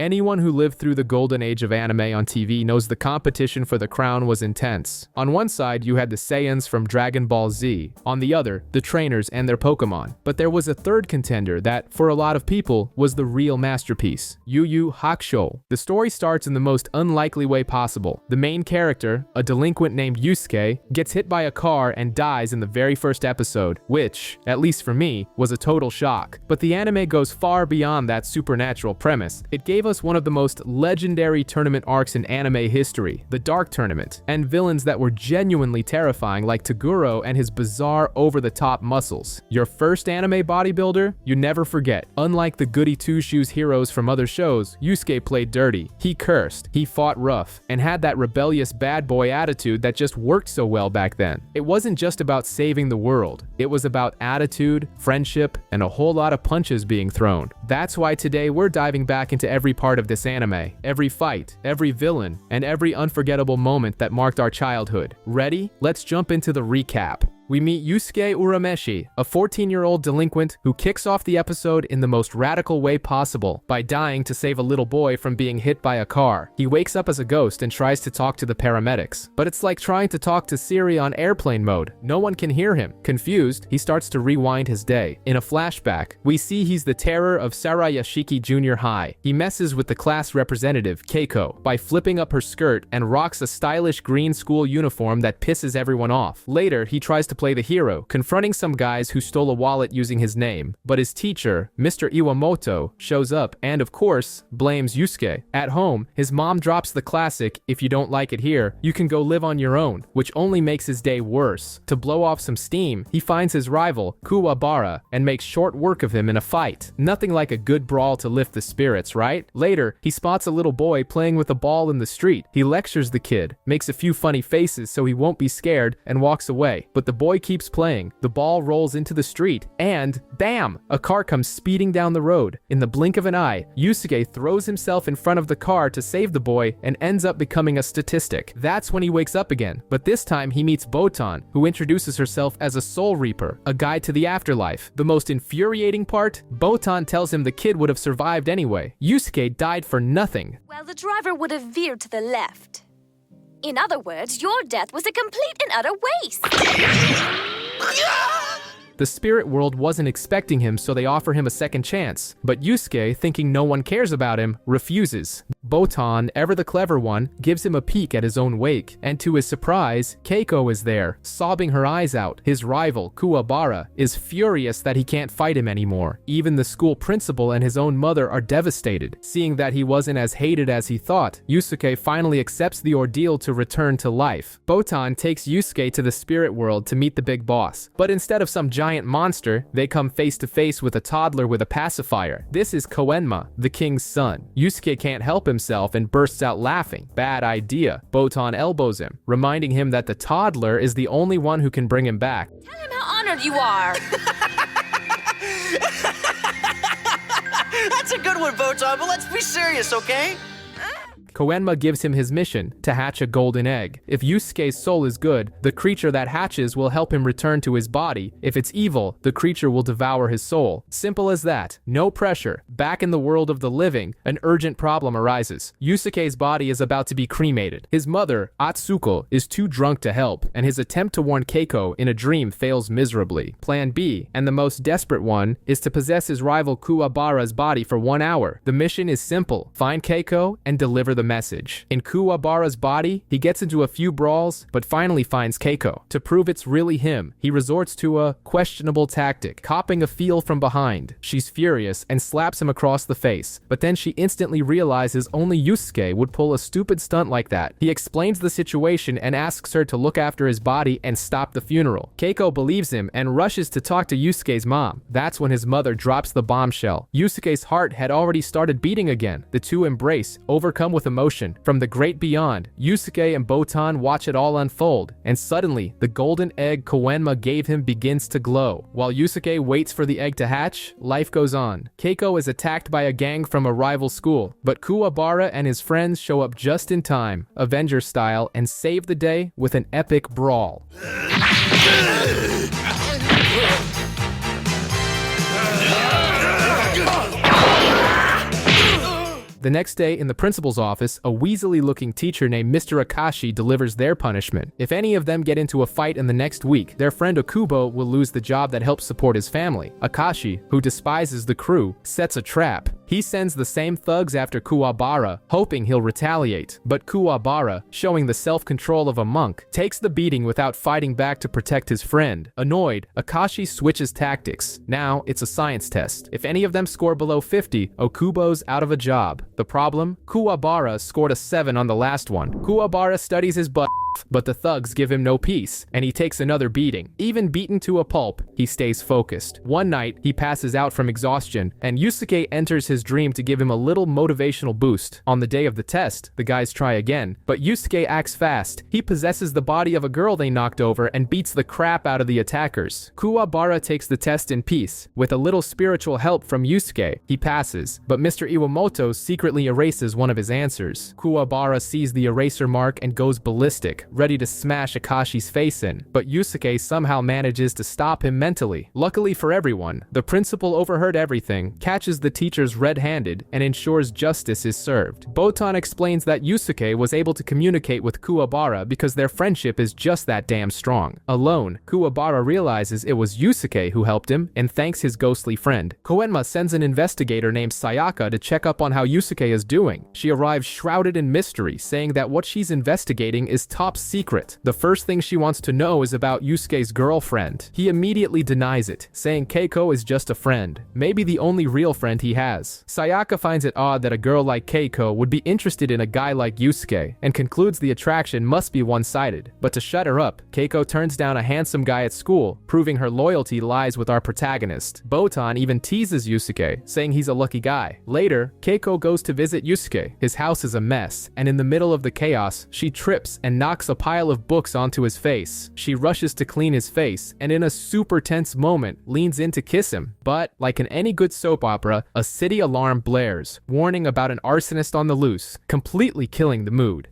Anyone who lived through the golden age of anime on TV knows the competition for the crown was intense. On one side, you had the Saiyans from Dragon Ball Z. On the other, the trainers and their Pokemon. But there was a third contender that, for a lot of people, was the real masterpiece. Yu Yu Hakusho. The story starts in the most unlikely way possible. The main character, a delinquent named Yusuke, gets hit by a car and dies in the very first episode, which, at least for me, was a total shock. But the anime goes far beyond that supernatural premise. It gave us one of the most legendary tournament arcs in anime history, the Dark Tournament, and villains that were genuinely terrifying like Toguro and his bizarre over-the-top muscles. Your first anime bodybuilder? You never forget. Unlike the goody two-shoes heroes from other shows, Yusuke played dirty. He cursed, he fought rough, and had that rebellious bad boy attitude that just worked so well back then. It wasn't just about saving the world. It was about attitude, friendship, and a whole lot of punches being thrown. That's why today we're diving back into every part of this anime, every fight, every villain, and every unforgettable moment that marked our childhood. Ready? Let's jump into the recap. We meet Yusuke Urameshi, a 14-year-old delinquent who kicks off the episode in the most radical way possible by dying to save a little boy from being hit by a car. He wakes up as a ghost and tries to talk to the paramedics, but it's like trying to talk to Siri on airplane mode. No one can hear him. Confused, he starts to rewind his day. In a flashback, we see he's the terror of Sarayashiki Junior High. He messes with the class representative, Keiko, by flipping up her skirt and rocks a stylish green school uniform that pisses everyone off. Later, he tries to play the hero, confronting some guys who stole a wallet using his name, but his teacher, Mr. Iwamoto, shows up and, of course, blames Yusuke. At home, his mom drops the classic, "If you don't like it here, you can go live on your own," which only makes his day worse. To blow off some steam, he finds his rival, Kuwabara, and makes short work of him in a fight. Nothing like a good brawl to lift the spirits, right? Later, he spots a little boy playing with a ball in the street. He lectures the kid, makes a few funny faces so he won't be scared, and walks away. But the boy keeps playing, the ball rolls into the street, and bam! A car comes speeding down the road. In the blink of an eye, Yusuke throws himself in front of the car to save the boy and ends up becoming a statistic. That's when he wakes up again, but this time he meets Botan, who introduces herself as a soul reaper, a guide to the afterlife. The most infuriating part? Botan tells him the kid would have survived anyway. Yusuke died for nothing. Well, the driver would have veered to the left. In other words, your death was a complete and utter waste. The spirit world wasn't expecting him, so they offer him a second chance. But Yusuke, thinking no one cares about him, refuses. Botan, ever the clever one, gives him a peek at his own wake, and to his surprise, Keiko is there, sobbing her eyes out. His rival, Kuwabara, is furious that he can't fight him anymore. Even the school principal and his own mother are devastated. Seeing that he wasn't as hated as he thought, Yusuke finally accepts the ordeal to return to life. Botan takes Yusuke to the spirit world to meet the big boss, but instead of some giant monster, they come face to face with a toddler with a pacifier. This is Koenma, the king's son. Yusuke can't help himself and bursts out laughing. Bad idea. Botan elbows him, reminding him that the toddler is the only one who can bring him back. Tell him how honored you are. That's a good one, Botan, but let's be serious, okay? Koenma gives him his mission, to hatch a golden egg. If Yusuke's soul is good, the creature that hatches will help him return to his body. If it's evil, the creature will devour his soul. Simple as that. No pressure. Back in the world of the living, an urgent problem arises. Yusuke's body is about to be cremated. His mother, Atsuko, is too drunk to help, and his attempt to warn Keiko in a dream fails miserably. Plan B, and the most desperate one, is to possess his rival Kuwabara's body for 1 hour. The mission is simple. Find Keiko and deliver the message. In Kuwabara's body, he gets into a few brawls, but finally finds Keiko. To prove it's really him, he resorts to a questionable tactic, copping a feel from behind. She's furious and slaps him across the face, but then she instantly realizes only Yusuke would pull a stupid stunt like that. He explains the situation and asks her to look after his body and stop the funeral. Keiko believes him and rushes to talk to Yusuke's mom. That's when his mother drops the bombshell. Yusuke's heart had already started beating again. The two embrace, overcome with emotion. From the great beyond, Yusuke and Botan watch it all unfold, and suddenly, the golden egg Koenma gave him begins to glow. While Yusuke waits for the egg to hatch, life goes on. Keiko is attacked by a gang from a rival school, but Kuwabara and his friends show up just in time, Avenger style, and save the day with an epic brawl. The next day in the principal's office, a weaselly-looking teacher named Mr. Akashi delivers their punishment. If any of them get into a fight in the next week, their friend Okubo will lose the job that helps support his family. Akashi, who despises the crew, sets a trap. He sends the same thugs after Kuwabara, hoping he'll retaliate. But Kuwabara, showing the self-control of a monk, takes the beating without fighting back to protect his friend. Annoyed, Akashi switches tactics. Now, it's a science test. If any of them score below 50, Okubo's out of a job. The problem? Kuwabara scored a 7 on the last one. Kuwabara studies his butt, but the thugs give him no peace, and he takes another beating. Even beaten to a pulp, he stays focused. One night, he passes out from exhaustion, and Yusuke enters his dream to give him a little motivational boost. On the day of the test, the guys try again, but Yusuke acts fast. He possesses the body of a girl they knocked over and beats the crap out of the attackers. Kuwabara takes the test in peace. With a little spiritual help from Yusuke, he passes, but Mr. Iwamoto secretly erases one of his answers. Kuwabara sees the eraser mark and goes ballistic, ready to smash Akashi's face in, but Yusuke somehow manages to stop him mentally. Luckily for everyone, the principal overheard everything, catches the teachers red-handed, and ensures justice is served. Botan explains that Yusuke was able to communicate with Kuwabara because their friendship is just that damn strong. Alone, Kuwabara realizes it was Yusuke who helped him and thanks his ghostly friend. Koenma sends an investigator named Sayaka to check up on how Yusuke is doing. She arrives shrouded in mystery, saying that what she's investigating is top secret. The first thing she wants to know is about Yusuke's girlfriend. He immediately denies it, saying Keiko is just a friend, maybe the only real friend he has. Sayaka finds it odd that a girl like Keiko would be interested in a guy like Yusuke, and concludes the attraction must be one-sided. But to shut her up, Keiko turns down a handsome guy at school, proving her loyalty lies with our protagonist. Botan even teases Yusuke, saying he's a lucky guy. Later, Keiko goes to visit Yusuke. His house is a mess, and in the middle of the chaos, she trips and knocks a pile of books onto his face. She rushes to clean his face, and in a super tense moment, leans in to kiss him. But, like in any good soap opera, a city alarm blares, warning about an arsonist on the loose, completely killing the mood.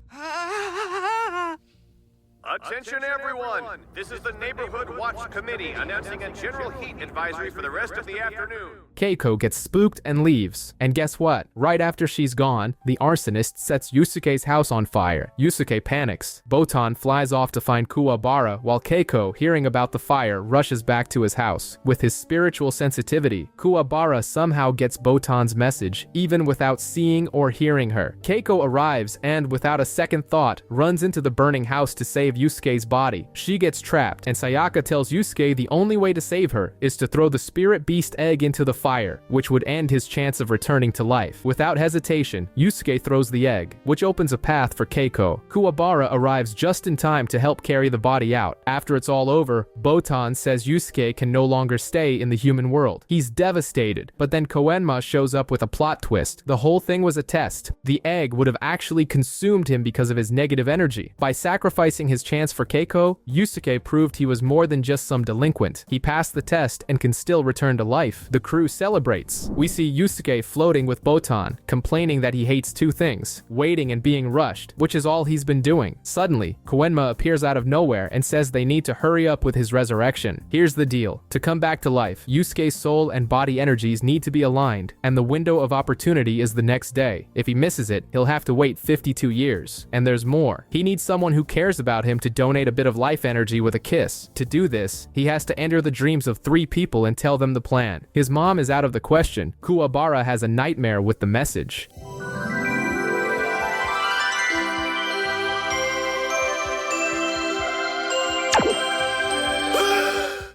Attention everyone! This is the Neighborhood Watch Committee announcing a general heat advisory for the rest of the afternoon. Keiko gets spooked and leaves. And guess what? Right after she's gone, the arsonist sets Yusuke's house on fire. Yusuke panics. Botan flies off to find Kuwabara, while Keiko, hearing about the fire, rushes back to his house. With his spiritual sensitivity, Kuwabara somehow gets Botan's message, even without seeing or hearing her. Keiko arrives and, without a second thought, runs into the burning house to save Yusuke's body. She gets trapped, and Sayaka tells Yusuke the only way to save her is to throw the spirit beast egg into the fire, which would end his chance of returning to life. Without hesitation, Yusuke throws the egg, which opens a path for Keiko. Kuwabara arrives just in time to help carry the body out. After it's all over, Botan says Yusuke can no longer stay in the human world. He's devastated, but then Koenma shows up with a plot twist. The whole thing was a test. The egg would have actually consumed him because of his negative energy. By sacrificing his chance for Keiko, Yusuke proved he was more than just some delinquent. He passed the test and can still return to life. The crew celebrates. We see Yusuke floating with Botan, complaining that he hates two things: waiting and being rushed, which is all he's been doing. Suddenly, Koenma appears out of nowhere and says they need to hurry up with his resurrection. Here's the deal. To come back to life, Yusuke's soul and body energies need to be aligned, and the window of opportunity is the next day. If he misses it, he'll have to wait 52 years. And there's more. He needs someone who cares about him to donate a bit of life energy with a kiss. To do this, he has to enter the dreams of 3 people and tell them the plan. His mom is out of the question. Kuwabara has a nightmare with the message.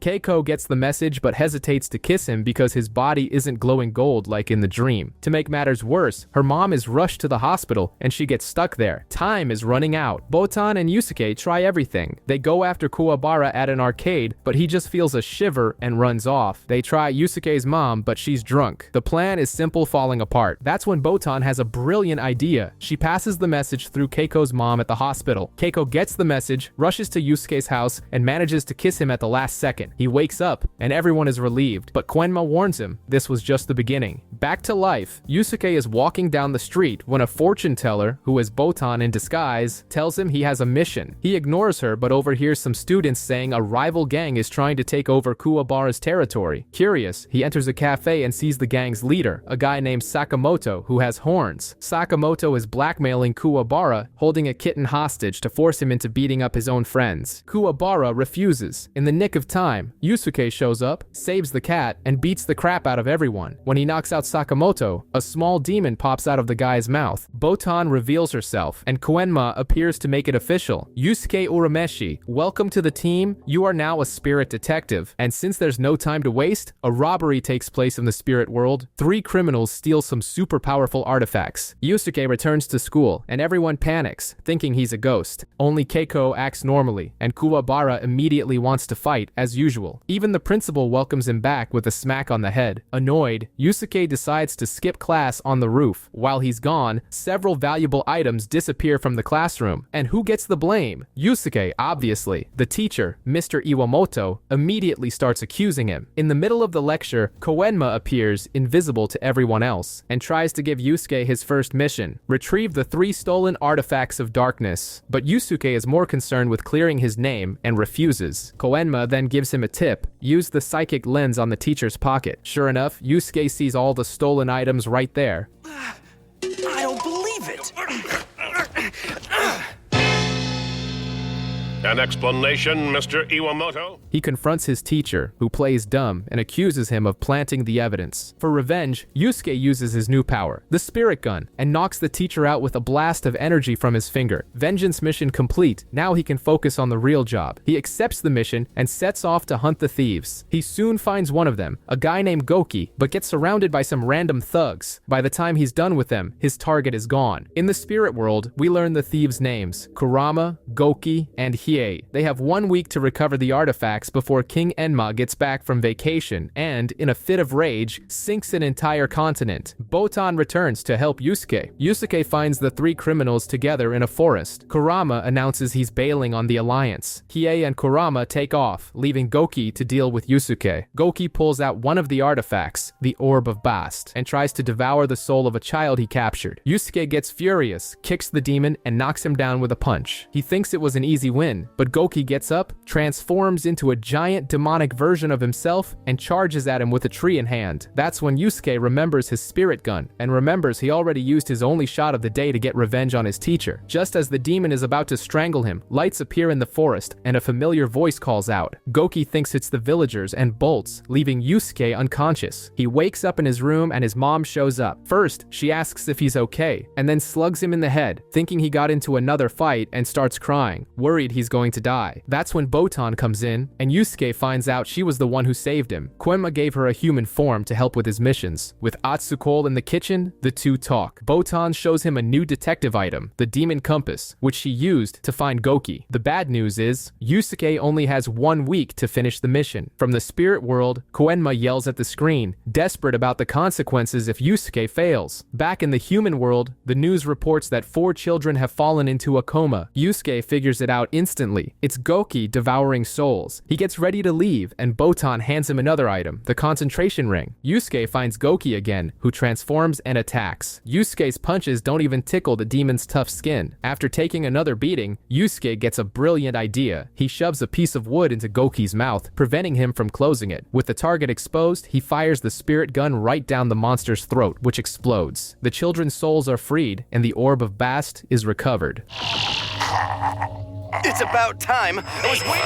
Keiko gets the message but hesitates to kiss him because his body isn't glowing gold like in the dream. To make matters worse, her mom is rushed to the hospital and she gets stuck there. Time is running out. Botan and Yusuke try everything. They go after Kuwabara at an arcade, but he just feels a shiver and runs off. They try Yusuke's mom, but she's drunk. The plan is simple falling apart. That's when Botan has a brilliant idea. She passes the message through Keiko's mom at the hospital. Keiko gets the message, rushes to Yusuke's house, and manages to kiss him at the last second. He wakes up, and everyone is relieved, but Koenma warns him this was just the beginning. Back to life, Yusuke is walking down the street when a fortune teller, who is Botan in disguise, tells him he has a mission. He ignores her but overhears some students saying a rival gang is trying to take over Kuwabara's territory. Curious, he enters a cafe and sees the gang's leader, a guy named Sakamoto who has horns. Sakamoto is blackmailing Kuwabara, holding a kitten hostage to force him into beating up his own friends. Kuwabara refuses. In the nick of time, Yusuke shows up, saves the cat, and beats the crap out of everyone. When he knocks out Sakamoto, a small demon pops out of the guy's mouth. Botan reveals herself, and Koenma appears to make it official. Yusuke Urameshi, welcome to the team. You are now a spirit detective, and since there's no time to waste, a robbery takes place in the spirit world. 3 criminals steal some super powerful artifacts. Yusuke returns to school, and everyone panics, thinking he's a ghost. Only Keiko acts normally, and Kuwabara immediately wants to fight, as usual. Even the principal welcomes him back with a smack on the head. Annoyed, Yusuke decides to skip class on the roof. While he's gone, several valuable items disappear from the classroom. And who gets the blame? Yusuke, obviously. The teacher, Mr. Iwamoto, immediately starts accusing him. In the middle of the lecture, Koenma appears, invisible to everyone else, and tries to give Yusuke his first mission: retrieve the 3 stolen artifacts of darkness. But Yusuke is more concerned with clearing his name and refuses. Koenma then gives him a tip: use the psychic lens on the teacher's pocket. Sure enough, Yusuke sees all the stolen items right there. I don't believe it! An explanation, Mr. Iwamoto? He confronts his teacher, who plays dumb, and accuses him of planting the evidence. For revenge, Yusuke uses his new power, the spirit gun, and knocks the teacher out with a blast of energy from his finger. Vengeance mission complete. Now he can focus on the real job. He accepts the mission and sets off to hunt the thieves. He soon finds one of them, a guy named Goki, but gets surrounded by some random thugs. By the time he's done with them, his target is gone. In the spirit world, we learn the thieves' names: Kurama, Goki, and Hiei. They have 1 week to recover the artifacts before King Enma gets back from vacation and, in a fit of rage, sinks an entire continent. Botan returns to help Yusuke. Yusuke finds the 3 criminals together in a forest. Kurama announces he's bailing on the alliance. Hiei and Kurama take off, leaving Goki to deal with Yusuke. Goki pulls out one of the artifacts, the Orb of Bast, and tries to devour the soul of a child he captured. Yusuke gets furious, kicks the demon, and knocks him down with a punch. He thinks it was an easy win, but Goki gets up, transforms into a giant demonic version of himself, and charges at him with a tree in hand. That's when Yusuke remembers his spirit gun, and remembers he already used his only shot of the day to get revenge on his teacher. Just as the demon is about to strangle him, lights appear in the forest, and a familiar voice calls out. Goki thinks it's the villagers and bolts, leaving Yusuke unconscious. He wakes up in his room and his mom shows up. First, she asks if he's okay, and then slugs him in the head, thinking he got into another fight, and starts crying, worried he's going to die. That's when Botan comes in, and Yusuke finds out she was the one who saved him. Koenma gave her a human form to help with his missions. With Atsukol in the kitchen, the two talk. Botan shows him a new detective item, the Demon Compass, which she used to find Goki. The bad news is, Yusuke only has 1 week to finish the mission. From the spirit world, Koenma yells at the screen, desperate about the consequences if Yusuke fails. Back in the human world, the news reports that 4 children have fallen into a coma. Yusuke figures it out instantly. It's Goki devouring souls. He gets ready to leave, and Botan hands him another item, the concentration ring. Yusuke finds Goki again, who transforms and attacks. Yusuke's punches don't even tickle the demon's tough skin. After taking another beating, Yusuke gets a brilliant idea. He shoves a piece of wood into Goki's mouth, preventing him from closing it. With the target exposed, he fires the spirit gun right down the monster's throat, which explodes. The children's souls are freed, and the Orb of Bast is recovered. It's about time. I was waiting.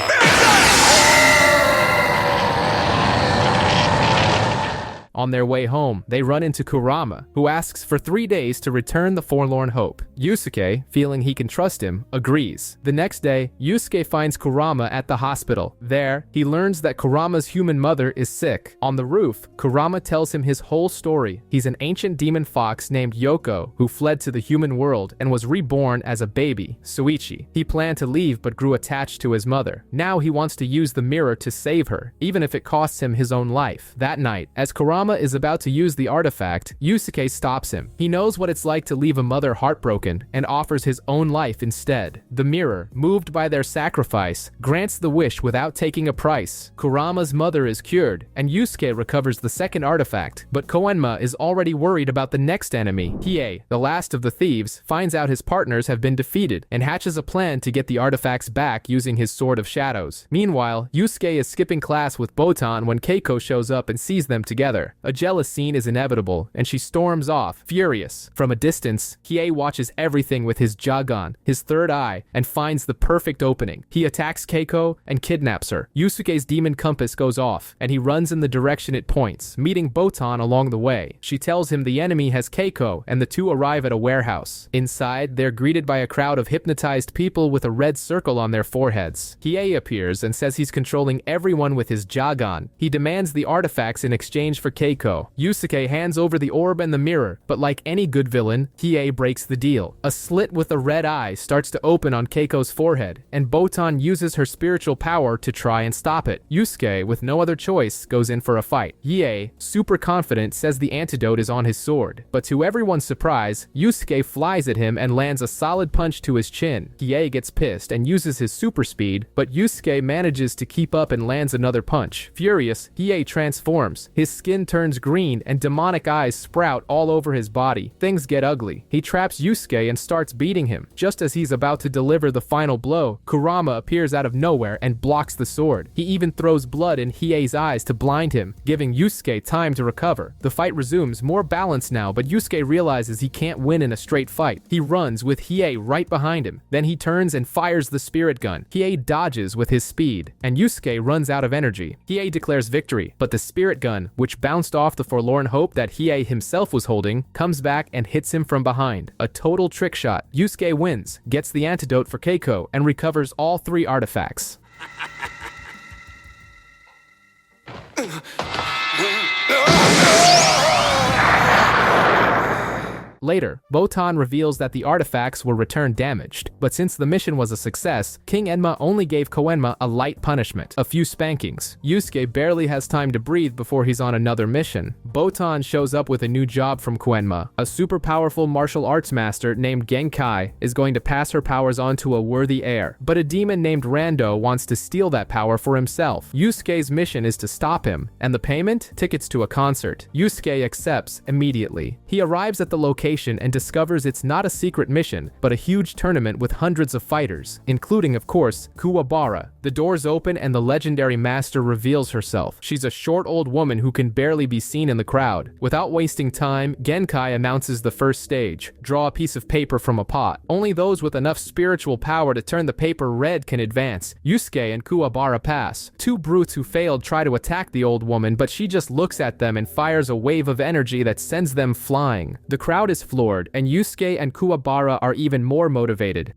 On their way home, they run into Kurama, who asks for 3 days to return the Forlorn Hope. Yusuke, feeling he can trust him, agrees. The next day, Yusuke finds Kurama at the hospital. There, he learns that Kurama's human mother is sick. On the roof, Kurama tells him his whole story. He's an ancient demon fox named Yoko, who fled to the human world and was reborn as a baby, Suichi. He planned to leave but grew attached to his mother. Now he wants to use the mirror to save her, even if it costs him his own life. That night, as Kurama Kurama is about to use the artifact, Yusuke stops him. He knows what it's like to leave a mother heartbroken and offers his own life instead. The mirror, moved by their sacrifice, grants the wish without taking a price. Kurama's mother is cured, and Yusuke recovers the second artifact, but Koenma is already worried about the next enemy. Hiei, the last of the thieves, finds out his partners have been defeated and hatches a plan to get the artifacts back using his Sword of Shadows. Meanwhile, Yusuke is skipping class with Botan when Keiko shows up and sees them together. A jealous scene is inevitable, and she storms off, furious. From a distance, Hiei watches everything with his Jagan, his third eye, and finds the perfect opening. He attacks Keiko and kidnaps her. Yusuke's demon compass goes off, and he runs in the direction it points, meeting Botan along the way. She tells him the enemy has Keiko, and the two arrive at a warehouse. Inside, they're greeted by a crowd of hypnotized people with a red circle on their foreheads. Hiei appears and says he's controlling everyone with his Jagan. He demands the artifacts in exchange for Keiko. Yusuke hands over the orb and the mirror, but like any good villain, Hiei breaks the deal. A slit with a red eye starts to open on Keiko's forehead, and Botan uses her spiritual power to try and stop it. Yusuke, with no other choice, goes in for a fight. Hiei, super confident, says the antidote is on his sword, but to everyone's surprise, Yusuke flies at him and lands a solid punch to his chin. Hiei gets pissed and uses his super speed, but Yusuke manages to keep up and lands another punch. Furious, Hiei transforms. His skin turns green and demonic eyes sprout all over his body. Things get ugly. He traps Yusuke and starts beating him. Just as he's about to deliver the final blow, Kurama appears out of nowhere and blocks the sword. He even throws blood in Hiei's eyes to blind him, giving Yusuke time to recover. The fight resumes, more balanced now, but Yusuke realizes he can't win in a straight fight. He runs with Hiei right behind him. Then he turns and fires the spirit gun. Hiei dodges with his speed, and Yusuke runs out of energy. Hiei declares victory, but the spirit gun, which bounced off the forlorn hope that Hiei himself was holding, comes back and hits him from behind. A total trick shot. Yusuke wins, gets the antidote for Keiko, and recovers all three artifacts. Later, Botan reveals that the artifacts were returned damaged, but since the mission was a success, King Enma only gave Koenma a light punishment, a few spankings. Yusuke barely has time to breathe before he's on another mission. Botan shows up with a new job from Koenma. A super powerful martial arts master named Genkai is going to pass her powers on to a worthy heir, but a demon named Rando wants to steal that power for himself. Yusuke's mission is to stop him, and the payment? Tickets to a concert. Yusuke accepts immediately. He arrives at the location and discovers it's not a secret mission, but a huge tournament with hundreds of fighters, including, of course, Kuwabara. The doors open and the legendary master reveals herself. She's a short old woman who can barely be seen in the crowd. Without wasting time, Genkai announces the first stage. Draw a piece of paper from a pot. Only those with enough spiritual power to turn the paper red can advance. Yusuke and Kuwabara pass. Two brutes who failed try to attack the old woman, but she just looks at them and fires a wave of energy that sends them flying. The crowd is floored, and Yusuke and Kuwabara are even more motivated.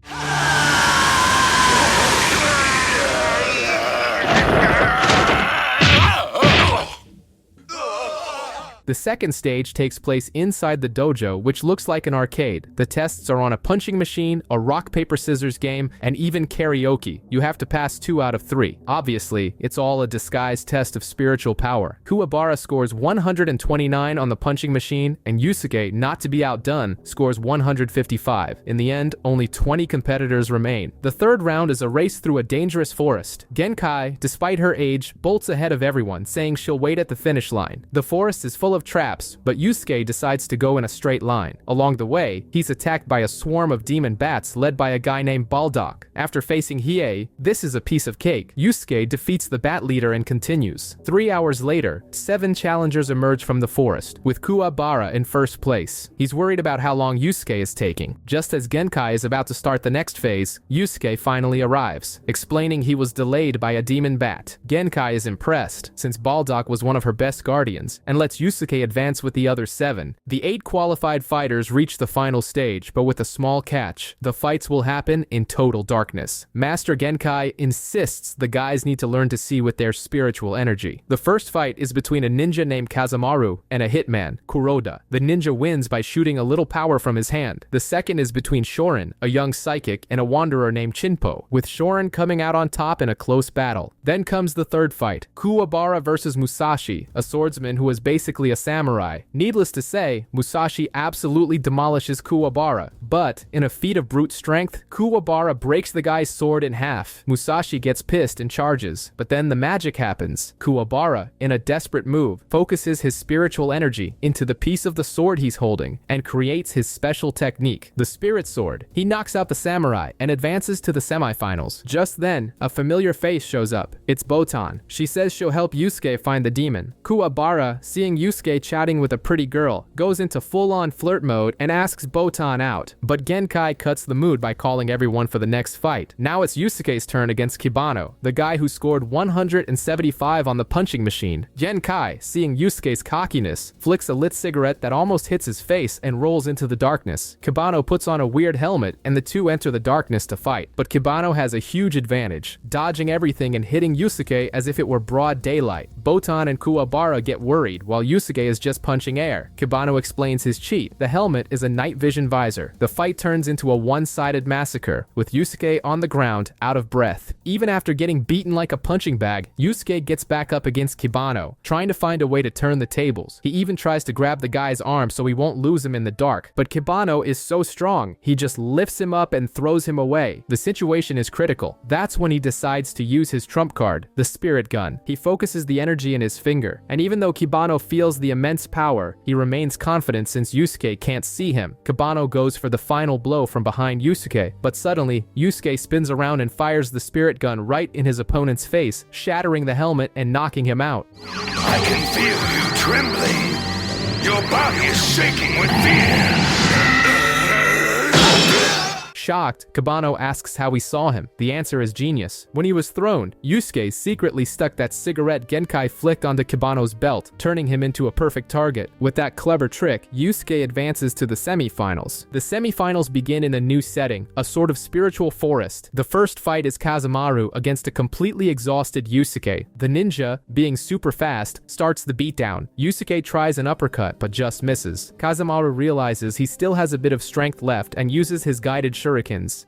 The second stage takes place inside the dojo, which looks like an arcade. The tests are on a punching machine, a rock, paper, scissors game, and even karaoke. You have to pass 2 out of 3. Obviously, it's all a disguised test of spiritual power. Kuwabara scores 129 on the punching machine, and Yusuke, not to be outdone, scores 155. In the end, only 20 competitors remain. The third round is a race through a dangerous forest. Genkai, despite her age, bolts ahead of everyone, saying she'll wait at the finish line. The forest is full of traps, but Yusuke decides to go in a straight line. Along the way, he's attacked by a swarm of demon bats led by a guy named Baldock. After facing Hiei, this is a piece of cake. Yusuke defeats the bat leader and continues. 3 hours later, 7 challengers emerge from the forest, with Kuwabara in first place. He's worried about how long Yusuke is taking. Just as Genkai is about to start the next phase, Yusuke finally arrives, explaining he was delayed by a demon bat. Genkai is impressed, since Baldock was one of her best guardians, and lets Yusuke advance with the other 7. The 8 qualified fighters reach the final stage, but with a small catch. The fights will happen in total darkness. Master Genkai insists the guys need to learn to see with their spiritual energy. The first fight is between a ninja named Kazamaru and a hitman, Kuroda. The ninja wins by shooting a little power from his hand. The second is between Shorin, a young psychic, and a wanderer named Chinpo, with Shorin coming out on top in a close battle. Then comes the third fight, Kuwabara versus Musashi, a swordsman who was basically a samurai. Needless to say, Musashi absolutely demolishes Kuwabara, but in a feat of brute strength, Kuwabara breaks the guy's sword in half. Musashi gets pissed and charges, but then the magic happens. Kuwabara, in a desperate move, focuses his spiritual energy into the piece of the sword he's holding and creates his special technique, the Spirit Sword. He knocks out the samurai and advances to the semifinals. Just then, a familiar face shows up. It's Botan. She says she'll help Yusuke find the demon. Kuwabara, seeing Yusuke chatting with a pretty girl, goes into full-on flirt mode and asks Botan out, but Genkai cuts the mood by calling everyone for the next fight. Now it's Yusuke's turn against Kibano, the guy who scored 175 on the punching machine. Genkai, seeing Yusuke's cockiness, flicks a lit cigarette that almost hits his face and rolls into the darkness. Kibano puts on a weird helmet and the two enter the darkness to fight, but Kibano has a huge advantage, dodging everything and hitting Yusuke as if it were broad daylight. Botan and Kuwabara get worried while Yusuke is just punching air. Kibano explains his cheat. The helmet is a night vision visor. The fight turns into a one-sided massacre, with Yusuke on the ground, out of breath. Even after getting beaten like a punching bag, Yusuke gets back up against Kibano, trying to find a way to turn the tables. He even tries to grab the guy's arm so he won't lose him in the dark, but Kibano is so strong, he just lifts him up and throws him away. The situation is critical. That's when he decides to use his trump card, the Spirit Gun. He focuses the energy in his finger, and even though Kibano feels the immense power, he remains confident since Yusuke can't see him. Kibano goes for the final blow from behind Yusuke, but suddenly, Yusuke spins around and fires the Spirit Gun right in his opponent's face, shattering the helmet and knocking him out. I can feel you trembling. Your body is shaking with fear. Shocked, Kibano asks how he saw him. The answer is genius. When he was thrown, Yusuke secretly stuck that cigarette Genkai flicked onto Kibano's belt, turning him into a perfect target. With that clever trick, Yusuke advances to the semifinals. The semifinals begin in a new setting, a sort of spiritual forest. The first fight is Kazamaru against a completely exhausted Yusuke. The ninja, being super fast, starts the beatdown. Yusuke tries an uppercut, but just misses. Kazamaru realizes he still has a bit of strength left and uses his guided shurikens.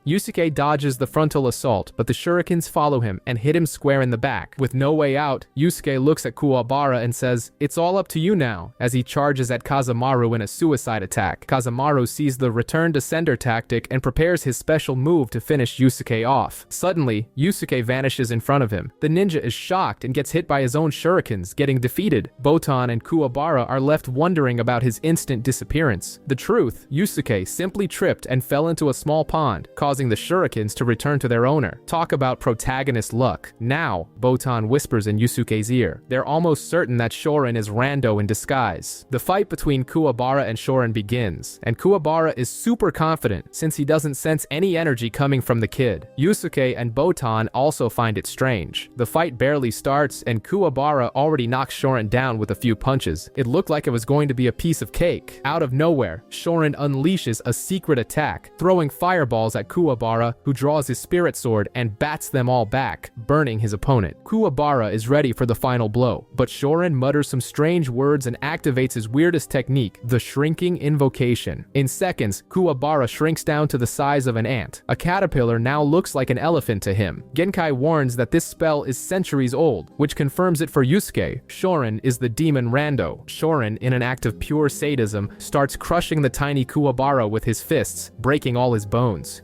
Yusuke dodges the frontal assault, but the shurikens follow him and hit him square in the back. With no way out, Yusuke looks at Kuwabara and says, "It's all up to you now," as he charges at Kazamaru in a suicide attack. Kazamaru sees the return to sender tactic and prepares his special move to finish Yusuke off. Suddenly, Yusuke vanishes in front of him. The ninja is shocked and gets hit by his own shurikens, getting defeated. Botan and Kuwabara are left wondering about his instant disappearance. The truth, Yusuke simply tripped and fell into a small pond, causing the shurikens to return to their owner. Talk about protagonist luck. Now, Botan whispers in Yusuke's ear. They're almost certain that Shorin is Rando in disguise. The fight between Kuwabara and Shorin begins, and Kuwabara is super confident since he doesn't sense any energy coming from the kid. Yusuke and Botan also find it strange. The fight barely starts, and Kuwabara already knocks Shorin down with a few punches. It looked like it was going to be a piece of cake. Out of nowhere, Shorin unleashes a secret attack, throwing fireballs at Kuwabara, who draws his spirit sword and bats them all back, burning his opponent. Kuwabara is ready for the final blow, but Shorin mutters some strange words and activates his weirdest technique, the shrinking invocation. In seconds, Kuwabara shrinks down to the size of an ant. A caterpillar now looks like an elephant to him. Genkai warns that this spell is centuries old, which confirms it for Yusuke. Shorin is the demon Rando. Shorin, in an act of pure sadism, starts crushing the tiny Kuwabara with his fists, breaking all his bones.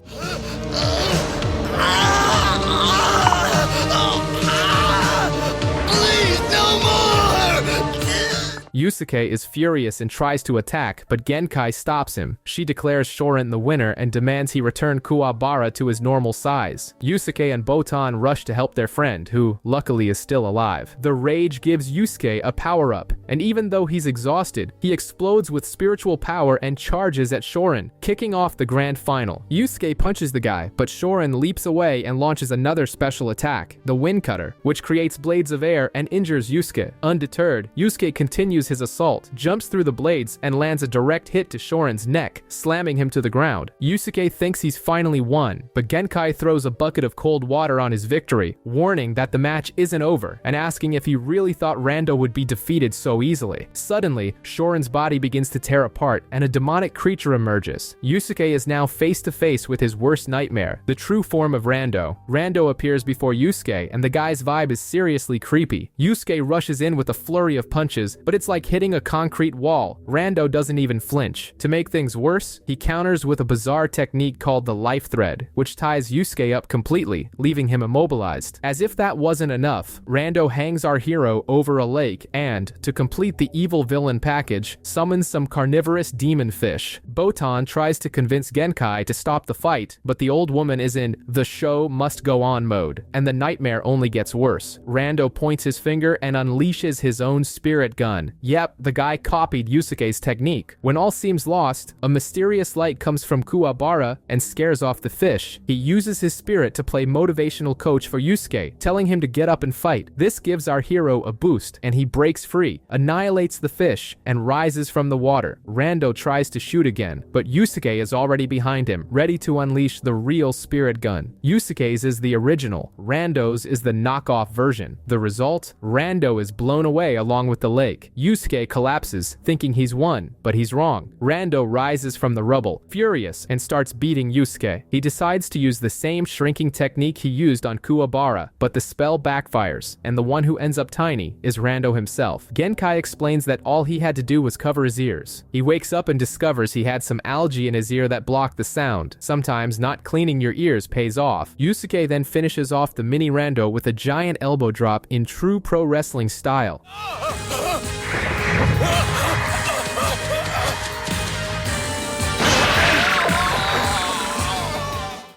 Yusuke is furious and tries to attack, but Genkai stops him. She declares Shorin the winner and demands he return Kuwabara to his normal size. Yusuke and Botan rush to help their friend, who luckily is still alive. The rage gives Yusuke a power-up, and even though he's exhausted, he explodes with spiritual power and charges at Shorin, kicking off the grand final. Yusuke punches the guy, but Shorin leaps away and launches another special attack, the Wind Cutter, which creates blades of air and injures Yusuke. Undeterred, Yusuke continues his assault, jumps through the blades, and lands a direct hit to Shorin's neck, slamming him to the ground. Yusuke thinks he's finally won, but Genkai throws a bucket of cold water on his victory, warning that the match isn't over, and asking if he really thought Rando would be defeated so easily. Suddenly, Shorin's body begins to tear apart, and a demonic creature emerges. Yusuke is now face to face with his worst nightmare, the true form of Rando. Rando appears before Yusuke, and the guy's vibe is seriously creepy. Yusuke rushes in with a flurry of punches, but it's like hitting a concrete wall. Rando doesn't even flinch. To make things worse, he counters with a bizarre technique called the life thread, which ties Yusuke up completely, leaving him immobilized. As if that wasn't enough, Rando hangs our hero over a lake and, to complete the evil villain package, summons some carnivorous demon fish. Botan tries to convince Genkai to stop the fight, but the old woman is in the show must go on mode, and the nightmare only gets worse. Rando points his finger and unleashes his own spirit gun. Yep, the guy copied Yusuke's technique. When all seems lost, a mysterious light comes from Kuwabara and scares off the fish. He uses his spirit to play motivational coach for Yusuke, telling him to get up and fight. This gives our hero a boost, and he breaks free, annihilates the fish, and rises from the water. Rando tries to shoot again, but Yusuke is already behind him, ready to unleash the real spirit gun. Yusuke's is the original, Rando's is the knockoff version. The result? Rando is blown away along with the lake. Yusuke collapses, thinking he's won, but he's wrong. Rando rises from the rubble, furious, and starts beating Yusuke. He decides to use the same shrinking technique he used on Kuwabara, but the spell backfires, and the one who ends up tiny is Rando himself. Genkai explains that all he had to do was cover his ears. He wakes up and discovers he had some algae in his ear that blocked the sound. Sometimes not cleaning your ears pays off. Yusuke then finishes off the mini Rando with a giant elbow drop in true pro wrestling style.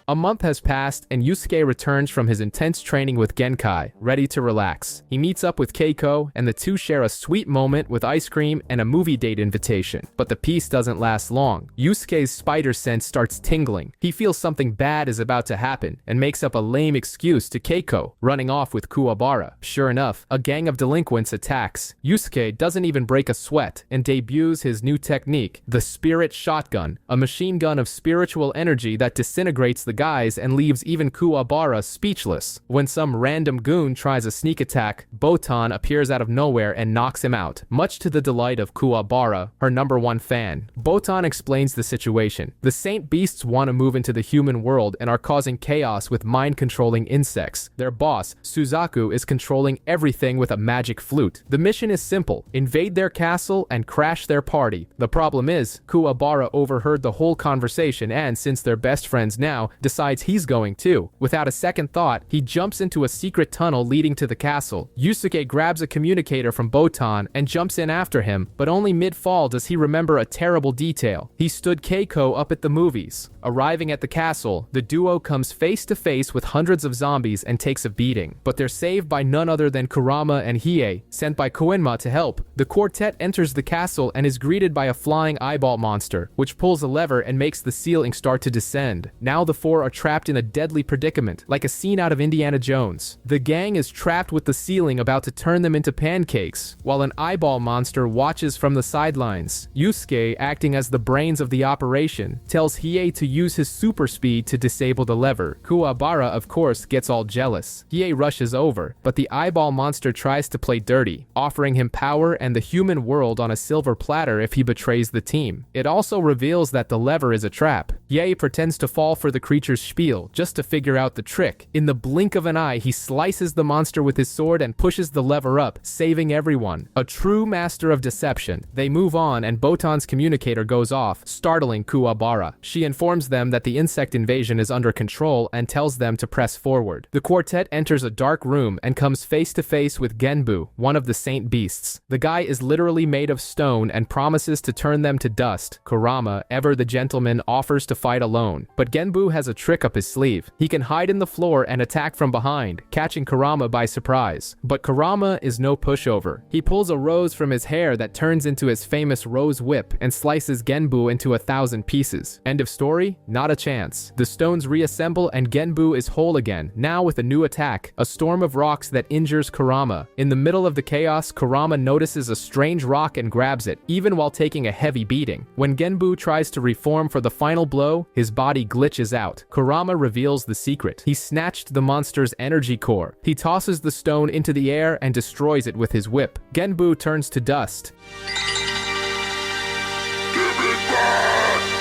A month has passed, and Yusuke returns from his intense training with Genkai, ready to relax. He meets up with Keiko, and the two share a sweet moment with ice cream and a movie date invitation. But the peace doesn't last long. Yusuke's spider sense starts tingling. He feels something bad is about to happen, and makes up a lame excuse to Keiko, running off with Kuwabara. Sure enough, a gang of delinquents attacks. Yusuke doesn't even break a sweat, and debuts his new technique, the Spirit Shotgun, a machine gun of spiritual energy that disintegrates the guys and leaves even Kuwabara speechless. When some random goon tries a sneak attack, Botan appears out of nowhere and knocks him out, much to the delight of Kuwabara, her #1 fan. Botan explains the situation. The Saint Beasts want to move into the human world and are causing chaos with mind-controlling insects. Their boss, Suzaku, is controlling everything with a magic flute. The mission is simple: invade their castle and crash their party. The problem is, Kuwabara overheard the whole conversation and, since they're best friends now, decides he's going too. Without a second thought, he jumps into a secret tunnel leading to the castle. Yusuke grabs a communicator from Botan and jumps in after him, but only mid-fall does he remember a terrible detail. He stood Keiko up at the movies. Arriving at the castle, the duo comes face to face with hundreds of zombies and takes a beating. But they're saved by none other than Kurama and Hiei, sent by Koenma to help. The quartet enters the castle and is greeted by a flying eyeball monster, which pulls a lever and makes the ceiling start to descend. Now the four are trapped in a deadly predicament, like a scene out of Indiana Jones. The gang is trapped with the ceiling about to turn them into pancakes, while an eyeball monster watches from the sidelines. Yusuke, acting as the brains of the operation, tells Hiei to use his super speed to disable the lever. Kuwabara, of course, gets all jealous. Hiei rushes over, but the eyeball monster tries to play dirty, offering him power and the human world on a silver platter if he betrays the team. It also reveals that the lever is a trap. Hiei pretends to fall for the creature's spiel just to figure out the trick. In the blink of an eye, he slices the monster with his sword and pushes the lever up, saving everyone. A true master of deception. They move on and Botan's communicator goes off, startling Kuwabara. She informs them that the insect invasion is under control and tells them to press forward. The quartet enters a dark room and comes face to face with Genbu, one of the Saint Beasts. The guy is literally made of stone and promises to turn them to dust. Kurama, ever the gentleman, offers to fight alone, but Genbu has a trick up his sleeve. He can hide in the floor and attack from behind, catching Kurama by surprise. But Kurama is no pushover. He pulls a rose from his hair that turns into his famous rose whip and slices Genbu into 1,000 pieces. End of story? Not a chance. The stones reassemble and Genbu is whole again, now with a new attack, a storm of rocks that injures Kurama. In the middle of the chaos, Kurama notices a strange rock and grabs it, even while taking a heavy beating. When Genbu tries to reform for the final blow, his body glitches out. Kurama reveals the secret. He snatched the monster's energy core. He tosses the stone into the air and destroys it with his whip. Genbu turns to dust.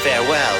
Farewell.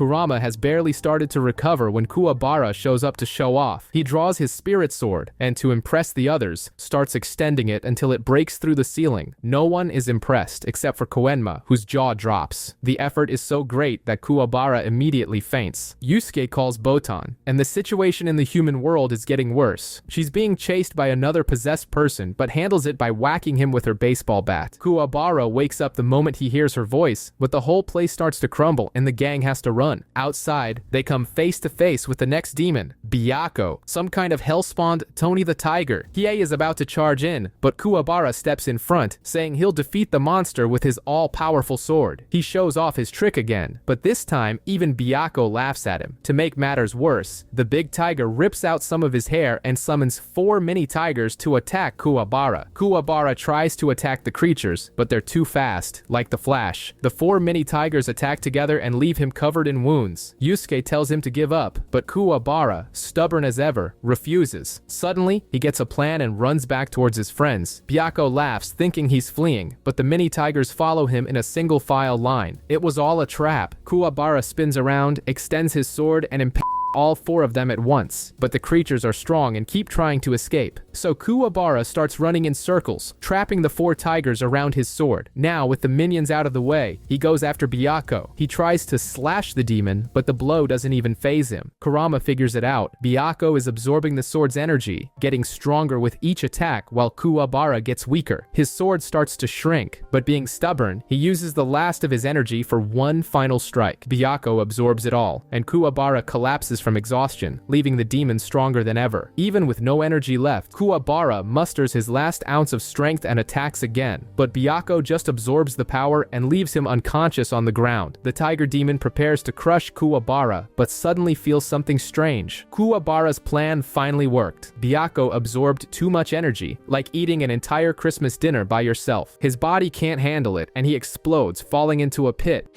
Kurama has barely started to recover when Kuwabara shows up to show off. He draws his spirit sword, and to impress the others, starts extending it until it breaks through the ceiling. No one is impressed except for Koenma, whose jaw drops. The effort is so great that Kuwabara immediately faints. Yusuke calls Botan, and the situation in the human world is getting worse. She's being chased by another possessed person, but handles it by whacking him with her baseball bat. Kuwabara wakes up the moment he hears her voice, but the whole place starts to crumble and the gang has to run. Outside, they come face to face with the next demon, Byakko, some kind of hell-spawned Tony the Tiger. Hiei is about to charge in, but Kuwabara steps in front, saying he'll defeat the monster with his all-powerful sword. He shows off his trick again, but this time, even Byakko laughs at him. To make matters worse, the big tiger rips out some of his hair and summons 4 mini tigers to attack Kuwabara. Kuwabara tries to attack the creatures, but they're too fast, like the Flash. The 4 mini tigers attack together and leave him covered in wounds. Yusuke tells him to give up, but Kuwabara, stubborn as ever, refuses. Suddenly, he gets a plan and runs back towards his friends. Byakko laughs, thinking he's fleeing, but the mini tigers follow him in a single file line. It was all a trap. Kuwabara spins around, extends his sword, and impales all 4 of them at once, but the creatures are strong and keep trying to escape. So Kuwabara starts running in circles, trapping the 4 tigers around his sword. Now, with the minions out of the way, he goes after Byakko. He tries to slash the demon, but the blow doesn't even faze him. Kurama figures it out. Byakko is absorbing the sword's energy, getting stronger with each attack while Kuwabara gets weaker. His sword starts to shrink, but being stubborn, he uses the last of his energy for one final strike. Byakko absorbs it all, and Kuwabara collapses from exhaustion, leaving the demon stronger than ever. Even with no energy left, Kuwabara musters his last ounce of strength and attacks again, but Byakko just absorbs the power and leaves him unconscious on the ground. The tiger demon prepares to crush Kuwabara, but suddenly feels something strange. Kuwabara's plan finally worked. Byakko absorbed too much energy, like eating an entire Christmas dinner by yourself. His body can't handle it, and he explodes, falling into a pit.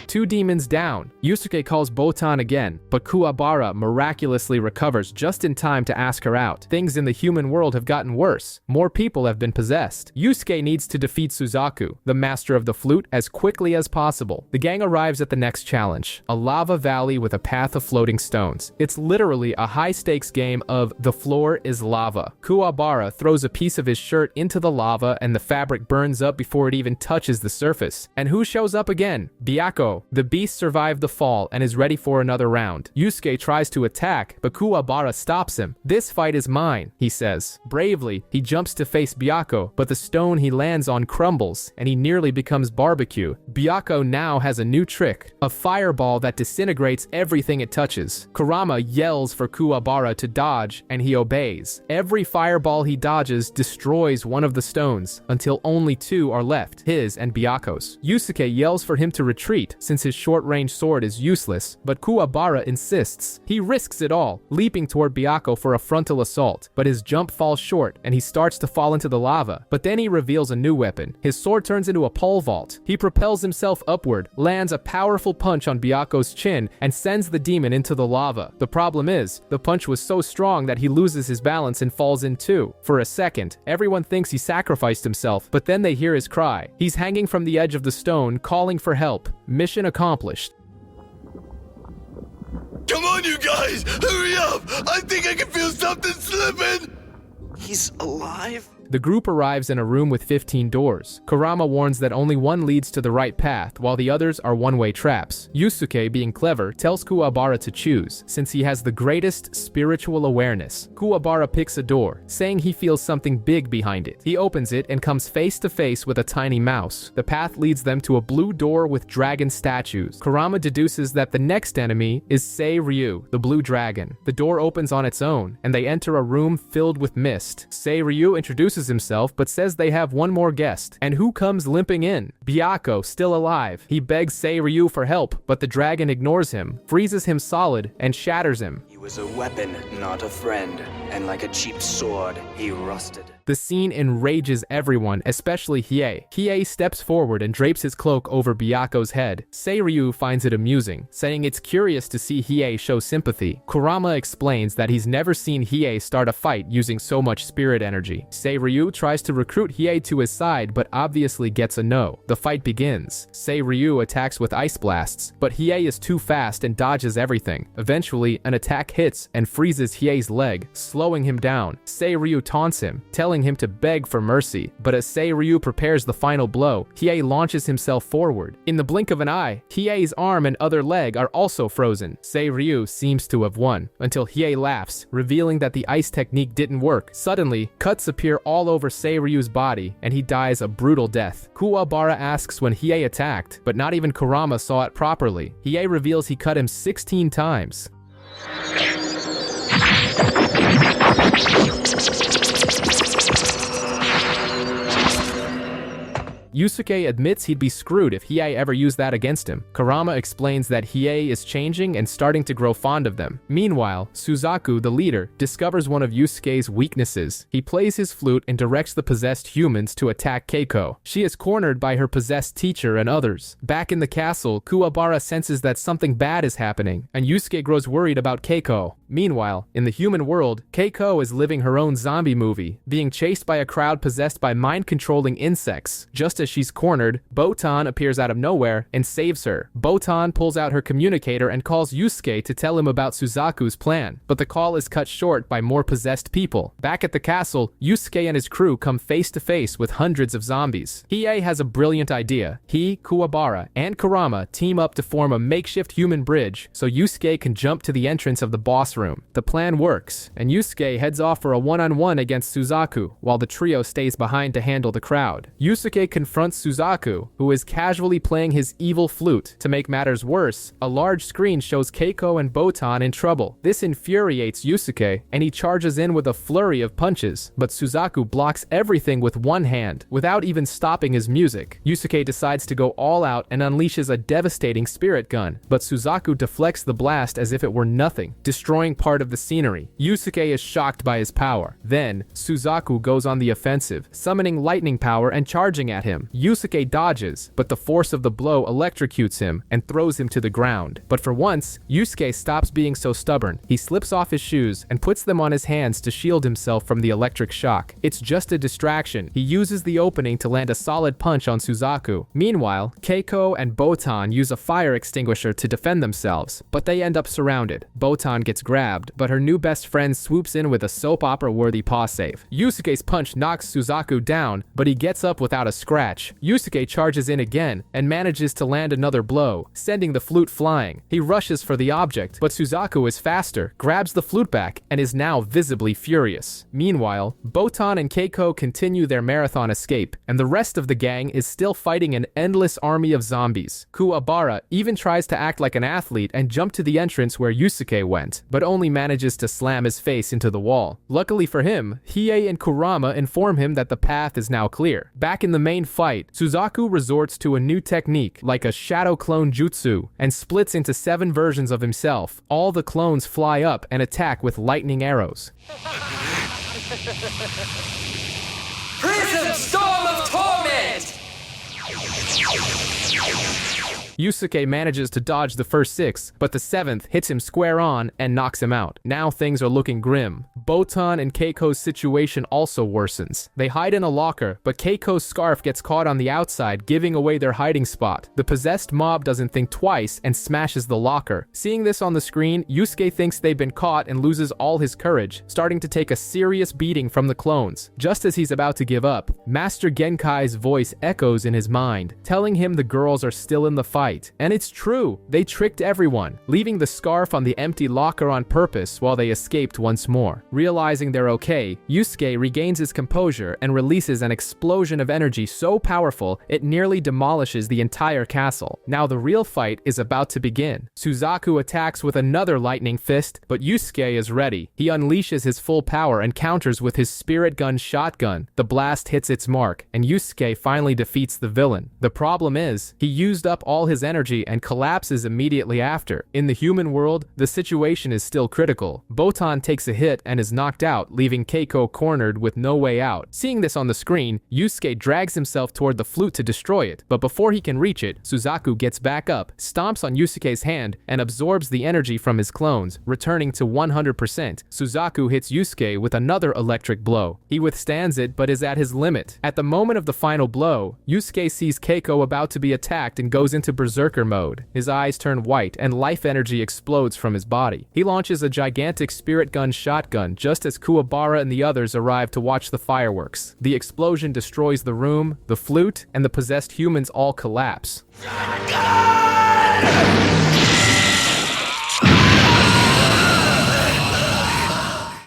Two demons down. Yusuke calls Botan again, but Kuwabara miraculously recovers just in time to ask her out. Things in the human world have gotten worse. More people have been possessed. Yusuke needs to defeat Suzaku, the master of the flute, as quickly as possible. The gang arrives at the next challenge, a lava valley with a path of floating stones. It's literally a high-stakes game of the floor is lava. Kuwabara throws a piece of his shirt into the lava and the fabric burns up before it even touches the surface. And who shows up again? Byakko. The beast survived the fall and is ready for another round. Yusuke tries to attack, but Kuwabara stops him. "This fight is mine," he says. Bravely, he jumps to face Byakko, but the stone he lands on crumbles, and he nearly becomes barbecue. Byakko now has a new trick, a fireball that disintegrates everything it touches. Kurama yells for Kuwabara to dodge, and he obeys. Every fireball he dodges destroys one of the stones, until only 2 are left, his and Byakko's. Yusuke yells for him to retreat, since his short-range sword is useless, but Kuwabara insists. He risks it all, leaping toward Byakko for a frontal assault, but his jump falls short and he starts to fall into the lava. But then he reveals a new weapon. His sword turns into a pole vault. He propels himself upward, lands a powerful punch on Byakko's chin, and sends the demon into the lava. The problem is, the punch was so strong that he loses his balance and falls in 2. For a second, everyone thinks he sacrificed himself, but then they hear his cry. He's hanging from the edge of the stone, calling for help. Mission accomplished. Come on, you guys! Hurry up! I think I can feel something slipping! He's alive? The group arrives in a room with 15 doors. Kurama warns that only one leads to the right path, while the others are one-way traps. Yusuke, being clever, tells Kuwabara to choose, since he has the greatest spiritual awareness. Kuwabara picks a door, saying he feels something big behind it. He opens it and comes face to face with a tiny mouse. The path leads them to a blue door with dragon statues. Kurama deduces that the next enemy is Sei Ryu, the blue dragon. The door opens on its own, and they enter a room filled with mist. Sei Ryu introduces himself, but says they have one more guest. And who comes limping in? Byakko, still alive. He begs Sei Ryu for help, but the dragon ignores him, freezes him solid, and shatters him. He was a weapon, not a friend. And like a cheap sword, he rusted. The scene enrages everyone, especially Hiei. Hiei steps forward and drapes his cloak over Byaku's head. Seiryu finds it amusing, saying it's curious to see Hiei show sympathy. Kurama explains that he's never seen Hiei start a fight using so much spirit energy. Seiryu tries to recruit Hiei to his side, but obviously gets a no. The fight begins. Seiryu attacks with ice blasts, but Hiei is too fast and dodges everything. Eventually, an attack hits and freezes Hiei's leg, slowing him down. Seiryu taunts him, telling him to beg for mercy, but as Seiryu prepares the final blow, Hiei launches himself forward. In the blink of an eye, Hiei's arm and other leg are also frozen. Seiryu seems to have won, until Hiei laughs, revealing that the ice technique didn't work. Suddenly, cuts appear all over Seiryu's body, and he dies a brutal death. Kuwabara asks when Hiei attacked, but not even Kurama saw it properly. Hiei reveals he cut him 16 times. Yusuke admits he'd be screwed if Hiei ever used that against him. Kurama explains that Hiei is changing and starting to grow fond of them. Meanwhile, Suzaku, the leader, discovers one of Yusuke's weaknesses. He plays his flute and directs the possessed humans to attack Keiko. She is cornered by her possessed teacher and others. Back in the castle, Kuwabara senses that something bad is happening, and Yusuke grows worried about Keiko. Meanwhile, in the human world, Keiko is living her own zombie movie, being chased by a crowd possessed by mind-controlling insects. Just as she's cornered, Botan appears out of nowhere and saves her. Botan pulls out her communicator and calls Yusuke to tell him about Suzaku's plan, but the call is cut short by more possessed people. Back at the castle, Yusuke and his crew come face to face with hundreds of zombies. Hiei has a brilliant idea. He, Kuwabara, and Kurama team up to form a makeshift human bridge so Yusuke can jump to the entrance of the boss room. The plan works, and Yusuke heads off for a one-on-one against Suzaku, while the trio stays behind to handle the crowd. Yusuke confronts Suzaku, who is casually playing his evil flute. To make matters worse, a large screen shows Keiko and Botan in trouble. This infuriates Yusuke, and he charges in with a flurry of punches, but Suzaku blocks everything with one hand, without even stopping his music. Yusuke decides to go all out and unleashes a devastating spirit gun, but Suzaku deflects the blast as if it were nothing, destroying part of the scenery. Yusuke is shocked by his power. Then, Suzaku goes on the offensive, summoning lightning power and charging at him. Yusuke dodges, but the force of the blow electrocutes him and throws him to the ground. But for once, Yusuke stops being so stubborn. He slips off his shoes and puts them on his hands to shield himself from the electric shock. It's just a distraction. He uses the opening to land a solid punch on Suzaku. Meanwhile, Keiko and Botan use a fire extinguisher to defend themselves, but they end up surrounded. Botan gets grabbed, but her new best friend swoops in with a soap opera-worthy paw save. Yusuke's punch knocks Suzaku down, but he gets up without a scratch. Yusuke charges in again and manages to land another blow, sending the flute flying. He rushes for the object, but Suzaku is faster, grabs the flute back, and is now visibly furious. Meanwhile, Botan and Keiko continue their marathon escape, and the rest of the gang is still fighting an endless army of zombies. Kuwabara even tries to act like an athlete and jump to the entrance where Yusuke went, but only manages to slam his face into the wall. Luckily for him, Hiei and Kurama inform him that the path is now clear. Back in the main fight, Suzaku resorts to a new technique, like a shadow clone jutsu, and splits into 7 versions of himself. All the clones fly up and attack with lightning arrows. Prism Storm of Torment! Yusuke manages to dodge the first 6, but the 7th hits him square on and knocks him out. Now things are looking grim. Botan and Keiko's situation also worsens. They hide in a locker, but Keiko's scarf gets caught on the outside, giving away their hiding spot. The possessed mob doesn't think twice and smashes the locker. Seeing this on the screen, Yusuke thinks they've been caught and loses all his courage, starting to take a serious beating from the clones. Just as he's about to give up, Master Genkai's voice echoes in his mind, telling him the girls are still in the fight. And it's true, they tricked everyone, leaving the scarf on the empty locker on purpose while they escaped once more. Realizing they're okay, Yusuke regains his composure and releases an explosion of energy so powerful it nearly demolishes the entire castle. Now the real fight is about to begin. Suzaku attacks with another lightning fist, but Yusuke is ready. He unleashes his full power and counters with his spirit gun shotgun. The blast hits its mark, and Yusuke finally defeats the villain. The problem is, he used up all his Taruka's energy and collapses immediately after. In the human world, the situation is still critical. Botan takes a hit and is knocked out, leaving Keiko cornered with no way out. Seeing this on the screen, Yusuke drags himself toward the flute to destroy it, but before he can reach it, Suzaku gets back up, stomps on Yusuke's hand, and absorbs the energy from his clones, returning to 100%. Suzaku hits Yusuke with another electric blow. He withstands it, but is at his limit. At the moment of the final blow, Yusuke sees Keiko about to be attacked and goes into berserker mode. His eyes turn white and life energy explodes from his body. He launches a gigantic spirit gun shotgun just as Kuwabara and the others arrive to watch the fireworks. The explosion destroys the room, the flute, and the possessed humans all collapse.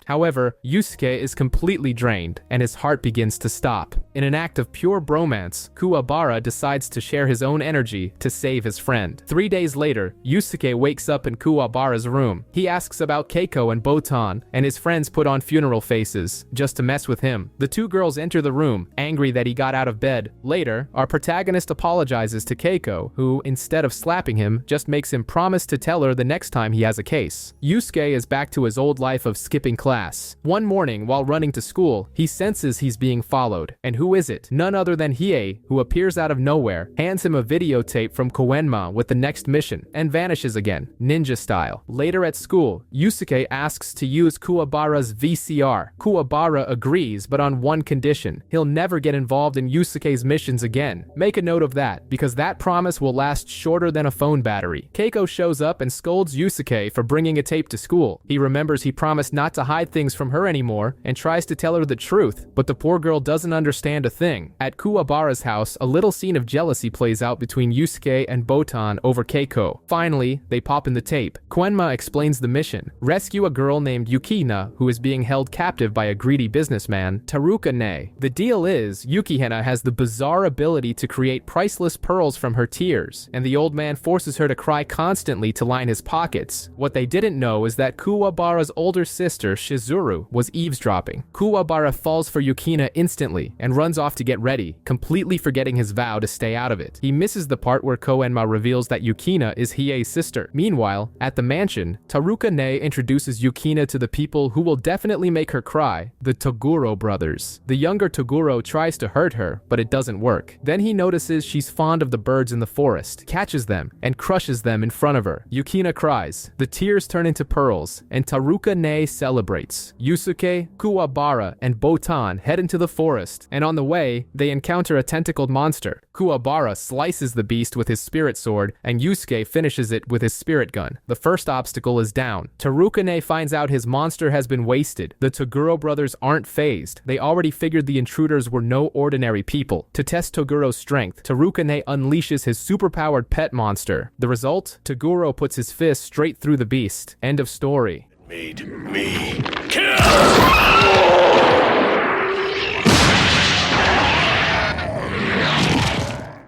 However, Yusuke is completely drained, and his heart begins to stop. In an act of pure bromance, Kuwabara decides to share his own energy to save his friend. 3 days later, Yusuke wakes up in Kuwabara's room. He asks about Keiko and Botan, and his friends put on funeral faces, just to mess with him. The two girls enter the room, angry that he got out of bed. Later, our protagonist apologizes to Keiko, who, instead of slapping him, just makes him promise to tell her the next time he has a case. Yusuke is back to his old life of skipping class. One morning, while running to school, he senses he's being followed. And who is it? None other than Hiei, who appears out of nowhere, hands him a videotape from Koenma with the next mission, and vanishes again, ninja style. Later at school, Yusuke asks to use Kuwabara's VCR. Kuwabara agrees, but on one condition. He'll never get involved in Yusuke's missions again. Make a note of that, because that promise will last shorter than a phone battery. Keiko shows up and scolds Yusuke for bringing a tape to school. He remembers he promised not to hide things from her anymore and tries to tell her the truth, but the poor girl doesn't understand a thing. At Kuwabara's house, a little scene of jealousy plays out between Yusuke and Botan over Keiko. Finally, they pop in the tape. Koenma explains the mission: rescue a girl named Yukina who is being held captive by a greedy businessman, Taruka Ne. The deal is, Yukihina has the bizarre ability to create priceless pearls from her tears, and the old man forces her to cry constantly to line his pockets. What they didn't know is that Kuwabara's older sister, Shizuru, was eavesdropping. Kuwabara falls for Yukina instantly and runs off to get ready, completely forgetting his vow to stay out of it. He misses the part where Koenma reveals that Yukina is Hiei's sister. Meanwhile, at the mansion, Taruka Ne introduces Yukina to the people who will definitely make her cry, the Toguro brothers. The younger Toguro tries to hurt her, but it doesn't work. Then he notices she's fond of the birds in the forest, catches them, and crushes them in front of her. Yukina cries. The tears turn into pearls, and Taruka Ne celebrates. Yusuke, Kuwabara, and Botan head into the forest, and on the way, they encounter a tentacled monster. Kuwabara slices the beast with his spirit sword, and Yusuke finishes it with his spirit gun. The first obstacle is down. Taruka Ne finds out his monster has been wasted. The Toguro brothers aren't phased. They already figured the intruders were no ordinary people. To test Toguro's strength, Taruka Ne unleashes his superpowered pet monster. The result? Toguro puts his fist straight through the beast. End of story. Made me kill!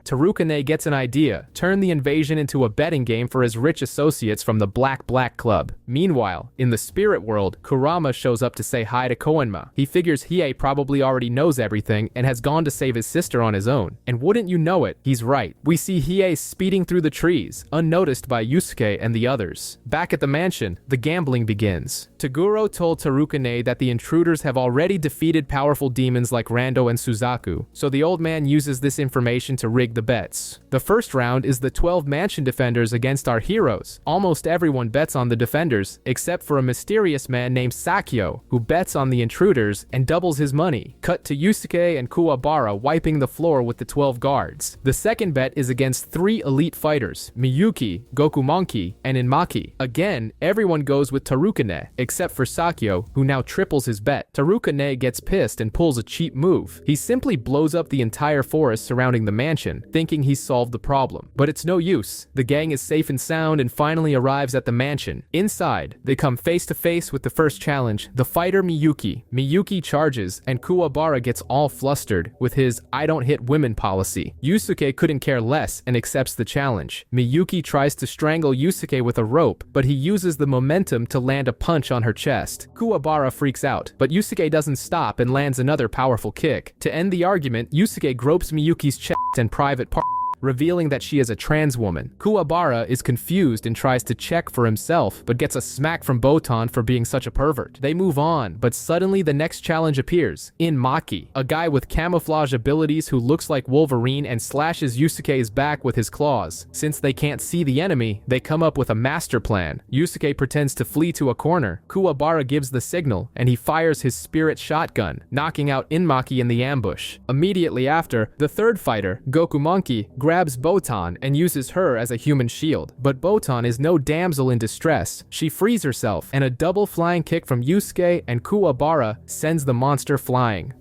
Taruka Ne gets an idea: turn the invasion into a betting game for his rich associates from the Black Club. Meanwhile, in the spirit world, Kurama shows up to say hi to Koenma. He figures Hiei probably already knows everything and has gone to save his sister on his own. And wouldn't you know it, he's right. We see Hiei speeding through the trees, unnoticed by Yusuke and the others. Back at the mansion, the gambling begins. Toguro told Taruka Ne that the intruders have already defeated powerful demons like Rando and Suzaku, so the old man uses this information to rig the bets. The first round is the 12 mansion defenders against our heroes. Almost everyone bets on the defenders, except for a mysterious man named Sakyo, who bets on the intruders and doubles his money. Cut to Yusuke and Kuwabara wiping the floor with the 12 guards. The second bet is against 3 elite fighters, Miyuki, Gokumonkey, and Inmaki. Again, everyone goes with Taruka Ne, except for Sakyo, who now triples his bet. Taruka Ne gets pissed and pulls a cheap move. He simply blows up the entire forest surrounding the mansion, thinking he's solved the problem. But it's no use. The gang is safe and sound and finally arrives at the mansion. Inside, they come face to face with the first challenge, the fighter Miyuki. Miyuki charges, and Kuwabara gets all flustered with his "I don't hit women" policy. Yusuke couldn't care less and accepts the challenge. Miyuki tries to strangle Yusuke with a rope, but he uses the momentum to land a punch on her chest. Kuwabara freaks out, but Yusuke doesn't stop and lands another powerful kick. To end the argument, Yusuke gropes Miyuki's chest and private part, revealing that she is a trans woman. Kuwabara is confused and tries to check for himself, but gets a smack from Botan for being such a pervert. They move on, but suddenly the next challenge appears. In Maki, a guy with camouflage abilities who looks like Wolverine and slashes Yusuke's back with his claws. Since they can't see the enemy, they come up with a master plan. Yusuke pretends to flee to a corner. Kuwabara gives the signal, and he fires his spirit shotgun, knocking out Inmaki in the ambush. Immediately after, the third fighter, Goku Monkey, grabs Botan and uses her as a human shield. But Botan is no damsel in distress. She frees herself, and a double flying kick from Yusuke and Kuwabara sends the monster flying.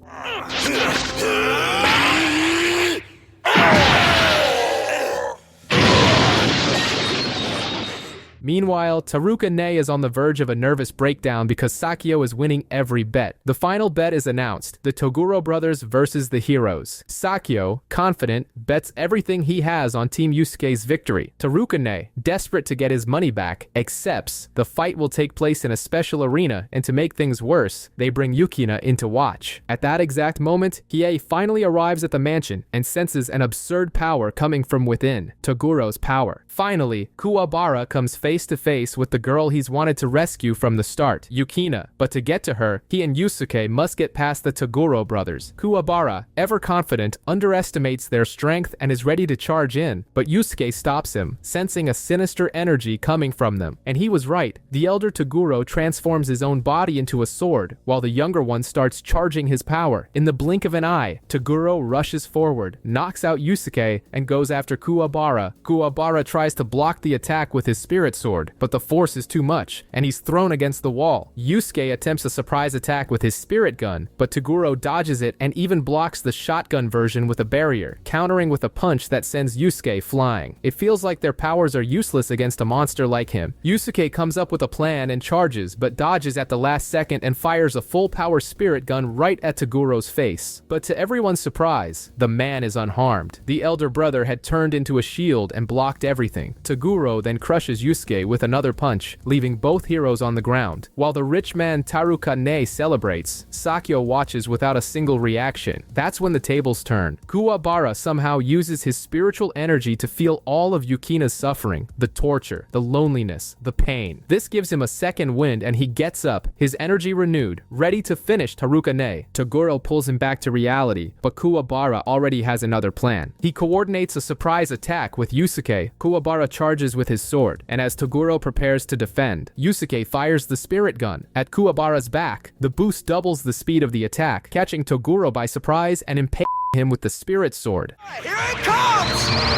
Meanwhile, Taruka Ne is on the verge of a nervous breakdown because Sakyo is winning every bet. The final bet is announced, the Toguro brothers versus the heroes. Sakyo, confident, bets everything he has on Team Yusuke's victory. Taruka Ne, desperate to get his money back, accepts the fight will take place in a special arena, and to make things worse, they bring Yukina in to watch. At that exact moment, Hiei finally arrives at the mansion and senses an absurd power coming from within, Toguro's power. Finally, Kuwabara comes face to face with the girl he's wanted to rescue from the start, Yukina. But to get to her, he and Yusuke must get past the Toguro brothers. Kuwabara, ever confident, underestimates their strength and is ready to charge in, but Yusuke stops him, sensing a sinister energy coming from them. And he was right. The elder Toguro transforms his own body into a sword, while the younger one starts charging his power. In the blink of an eye, Toguro rushes forward, knocks out Yusuke, and goes after Kuwabara. Kuwabara tries to block the attack with his spirit sword, but the force is too much, and he's thrown against the wall. Yusuke attempts a surprise attack with his spirit gun, but Toguro dodges it and even blocks the shotgun version with a barrier, countering with a punch that sends Yusuke flying. It feels like their powers are useless against a monster like him. Yusuke comes up with a plan and charges, but dodges at the last second and fires a full-power spirit gun right at Toguro's face. But to everyone's surprise, the man is unharmed. The elder brother had turned into a shield and blocked everything. Toguro then crushes Yusuke with another punch, leaving both heroes on the ground. While the rich man Taruka Ne celebrates, Sakyo watches without a single reaction. That's when the tables turn. Kuwabara somehow uses his spiritual energy to feel all of Yukina's suffering, the torture, the loneliness, the pain. This gives him a second wind and he gets up, his energy renewed, ready to finish Taruka Ne. Toguro pulls him back to reality, but Kuwabara already has another plan. He coordinates a surprise attack with Yusuke. Kuwabara charges with his sword, and as Toguro prepares to defend, Yusuke fires the spirit gun at Kuwabara's back. The boost doubles the speed of the attack, catching Toguro by surprise and impaling him with the spirit sword. Here it comes!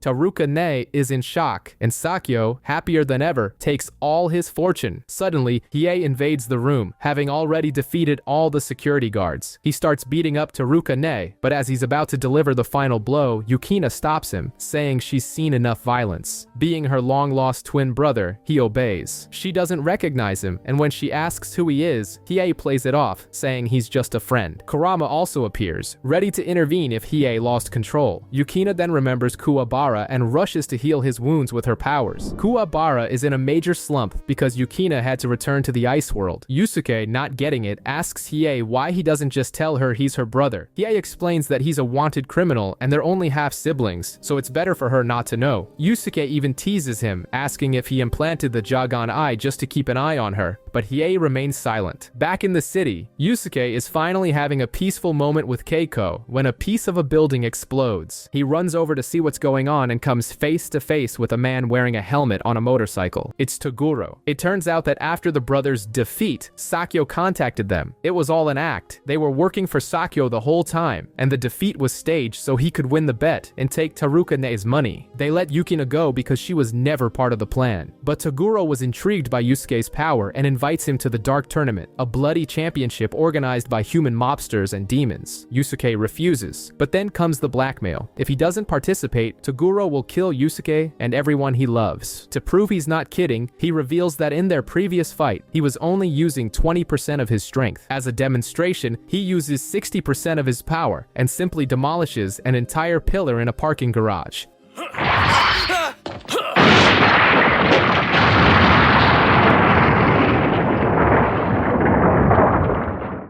Taruka Ne is in shock, and Sakyo, happier than ever, takes all his fortune. Suddenly, Hiei invades the room, having already defeated all the security guards. He starts beating up Taruka Ne, but as he's about to deliver the final blow, Yukina stops him, saying she's seen enough violence. Being her long-lost twin brother, he obeys. She doesn't recognize him, and when she asks who he is, Hiei plays it off, saying he's just a friend. Kurama also appears, ready to intervene if Hiei lost control. Yukina then remembers Kuwabara and rushes to heal his wounds with her powers. Kuwabara is in a major slump because Yukina had to return to the ice world. Yusuke, not getting it, asks Hiei why he doesn't just tell her he's her brother. Hiei explains that he's a wanted criminal and they're only half siblings, so it's better for her not to know. Yusuke even teases him, asking if he implanted the Jagan eye just to keep an eye on her, but Hiei remains silent. Back in the city, Yusuke is finally having a peaceful moment with Keiko when a piece of a building explodes. He runs over to see what's going on and comes face to face with a man wearing a helmet on a motorcycle. It's Toguro. It turns out that after the brothers' defeat, Sakyo contacted them. It was all an act. They were working for Sakyo the whole time, and the defeat was staged so he could win the bet and take Taruka Ne's money. They let Yukina go because she was never part of the plan. But Toguro was intrigued by Yusuke's power and invites him to the Dark Tournament, a bloody championship organized by human mobsters and demons. Yusuke refuses, but then comes the blackmail. If he doesn't participate, Toguro will kill Yusuke and everyone he loves. To prove he's not kidding, he reveals that in their previous fight, he was only using 20% of his strength. As a demonstration, he uses 60% of his power and simply demolishes an entire pillar in a parking garage.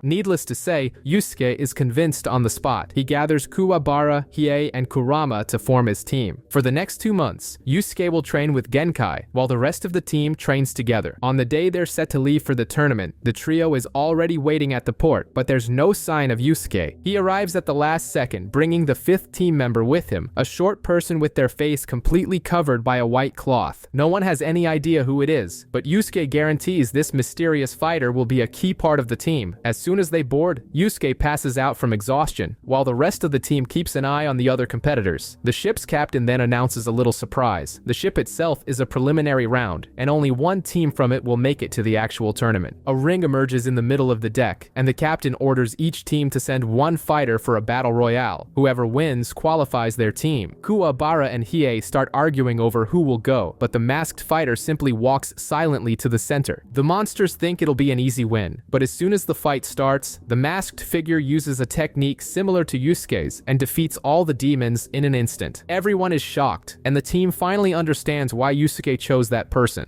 Needless to say, Yusuke is convinced on the spot. He gathers Kuwabara, Hiei, and Kurama to form his team. For the next 2 months, Yusuke will train with Genkai, while the rest of the team trains together. On the day they're set to leave for the tournament, the trio is already waiting at the port, but there's no sign of Yusuke. He arrives at the last second, bringing the 5th team member with him, a short person with their face completely covered by a white cloth. No one has any idea who it is, but Yusuke guarantees this mysterious fighter will be a key part of the team. As soon as they board, Yusuke passes out from exhaustion, while the rest of the team keeps an eye on the other competitors. The ship's captain then announces a little surprise. The ship itself is a preliminary round, and only one team from it will make it to the actual tournament. A ring emerges in the middle of the deck, and the captain orders each team to send one fighter for a battle royale. Whoever wins qualifies their team. Kuwabara and Hiei start arguing over who will go, but the masked fighter simply walks silently to the center. The monsters think it'll be an easy win, but as soon as the fight starts, the masked figure uses a technique similar to Yusuke's and defeats all the demons in an instant. Everyone is shocked, and the team finally understands why Yusuke chose that person.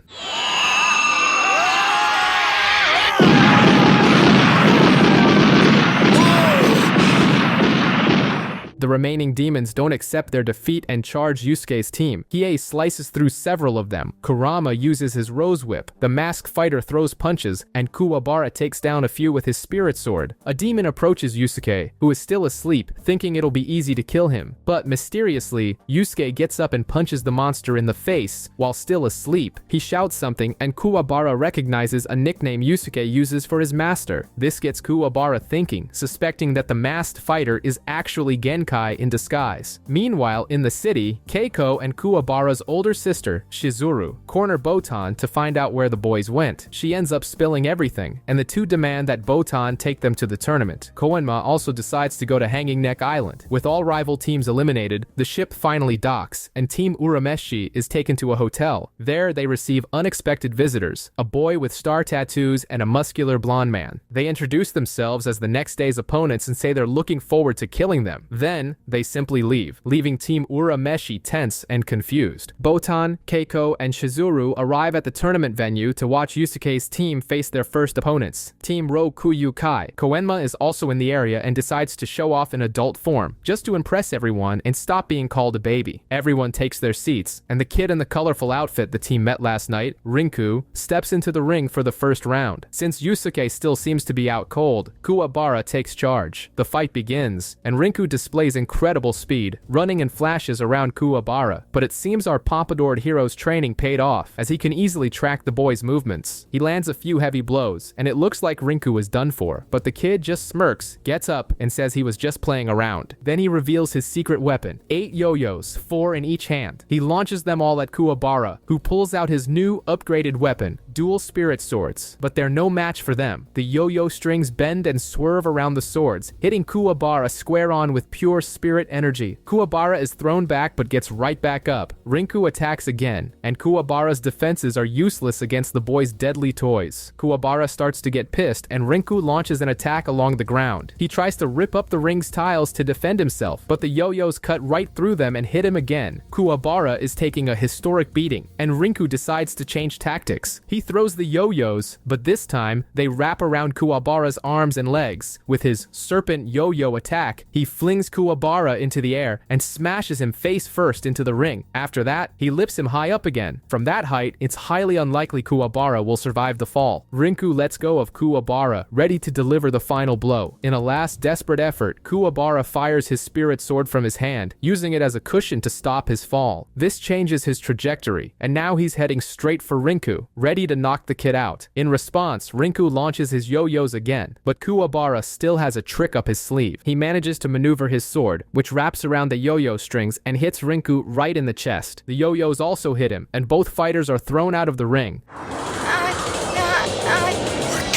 The remaining demons don't accept their defeat and charge Yusuke's team. Hiei slices through several of them. Kurama uses his rose whip. The masked fighter throws punches, and Kuwabara takes down a few with his spirit sword. A demon approaches Yusuke, who is still asleep, thinking it'll be easy to kill him. But mysteriously, Yusuke gets up and punches the monster in the face while still asleep. He shouts something, and Kuwabara recognizes a nickname Yusuke uses for his master. This gets Kuwabara thinking, suspecting that the masked fighter is actually Genkai in disguise. Meanwhile, in the city, Keiko and Kuwabara's older sister, Shizuru, corner Botan to find out where the boys went. She ends up spilling everything, and the two demand that Botan take them to the tournament. Koenma also decides to go to Hanging Neck Island. With all rival teams eliminated, the ship finally docks, and Team Urameshi is taken to a hotel. There, they receive unexpected visitors, a boy with star tattoos and a muscular blonde man. They introduce themselves as the next day's opponents and say they're looking forward to killing them. Then, they simply leave, leaving Team Urameshi tense and confused. Botan, Keiko, and Shizuru arrive at the tournament venue to watch Yusuke's team face their first opponents, Team Rokuyu Kai. Koenma is also in the area and decides to show off in adult form, just to impress everyone and stop being called a baby. Everyone takes their seats, and the kid in the colorful outfit the team met last night, Rinku, steps into the ring for the first round. Since Yusuke still seems to be out cold, Kuwabara takes charge. The fight begins, and Rinku displays incredible speed, running in flashes around Kuwabara, but it seems our pompadoured hero's training paid off, as he can easily track the boy's movements. He lands a few heavy blows, and it looks like Rinku is done for, but the kid just smirks, gets up, and says he was just playing around. Then he reveals his secret weapon, 8 yo-yos, 4 in each hand. He launches them all at Kuwabara, who pulls out his new, upgraded weapon, dual spirit swords, but they're no match for them. The yo-yo strings bend and swerve around the swords, hitting Kuwabara square on with pure spirit energy. Kuwabara is thrown back but gets right back up. Rinku attacks again, and Kuwabara's defenses are useless against the boy's deadly toys. Kuwabara starts to get pissed, and Rinku launches an attack along the ground. He tries to rip up the ring's tiles to defend himself, but the yo-yos cut right through them and hit him again. Kuwabara is taking a historic beating, and Rinku decides to change tactics. He throws the yo-yos, but this time, they wrap around Kuwabara's arms and legs. With his serpent yo-yo attack, he flings Kuwabara into the air and smashes him face first into the ring. After that, he lifts him high up again. From that height, it's highly unlikely Kuwabara will survive the fall. Rinku lets go of Kuwabara, ready to deliver the final blow. In a last desperate effort, Kuwabara fires his spirit sword from his hand, using it as a cushion to stop his fall. This changes his trajectory, and now he's heading straight for Rinku, ready to knock the kid out. In response, Rinku launches his yo-yos again, but Kuwabara still has a trick up his sleeve. He manages to maneuver his sword, which wraps around the yo-yo strings and hits Rinku right in the chest. The yo-yos also hit him, and both fighters are thrown out of the ring. We're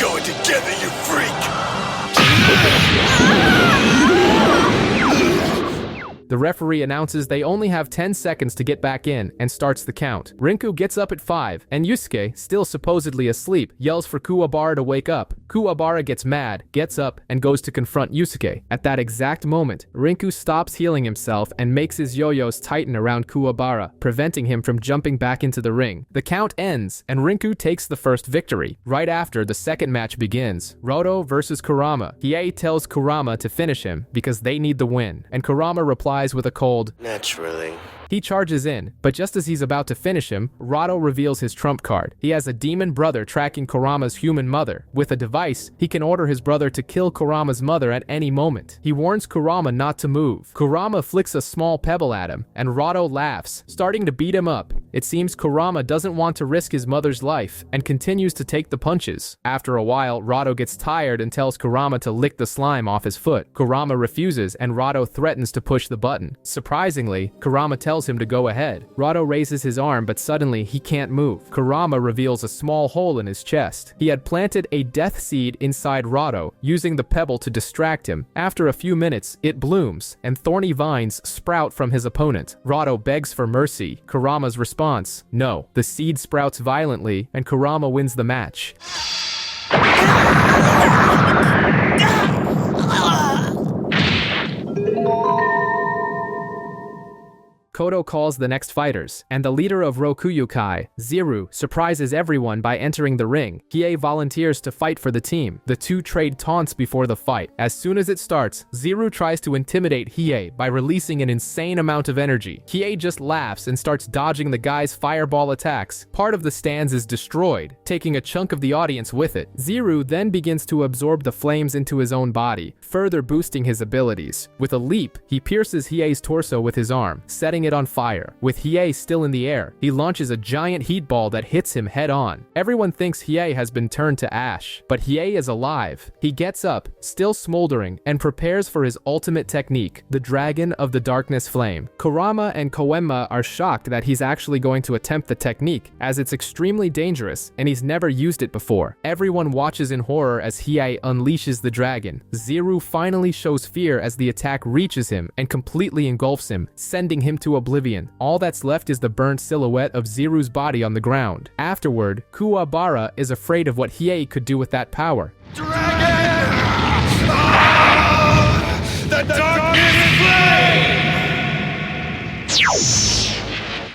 going together, you freak! The referee announces they only have 10 seconds to get back in and starts the count. Rinku gets up at 5, and Yusuke, still supposedly asleep, yells for Kuwabara to wake up. Kuwabara gets mad, gets up, and goes to confront Yusuke. At that exact moment, Rinku stops healing himself and makes his yo-yos tighten around Kuwabara, preventing him from jumping back into the ring. The count ends, and Rinku takes the first victory. Right after, the second match begins. Roto versus Kurama. Hiei tells Kurama to finish him because they need the win, and Kurama replies with a cold, "Naturally." He charges in, but just as he's about to finish him, Rado reveals his trump card. He has a demon brother tracking Kurama's human mother. With a device, he can order his brother to kill Kurama's mother at any moment. He warns Kurama not to move. Kurama flicks a small pebble at him, and Rado laughs, starting to beat him up. It seems Kurama doesn't want to risk his mother's life, and continues to take the punches. After a while, Rado gets tired and tells Kurama to lick the slime off his foot. Kurama refuses, and Rado threatens to push the button. Surprisingly, Kurama tells him to go ahead. Rado raises his arm, but suddenly he can't move. Kurama reveals a small hole in his chest. He had planted a death seed inside Rado, using the pebble to distract him. After a few minutes, it blooms, and thorny vines sprout from his opponent. Rado begs for mercy. Kurama's response, no. The seed sprouts violently, and Kurama wins the match. Kodo calls the next fighters, and the leader of Rokuyukai, Ziru, surprises everyone by entering the ring. Hiei volunteers to fight for the team. The two trade taunts before the fight. As soon as it starts, Ziru tries to intimidate Hiei by releasing an insane amount of energy. Hiei just laughs and starts dodging the guy's fireball attacks. Part of the stands is destroyed, taking a chunk of the audience with it. Ziru then begins to absorb the flames into his own body, further boosting his abilities. With a leap, he pierces Hiei's torso with his arm, setting it on fire. With Hiei still in the air, he launches a giant heat ball that hits him head on. Everyone thinks Hiei has been turned to ash, but Hiei is alive. He gets up, still smoldering, and prepares for his ultimate technique, the Dragon of the Darkness Flame. Kurama and Koenma are shocked that he's actually going to attempt the technique, as it's extremely dangerous and he's never used it before. Everyone watches in horror as Hiei unleashes the dragon. Ziru finally shows fear as the attack reaches him and completely engulfs him, sending him to oblivion. All that's left is the burnt silhouette of Ziru's body on the ground. Afterward, Kuwabara is afraid of what Hiei could do with that power. Dragon! Ah! The darkness flame!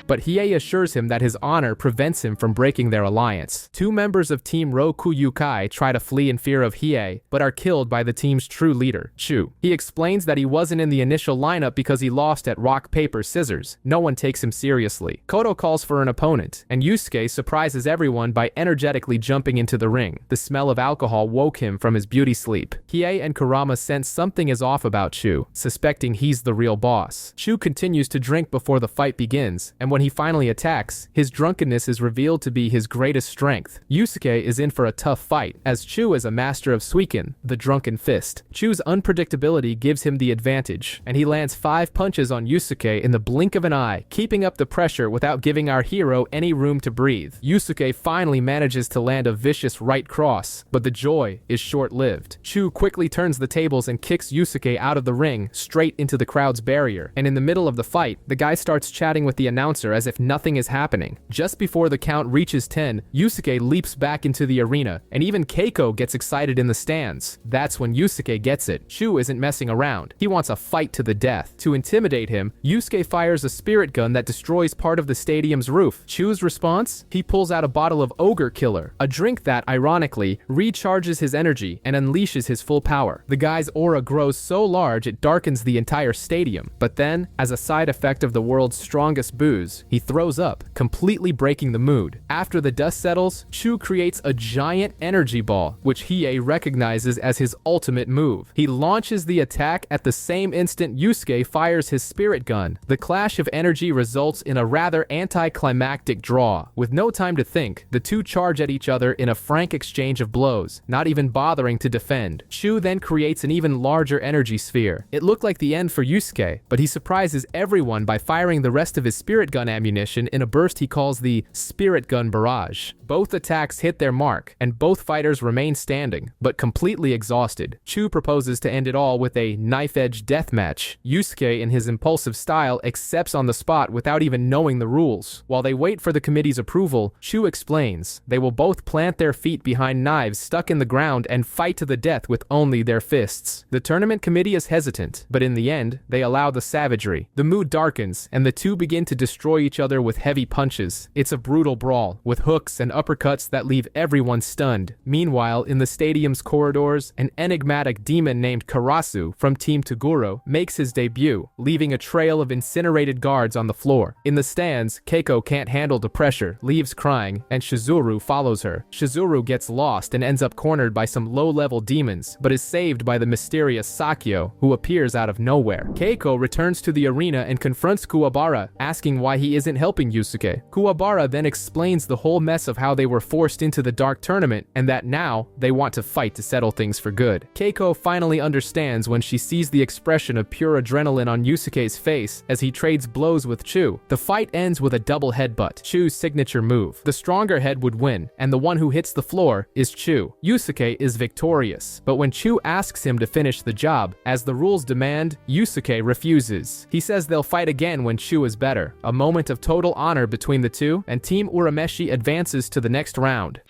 But Hiei assures him that his honor prevents him from breaking their alliance. Two members of Team Rokuyukai try to flee in fear of Hiei, but are killed by the team's true leader, Chu. He explains that he wasn't in the initial lineup because he lost at rock, paper, scissors. No one takes him seriously. Kodo calls for an opponent, and Yusuke surprises everyone by energetically jumping into the ring. The smell of alcohol woke him from his beauty sleep. Hiei and Kurama sense something is off about Chu, suspecting he's the real boss. Chu continues to drink before the fight begins, and when he finally attacks, his drunkenness is revealed to be his greatest strength. Yusuke is in for a tough fight, as Chu is a master of Suiken, the drunken fist. Chu's unpredictability gives him the advantage, and he lands 5 punches on Yusuke in the blink of an eye, keeping up the pressure without giving our hero any room to breathe. Yusuke finally manages to land a vicious right cross, but the joy is short-lived. Chu quickly turns the tables and kicks Yusuke out of the ring, straight into the crowd's barrier, and in the middle of the fight, the guy starts chatting with the announcer as if nothing is happening. Just before the count reaches 10, Yusuke leaps back into the arena, and even Keiko gets excited in the stands. That's when Yusuke gets it. Chu isn't messing around. He wants a fight to the death. To intimidate him, Yusuke fires a spirit gun that destroys part of the stadium's roof. Chu's response? He pulls out a bottle of Ogre Killer, a drink that, ironically, recharges his energy and unleashes his full power. The guy's aura grows so large it darkens the entire stadium. But then, as a side effect of the world's strongest booze, he throws up, completely breaking the mood. After the dust settles, Chu creates a giant energy ball, which Hiei recognizes as his ultimate move. He launches the attack at the same instant Yusuke fires his spirit gun. The clash of energy results in a rather anticlimactic draw. With no time to think, the two charge at each other in a frank exchange of blows, not even bothering to defend. Chu then creates an even larger energy sphere. It looked like the end for Yusuke, but he surprises everyone by firing the rest of his spirit gun gun ammunition in a burst he calls the spirit gun barrage. Both attacks hit their mark, and both fighters remain standing, but completely exhausted. Chu proposes to end it all with a knife-edge deathmatch. Yusuke, in his impulsive style, accepts on the spot without even knowing the rules. While they wait for the committee's approval, Chu explains they will both plant their feet behind knives stuck in the ground and fight to the death with only their fists. The tournament committee is hesitant, but in the end, they allow the savagery. The mood darkens, and the two begin to destroy each other with heavy punches. It's a brutal brawl, with hooks and uppercuts that leave everyone stunned. Meanwhile, in the stadium's corridors, an enigmatic demon named Karasu from Team Toguro makes his debut, leaving a trail of incinerated guards on the floor. In the stands, Keiko can't handle the pressure, leaves crying, and Shizuru follows her. Shizuru gets lost and ends up cornered by some low-level demons, but is saved by the mysterious Sakyo, who appears out of nowhere. Keiko returns to the arena and confronts Kuwabara, asking why he isn't helping Yusuke. Kuwabara then explains the whole mess of how they were forced into the dark tournament, and that now they want to fight to settle things for good. Keiko finally understands when she sees the expression of pure adrenaline on Yusuke's face as he trades blows with Chu. The fight ends with a double headbutt, Chu's signature move. The stronger head would win, and the one who hits the floor is Chu. Yusuke is victorious, but when Chu asks him to finish the job, as the rules demand, Yusuke refuses. He says they'll fight again when Chu is better. A moment of total honor between the two, and Team Urameshi advances to the next round.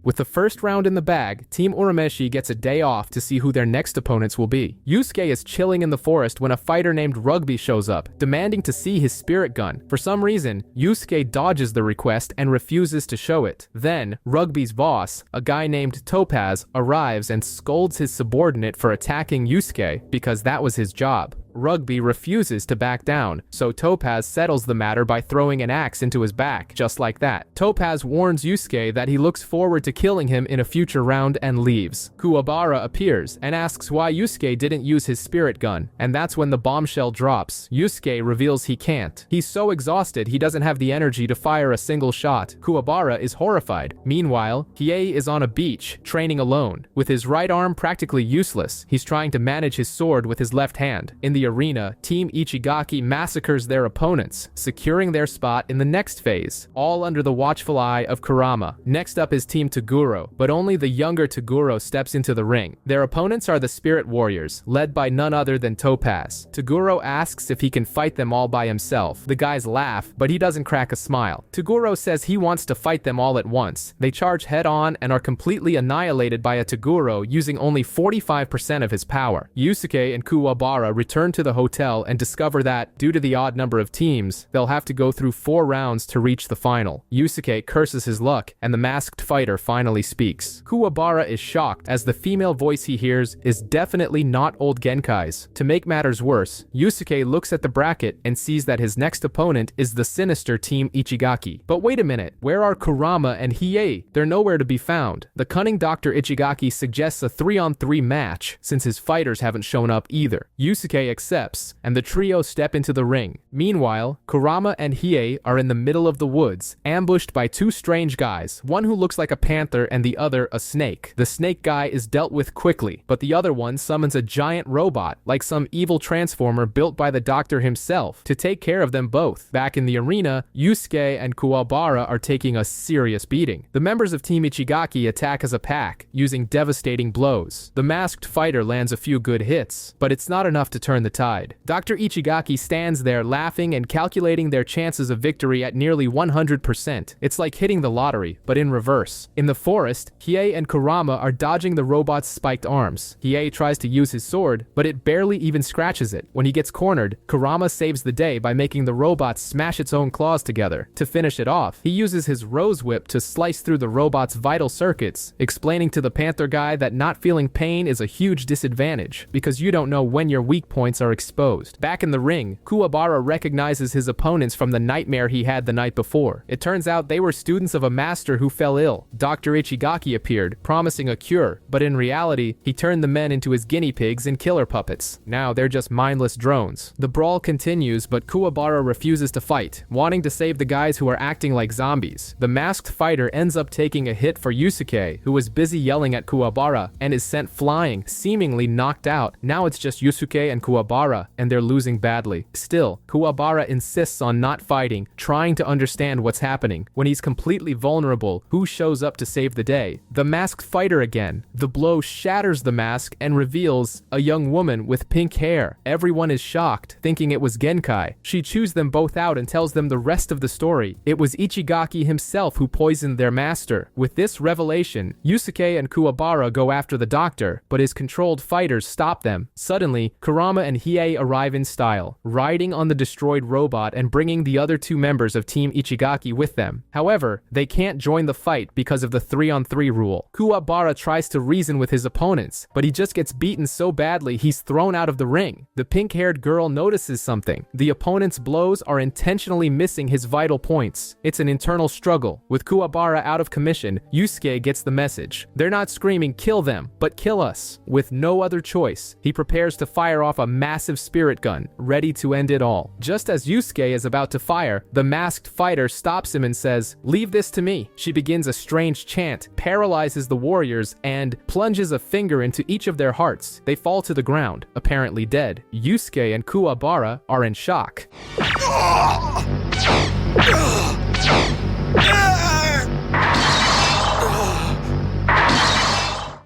With the first round in the bag, Team Urameshi gets a day off to see who their next opponents will be. Yusuke is chilling in the forest when a fighter named Rugby shows up, demanding to see his spirit gun. For some reason, Yusuke dodges the request and refuses to show it. Then, Rugby's boss, a guy named Topaz, arrives and scolds his subordinate for attacking Yusuke because that was his job. Rugby refuses to back down, so Topaz settles the matter by throwing an axe into his back, just like that. Topaz warns Yusuke that he looks forward to killing him in a future round and leaves. Kuwabara appears and asks why Yusuke didn't use his spirit gun, and that's when the bombshell drops. Yusuke reveals he can't. He's so exhausted he doesn't have the energy to fire a single shot. Kuwabara is horrified. Meanwhile, Hiei is on a beach, training alone. With his right arm practically useless, he's trying to manage his sword with his left hand. In the arena, Team Ichigaki massacres their opponents, securing their spot in the next phase, all under the watchful eye of Kurama. Next up is Team Toguro, but only the younger Toguro steps into the ring. Their opponents are the Spirit Warriors, led by none other than Topaz. Toguro asks if he can fight them all by himself. The guys laugh, but he doesn't crack a smile. Toguro says he wants to fight them all at once. They charge head-on and are completely annihilated by a Toguro using only 45% of his power. Yusuke and Kuwabara return to the hotel and discover that, due to the odd number of teams, they'll have to go through 4 rounds to reach the final. Yusuke curses his luck, and the masked fighter finally speaks. Kuwabara is shocked, as the female voice he hears is definitely not old Genkai's. To make matters worse, Yusuke looks at the bracket and sees that his next opponent is the sinister Team Ichigaki. But wait a minute, where are Kurama and Hiei? They're nowhere to be found. The cunning Dr. Ichigaki suggests a 3-on-3 match, since his fighters haven't shown up either. Yusuke accepts, and the trio step into the ring. Meanwhile, Kurama and Hiei are in the middle of the woods, ambushed by 2 strange guys, one who looks like a panther and the other a snake. The snake guy is dealt with quickly, but the other one summons a giant robot, like some evil transformer built by the doctor himself, to take care of them both. Back in the arena, Yusuke and Kuwabara are taking a serious beating. The members of Team Ichigaki attack as a pack, using devastating blows. The masked fighter lands a few good hits, but it's not enough to turn the tide. Dr. Ichigaki stands there laughing and calculating their chances of victory at nearly 100%. It's like hitting the lottery, but in reverse. In the forest, Hiei and Kurama are dodging the robot's spiked arms. Hiei tries to use his sword, but it barely even scratches it. When he gets cornered, Kurama saves the day by making the robot smash its own claws together. To finish it off, he uses his rose whip to slice through the robot's vital circuits, explaining to the panther guy that not feeling pain is a huge disadvantage, because you don't know when your weak points secrets are exposed. Back in the ring, Kuwabara recognizes his opponents from the nightmare he had the night before. It turns out they were students of a master who fell ill. Dr. Ichigaki appeared, promising a cure, but in reality, he turned the men into his guinea pigs and killer puppets. Now they're just mindless drones. The brawl continues, but Kuwabara refuses to fight, wanting to save the guys who are acting like zombies. The masked fighter ends up taking a hit for Yusuke, who was busy yelling at Kuwabara, and is sent flying, seemingly knocked out. Now it's just Yusuke and Kuwabara, and they're losing badly. Still, Kuwabara insists on not fighting, trying to understand what's happening. When he's completely vulnerable, who shows up to save the day? The masked fighter again. The blow shatters the mask and reveals a young woman with pink hair. Everyone is shocked, thinking it was Genkai. She chews them both out and tells them the rest of the story. It was Ichigaki himself who poisoned their master. With this revelation, Yusuke and Kuwabara go after the doctor, but his controlled fighters stop them. Suddenly, Kurama and Hiei arrive in style, riding on the destroyed robot and bringing the other two members of Team Ichigaki with them. However, they can't join the fight because of the 3-on-3 rule. Kuwabara tries to reason with his opponents, but he just gets beaten so badly he's thrown out of the ring. The pink-haired girl notices something. The opponent's blows are intentionally missing his vital points. It's an internal struggle. With Kuwabara out of commission, Yusuke gets the message. They're not screaming, "Kill them," but "Kill us." With no other choice, he prepares to fire off a massive spirit gun, ready to end it all. Just as Yusuke is about to fire, the masked fighter stops him and says, "Leave this to me." She begins a strange chant, paralyzes the warriors, and plunges a finger into each of their hearts. They fall to the ground, apparently dead. Yusuke and Kuwabara are in shock.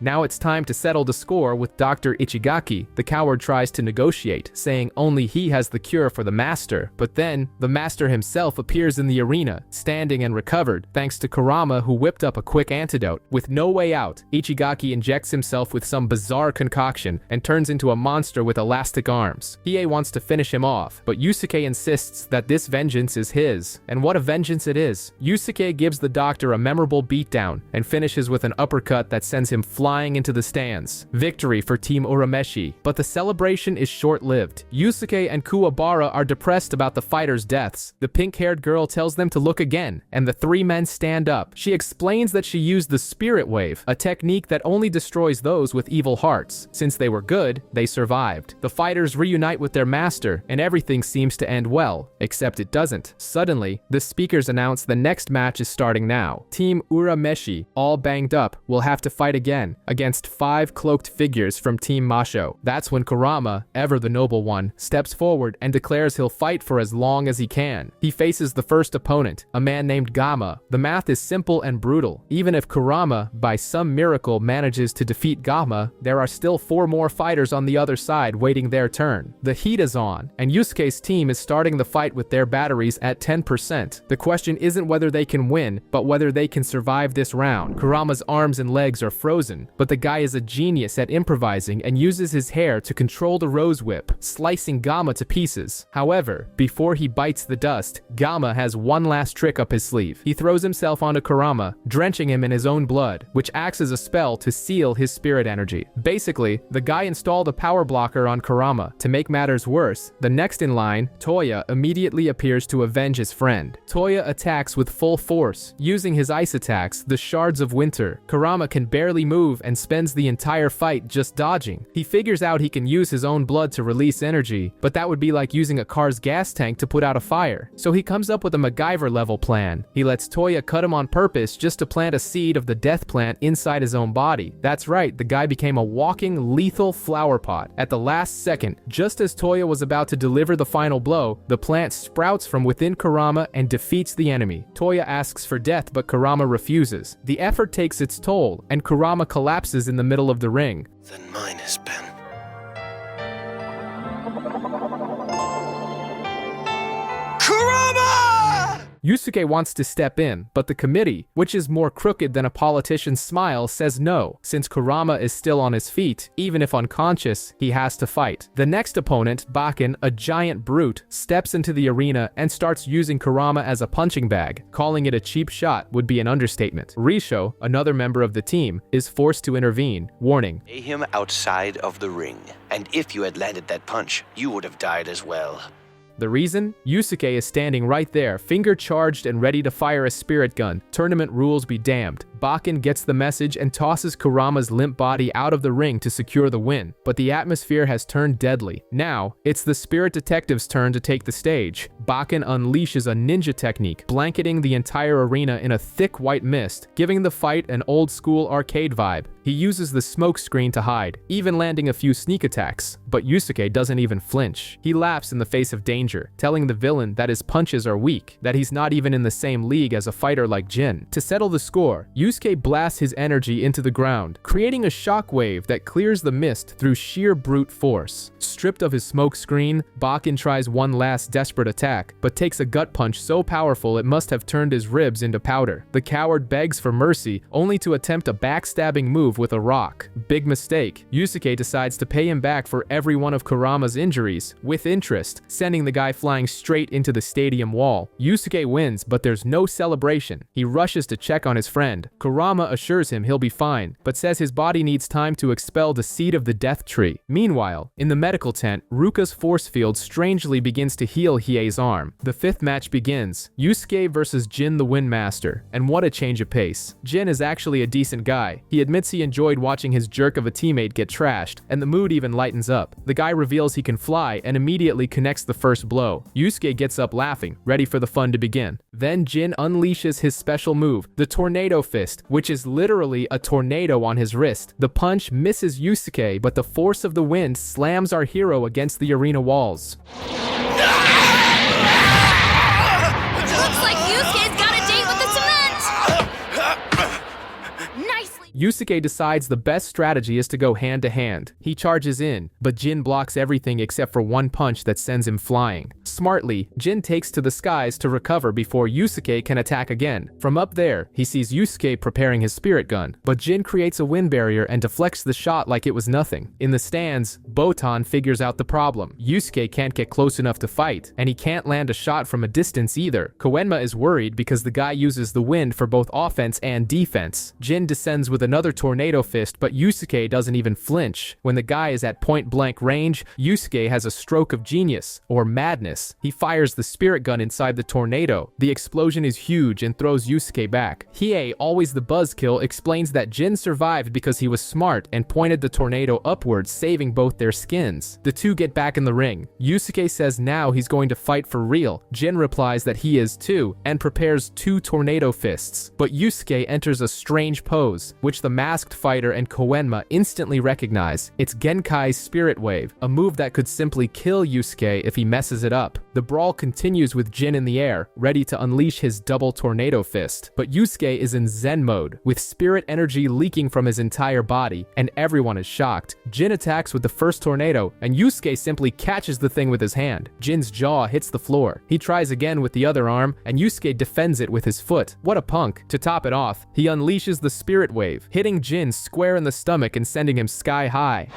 Now it's time to settle the score with Dr. Ichigaki. The coward tries to negotiate, saying only he has the cure for the master. But then, the master himself appears in the arena, standing and recovered, thanks to Kurama, who whipped up a quick antidote. With no way out, Ichigaki injects himself with some bizarre concoction and turns into a monster with elastic arms. Hiei wants to finish him off, but Yusuke insists that this vengeance is his. And what a vengeance it is. Yusuke gives the doctor a memorable beatdown and finishes with an uppercut that sends him flying into the stands. Victory for Team Urameshi. But the celebration is short-lived. Yusuke and Kuwabara are depressed about the fighters' deaths. The pink-haired girl tells them to look again, and the three men stand up. She explains that she used the spirit wave, a technique that only destroys those with evil hearts. Since they were good, they survived. The fighters reunite with their master, and everything seems to end well, except it doesn't. Suddenly, the speakers announce the next match is starting now. Team Urameshi, all banged up, will have to fight again against 5 cloaked figures from Team Masho. That's when Kurama, ever the noble one, steps forward and declares he'll fight for as long as he can. He faces the first opponent, a man named Gama. The math is simple and brutal. Even if Kurama, by some miracle, manages to defeat Gama, there are still 4 more fighters on the other side waiting their turn. The heat is on, and Yusuke's team is starting the fight with their batteries at 10%. The question isn't whether they can win, but whether they can survive this round. Kurama's arms and legs are frozen, but the guy is a genius at improvising and uses his hair to control the rose whip, slicing Gama to pieces. However, before he bites the dust, Gama has one last trick up his sleeve. He throws himself onto Kurama, drenching him in his own blood, which acts as a spell to seal his spirit energy. Basically, the guy installed a power blocker on Kurama. To make matters worse, the next in line, Toya, immediately appears to avenge his friend. Toya attacks with full force, using his ice attacks, the Shards of Winter. Kurama can barely move and spends the entire fight just dodging. He figures out he can use his own blood to release energy, but that would be like using a car's gas tank to put out a fire. So he comes up with a MacGyver-level plan. He lets Toya cut him on purpose just to plant a seed of the death plant inside his own body. That's right, the guy became a walking, lethal flower pot. At the last second, just as Toya was about to deliver the final blow, the plant sprouts from within Kurama and defeats the enemy. Toya asks for death, but Kurama refuses. The effort takes its toll, and Kurama collapses in the middle of the ring. Then mine has been. Kurama! Yusuke wants to step in, but the committee, which is more crooked than a politician's smile, says no. Since Kurama is still on his feet, even if unconscious, he has to fight. The next opponent, Bakken, a giant brute, steps into the arena and starts using Kurama as a punching bag. Calling it a cheap shot would be an understatement. Risho, another member of the team, is forced to intervene, warning, Lay him outside of the ring, and if you had landed that punch, you would have died as well. The reason? Yusuke is standing right there, finger charged and ready to fire a spirit gun. Tournament rules be damned. Bakken gets the message and tosses Kurama's limp body out of the ring to secure the win, but the atmosphere has turned deadly. Now, it's the spirit detective's turn to take the stage. Bakken unleashes a ninja technique, blanketing the entire arena in a thick white mist, giving the fight an old-school arcade vibe. He uses the smoke screen to hide, even landing a few sneak attacks, but Yusuke doesn't even flinch. He laughs in the face of danger, telling the villain that his punches are weak, that he's not even in the same league as a fighter like Jin. To settle the score, Yusuke blasts his energy into the ground, creating a shockwave that clears the mist through sheer brute force. Stripped of his smoke screen, Bakken tries one last desperate attack, but takes a gut punch so powerful it must have turned his ribs into powder. The coward begs for mercy, only to attempt a backstabbing move with a rock. Big mistake. Yusuke decides to pay him back for every one of Kurama's injuries, with interest, sending the guy flying straight into the stadium wall. Yusuke wins, but there's no celebration. He rushes to check on his friend. Kurama assures him he'll be fine, but says his body needs time to expel the seed of the death tree. Meanwhile, in the medical tent, Ruka's force field strangely begins to heal Hiei's arm. The fifth match begins. Yusuke versus Jin the Windmaster. And what a change of pace. Jin is actually a decent guy. He admits he enjoyed watching his jerk of a teammate get trashed, and the mood even lightens up. The guy reveals he can fly and immediately connects the first blow. Yusuke gets up laughing, ready for the fun to begin. Then Jin unleashes his special move, the Tornado Fist, which is literally a tornado on his wrist. The punch misses Yusuke, but the force of the wind slams our hero against the arena walls. Looks like Yusuke's got a date with the cement! Nicely. Yusuke decides the best strategy is to go hand to hand. He charges in, but Jin blocks everything except for one punch that sends him flying. Smartly, Jin takes to the skies to recover before Yusuke can attack again. From up there, he sees Yusuke preparing his spirit gun, but Jin creates a wind barrier and deflects the shot like it was nothing. In the stands, Botan figures out the problem. Yusuke can't get close enough to fight, and he can't land a shot from a distance either. Koenma is worried because the guy uses the wind for both offense and defense. Jin descends with another tornado fist, but Yusuke doesn't even flinch. When the guy is at point-blank range, Yusuke has a stroke of genius, or madness. He fires the spirit gun inside the tornado. The explosion is huge and throws Yusuke back. Hiei, always the buzzkill, explains that Jin survived because he was smart and pointed the tornado upwards, saving both their skins. The two get back in the ring. Yusuke says now he's going to fight for real. Jin replies that he is too, and prepares two tornado fists. But Yusuke enters a strange pose, which the masked fighter and Koenma instantly recognize. It's Genkai's Spirit Wave, a move that could simply kill Yusuke if he messes it up. The brawl continues with Jin in the air, ready to unleash his double tornado fist. But Yusuke is in Zen mode, with spirit energy leaking from his entire body, and everyone is shocked. Jin attacks with the first tornado, and Yusuke simply catches the thing with his hand. Jin's jaw hits the floor. He tries again with the other arm, and Yusuke defends it with his foot. What a punk. To top it off, he unleashes the Spirit Wave, hitting Jin square in the stomach and sending him sky high.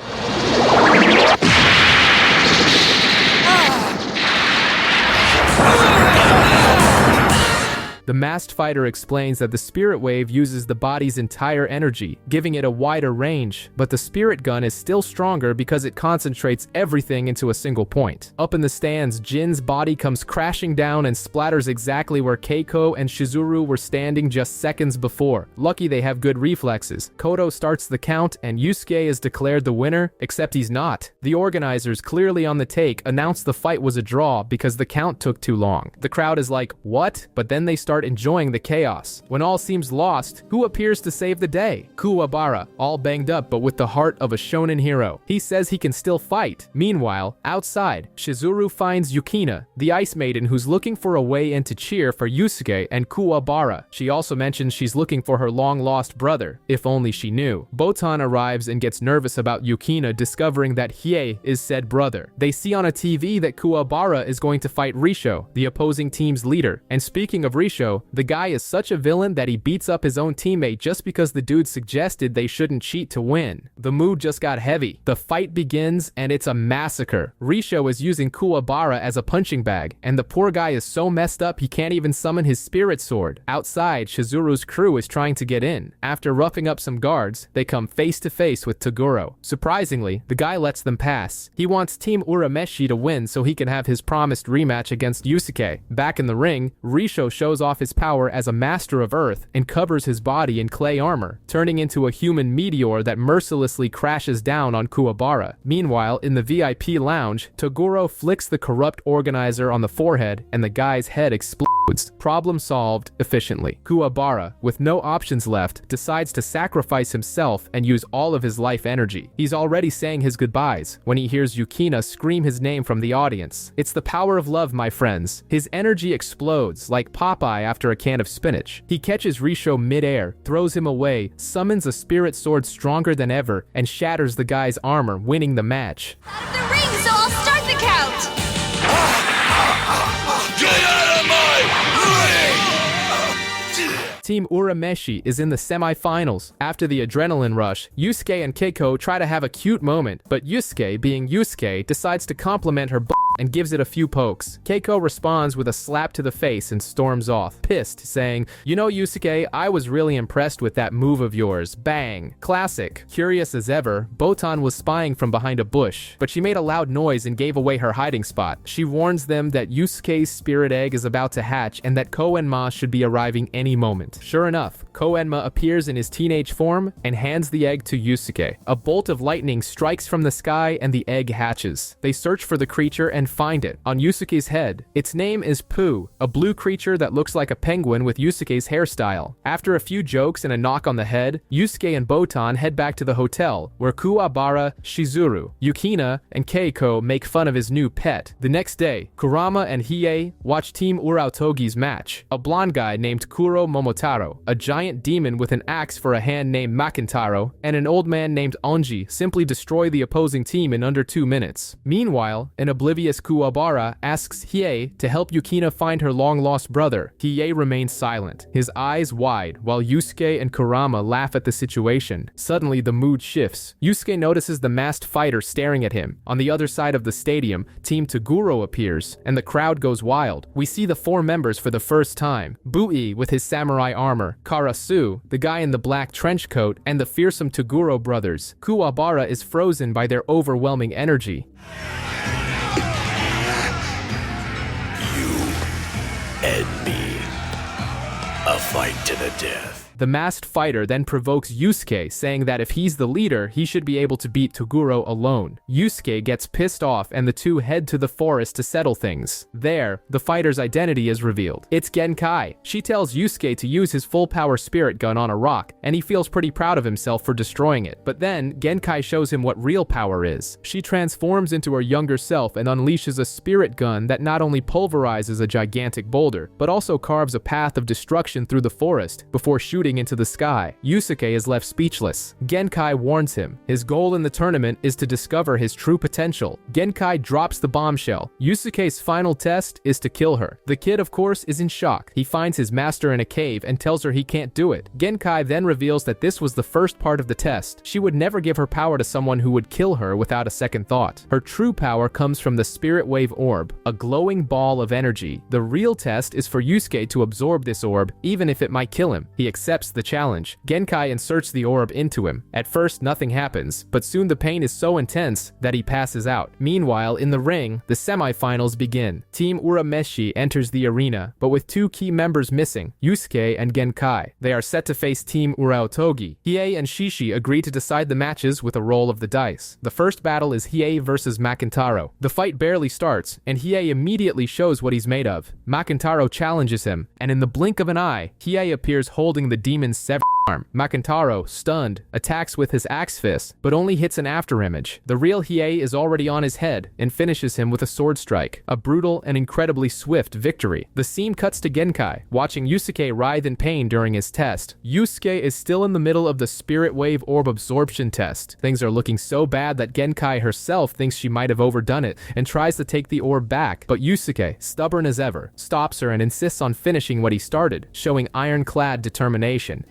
The masked fighter explains that the spirit wave uses the body's entire energy, giving it a wider range, but the spirit gun is still stronger because it concentrates everything into a single point. Up in the stands, Jin's body comes crashing down and splatters exactly where Keiko and Shizuru were standing just seconds before. Lucky they have good reflexes. Koto starts the count and Yusuke is declared the winner, except he's not. The organizers, clearly on the take, announce the fight was a draw because the count took too long. The crowd is like, what? But then they start start enjoying the chaos. When all seems lost, who appears to save the day? Kuwabara, all banged up but with the heart of a shonen hero. He says he can still fight. Meanwhile, outside, Shizuru finds Yukina, the Ice Maiden who's looking for a way in to cheer for Yusuke and Kuwabara. She also mentions she's looking for her long-lost brother, if only she knew. Botan arrives and gets nervous about Yukina discovering that Hiei is said brother. They see on a TV that Kuwabara is going to fight Risho, the opposing team's leader. And speaking of Risho, the guy is such a villain that he beats up his own teammate just because the dude suggested they shouldn't cheat to win. The mood just got heavy. The fight begins and it's a massacre. Risho is using Kuwabara as a punching bag, and the poor guy is so messed up he can't even summon his spirit sword. Outside, Shizuru's crew is trying to get in. After roughing up some guards, they come face to face with Toguro. Surprisingly, the guy lets them pass. He wants Team Urameshi to win so he can have his promised rematch against Yusuke. Back in the ring, Risho shows off his power as a master of earth and covers his body in clay armor, turning into a human meteor that mercilessly crashes down on Kuwabara. Meanwhile, in the VIP lounge, Toguro flicks the corrupt organizer on the forehead and the guy's head explodes. Problem solved efficiently. Kuwabara, with no options left, decides to sacrifice himself and use all of his life energy. He's already saying his goodbyes when he hears Yukina scream his name from the audience. It's the power of love, my friends. His energy explodes like Popeye after a can of spinach. He catches Risho mid-air, throws him away, summons a spirit sword stronger than ever, and shatters the guy's armor, winning the match. Out of the ring, so I'll start the count! Get out of my ring! Team Urameshi is in the semi-finals. After the adrenaline rush, Yusuke and Keiko try to have a cute moment, but Yusuke, being Yusuke, decides to compliment her and gives it a few pokes. Keiko responds with a slap to the face and storms off, pissed, saying, "You know, Yusuke, I was really impressed with that move of yours. Bang." Classic. Curious as ever, Botan was spying from behind a bush, but she made a loud noise and gave away her hiding spot. She warns them that Yusuke's spirit egg is about to hatch and that Koenma should be arriving any moment. Sure enough, Koenma appears in his teenage form and hands the egg to Yusuke. A bolt of lightning strikes from the sky and the egg hatches. They search for the creature and find it on Yusuke's head. Its name is Pooh, a blue creature that looks like a penguin with Yusuke's hairstyle. After a few jokes and a knock on the head, Yusuke and Botan head back to the hotel, where Kuwabara, Shizuru, Yukina, and Keiko make fun of his new pet. The next day, Kurama and Hiei watch Team Urautogi's match. A blonde guy named Kuro Momotaro, a giant demon with an axe for a hand named Makintaro, and an old man named Onji simply destroy the opposing team in under 2 minutes. Meanwhile, an oblivious Kuwabara asks Hiei to help Yukina find her long-lost brother. Hiei remains silent, his eyes wide, while Yusuke and Kurama laugh at the situation. Suddenly, the mood shifts. Yusuke notices the masked fighter staring at him. On the other side of the stadium, Team Toguro appears, and the crowd goes wild. We see the 4 members for the first time. Bui with his samurai armor, Karasu, the guy in the black trench coat, and the fearsome Toguro brothers. Kuwabara is frozen by their overwhelming energy. And me. A fight to the death. The masked fighter then provokes Yusuke, saying that if he's the leader, he should be able to beat Toguro alone. Yusuke gets pissed off and the two head to the forest to settle things. There, the fighter's identity is revealed. It's Genkai. She tells Yusuke to use his full-power spirit gun on a rock, and he feels pretty proud of himself for destroying it. But then, Genkai shows him what real power is. She transforms into her younger self and unleashes a spirit gun that not only pulverizes a gigantic boulder, but also carves a path of destruction through the forest before shooting into the sky. Yusuke is left speechless. Genkai warns him. His goal in the tournament is to discover his true potential. Genkai drops the bombshell. Yusuke's final test is to kill her. The kid, of course, is in shock. He finds his master in a cave and tells her he can't do it. Genkai then reveals that this was the first part of the test. She would never give her power to someone who would kill her without a second thought. Her true power comes from the Spirit Wave Orb, a glowing ball of energy. The real test is for Yusuke to absorb this orb, even if it might kill him. He accepts accepts the challenge. Genkai inserts the orb into him. At first, nothing happens, but soon the pain is so intense that he passes out. Meanwhile, in the ring, the semifinals begin. Team Urameshi enters the arena, but with two key members missing, Yusuke and Genkai. They are set to face Team Uraotogi. Hiei and Shishi agree to decide the matches with a roll of the dice. The first battle is Hiei versus Makintaro. The fight barely starts, and Hiei immediately shows what he's made of. Makintaro challenges him, and in the blink of an eye, Hiei appears holding the demon's severed arm. Makintaro, stunned, attacks with his axe fist, but only hits an afterimage. The real Hiei is already on his head and finishes him with a sword strike. A brutal and incredibly swift victory. The scene cuts to Genkai, watching Yusuke writhe in pain during his test. Yusuke is still in the middle of the Spirit Wave Orb absorption test. Things are looking so bad that Genkai herself thinks she might have overdone it and tries to take the orb back, but Yusuke, stubborn as ever, stops her and insists on finishing what he started, showing ironclad determination.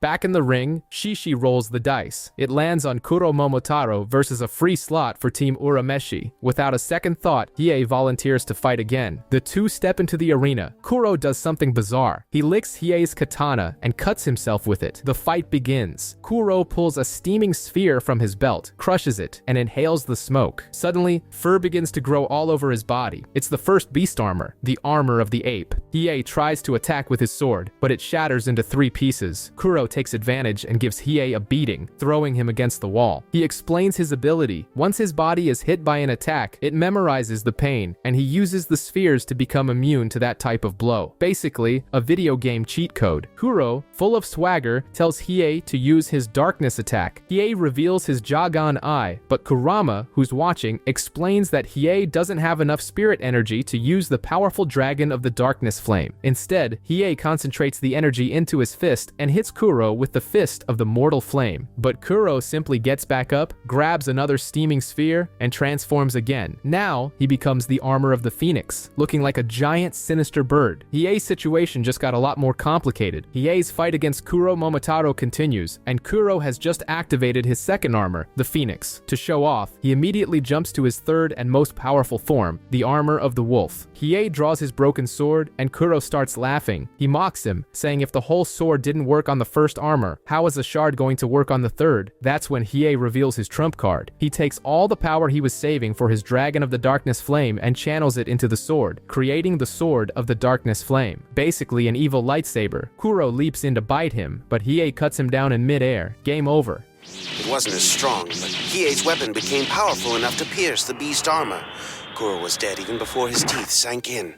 Back in the ring, Shishi rolls the dice. It lands on Kuro Momotaro versus a free slot for Team Urameshi. Without a second thought, Hiei volunteers to fight again. The two step into the arena. Kuro does something bizarre. He licks Hiei's katana and cuts himself with it. The fight begins. Kuro pulls a steaming sphere from his belt, crushes it, and inhales the smoke. Suddenly, fur begins to grow all over his body. It's the first beast armor, the armor of the ape. Hiei tries to attack with his sword, but it shatters into 3 pieces. Kuro takes advantage and gives Hiei a beating, throwing him against the wall. He explains his ability. Once his body is hit by an attack, it memorizes the pain, and he uses the spheres to become immune to that type of blow. Basically, a video game cheat code. Kuro, full of swagger, tells Hiei to use his darkness attack. Hiei reveals his Jagan Eye, but Kurama, who's watching, explains that Hiei doesn't have enough spirit energy to use the powerful dragon of the darkness flame. Instead, Hiei concentrates the energy into his fist and hits Kuro with the fist of the mortal flame. But Kuro simply gets back up, grabs another steaming sphere, and transforms again. Now, he becomes the armor of the phoenix, looking like a giant sinister bird. Hiei's situation just got a lot more complicated. Hiei's fight against Kuro Momotaro continues, and Kuro has just activated his second armor, the phoenix. To show off, he immediately jumps to his third and most powerful form, the armor of the wolf. Hiei draws his broken sword, and Kuro starts laughing. He mocks him, saying if the whole sword didn't work on the first armor, how is a shard going to work on the third? That's when Hiei reveals his trump card. He takes all the power he was saving for his Dragon of the Darkness Flame and channels it into the sword, creating the Sword of the Darkness Flame. Basically an evil lightsaber. Kuro leaps in to bite him, but Hiei cuts him down in midair. Game over. It wasn't as strong, but Hiei's weapon became powerful enough to pierce the beast armor. Kuro was dead even before his teeth sank in.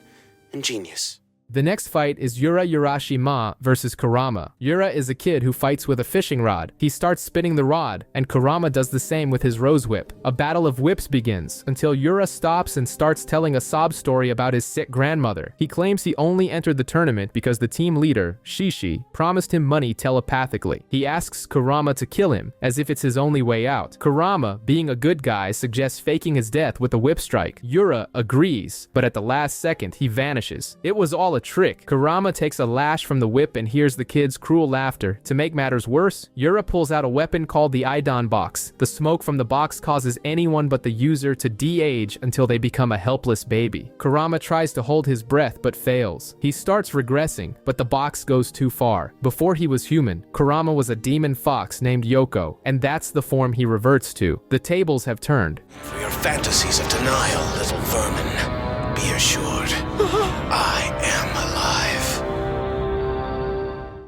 Ingenious. The next fight is Yura Urashima versus Kurama. Yura is a kid who fights with a fishing rod. He starts spinning the rod, and Kurama does the same with his rose whip. A battle of whips begins, until Yura stops and starts telling a sob story about his sick grandmother. He claims he only entered the tournament because the team leader, Shishi, promised him money telepathically. He asks Kurama to kill him, as if it's his only way out. Kurama, being a good guy, suggests faking his death with a whip strike. Yura agrees, but at the last second, he vanishes. It was all a trick. Kurama takes a lash from the whip and hears the kid's cruel laughter. To make matters worse, Yura pulls out a weapon called the Idon box. The smoke from the box causes anyone but the user to de-age until they become a helpless baby. Kurama tries to hold his breath but fails. He starts regressing, but the box goes too far. Before he was human, Kurama was a demon fox named Yoko, and that's the form he reverts to. The tables have turned. For your fantasies of denial, little vermin, be assured, I am alive.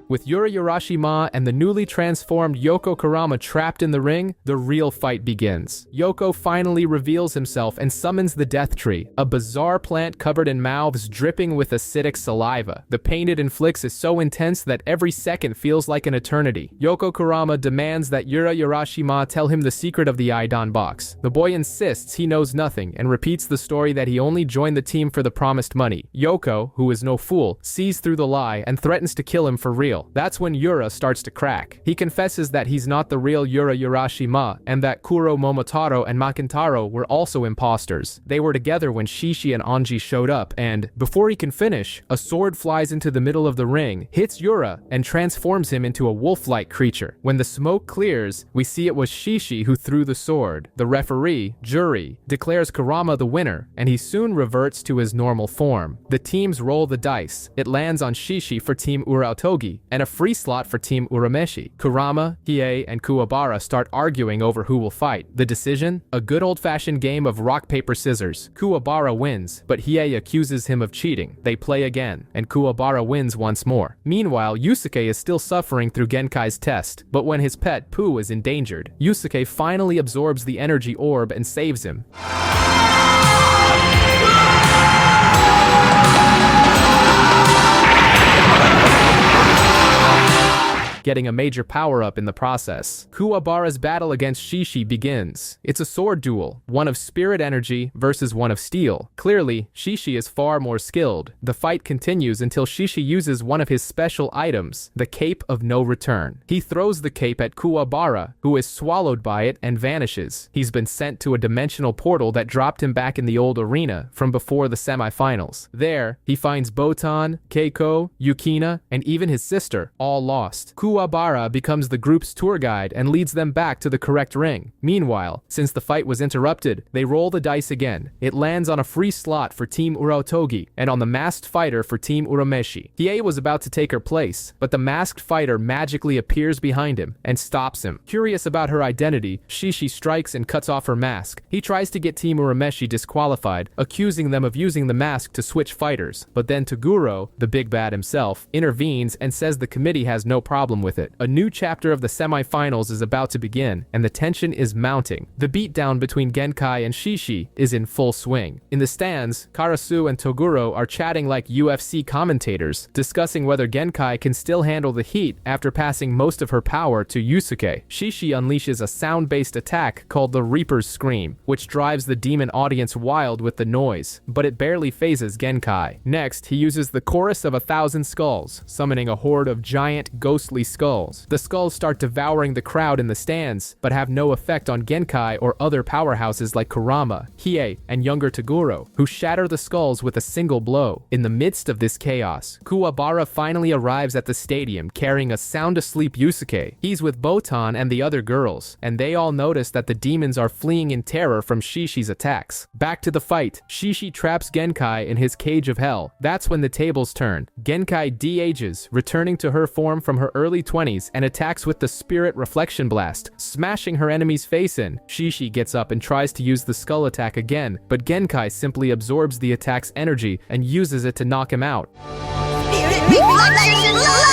With Yura Urashima and the newly transformed Yoko Kurama trapped in the ring, the real fight begins. Yoko finally reveals himself and summons the Death Tree, a bizarre plant covered in mouths dripping with acidic saliva. The pain it inflicts is so intense that every second feels like an eternity. Yoko Kurama demands that Yura Urashima tell him the secret of the Idon box. The boy insists he knows nothing and repeats the story that he only joined the team for the promised money. Yoko, who is no fool, sees through the lie and threatens to kill him for real. real. That's when Yura starts to crack. He confesses that he's not the real Yura Urashima and that Kuro Momotaro and Makintaro were also imposters. They were together when Shishi and Anji showed up, and before he can finish, a sword flies into the middle of the ring, hits Yura, and transforms him into a wolf-like creature. When the smoke clears, we see it was Shishi who threw the sword. The referee, Jury, declares Kurama the winner, and he soon reverts to his normal form. The teams roll the dice. It lands on Shishi for Team Urautogi, and a free slot for Team Urameshi. Kurama, Hiei, and Kuwabara start arguing over who will fight. The decision? A good old-fashioned game of rock, paper, scissors. Kuwabara wins, but Hiei accuses him of cheating. They play again, and Kuwabara wins once more. Meanwhile, Yusuke is still suffering through Genkai's test, but when his pet, Pooh, is endangered, Yusuke finally absorbs the energy orb and saves him. Getting a major power-up in the process. Kuwabara's battle against Shishi begins. It's a sword duel, one of spirit energy versus one of steel. Clearly, Shishi is far more skilled. The fight continues until Shishi uses one of his special items, the Cape of No Return. He throws the cape at Kuwabara, who is swallowed by it and vanishes. He's been sent to a dimensional portal that dropped him back in the old arena from before the semifinals. There, he finds Botan, Keiko, Yukina, and even his sister, all lost. Kuwabara becomes the group's tour guide and leads them back to the correct ring. Meanwhile, since the fight was interrupted, they roll the dice again. It lands on a free slot for Team Urautogi and on the masked fighter for Team Urameshi. Hiei was about to take her place, but the masked fighter magically appears behind him and stops him. Curious about her identity, Shishi strikes and cuts off her mask. He tries to get Team Urameshi disqualified, accusing them of using the mask to switch fighters, but then Toguro, the big bad himself, intervenes and says the committee has no problem with it. A new chapter of the semifinals is about to begin, and the tension is mounting. The beatdown between Genkai and Shishi is in full swing. In the stands, Karasu and Toguro are chatting like UFC commentators, discussing whether Genkai can still handle the heat after passing most of her power to Yusuke. Shishi unleashes a sound-based attack called the Reaper's Scream, which drives the demon audience wild with the noise, but it barely phases Genkai. Next, he uses the Chorus of 1,000 Skulls, summoning a horde of giant, ghostly skulls. The skulls start devouring the crowd in the stands, but have no effect on Genkai or other powerhouses like Kurama, Hiei, and younger Toguro, who shatter the skulls with a single blow. In the midst of this chaos, Kuwabara finally arrives at the stadium carrying a sound-asleep Yusuke. He's with Botan and the other girls, and they all notice that the demons are fleeing in terror from Shishi's attacks. Back to the fight, Shishi traps Genkai in his cage of hell. That's when the tables turn. Genkai de-ages, returning to her form from her early 20s and attacks with the Spirit Reflection Blast, smashing her enemy's face in. Shishi gets up and tries to use the skull attack again, but Genkai simply absorbs the attack's energy and uses it to knock him out. Spirit Reflection Blast!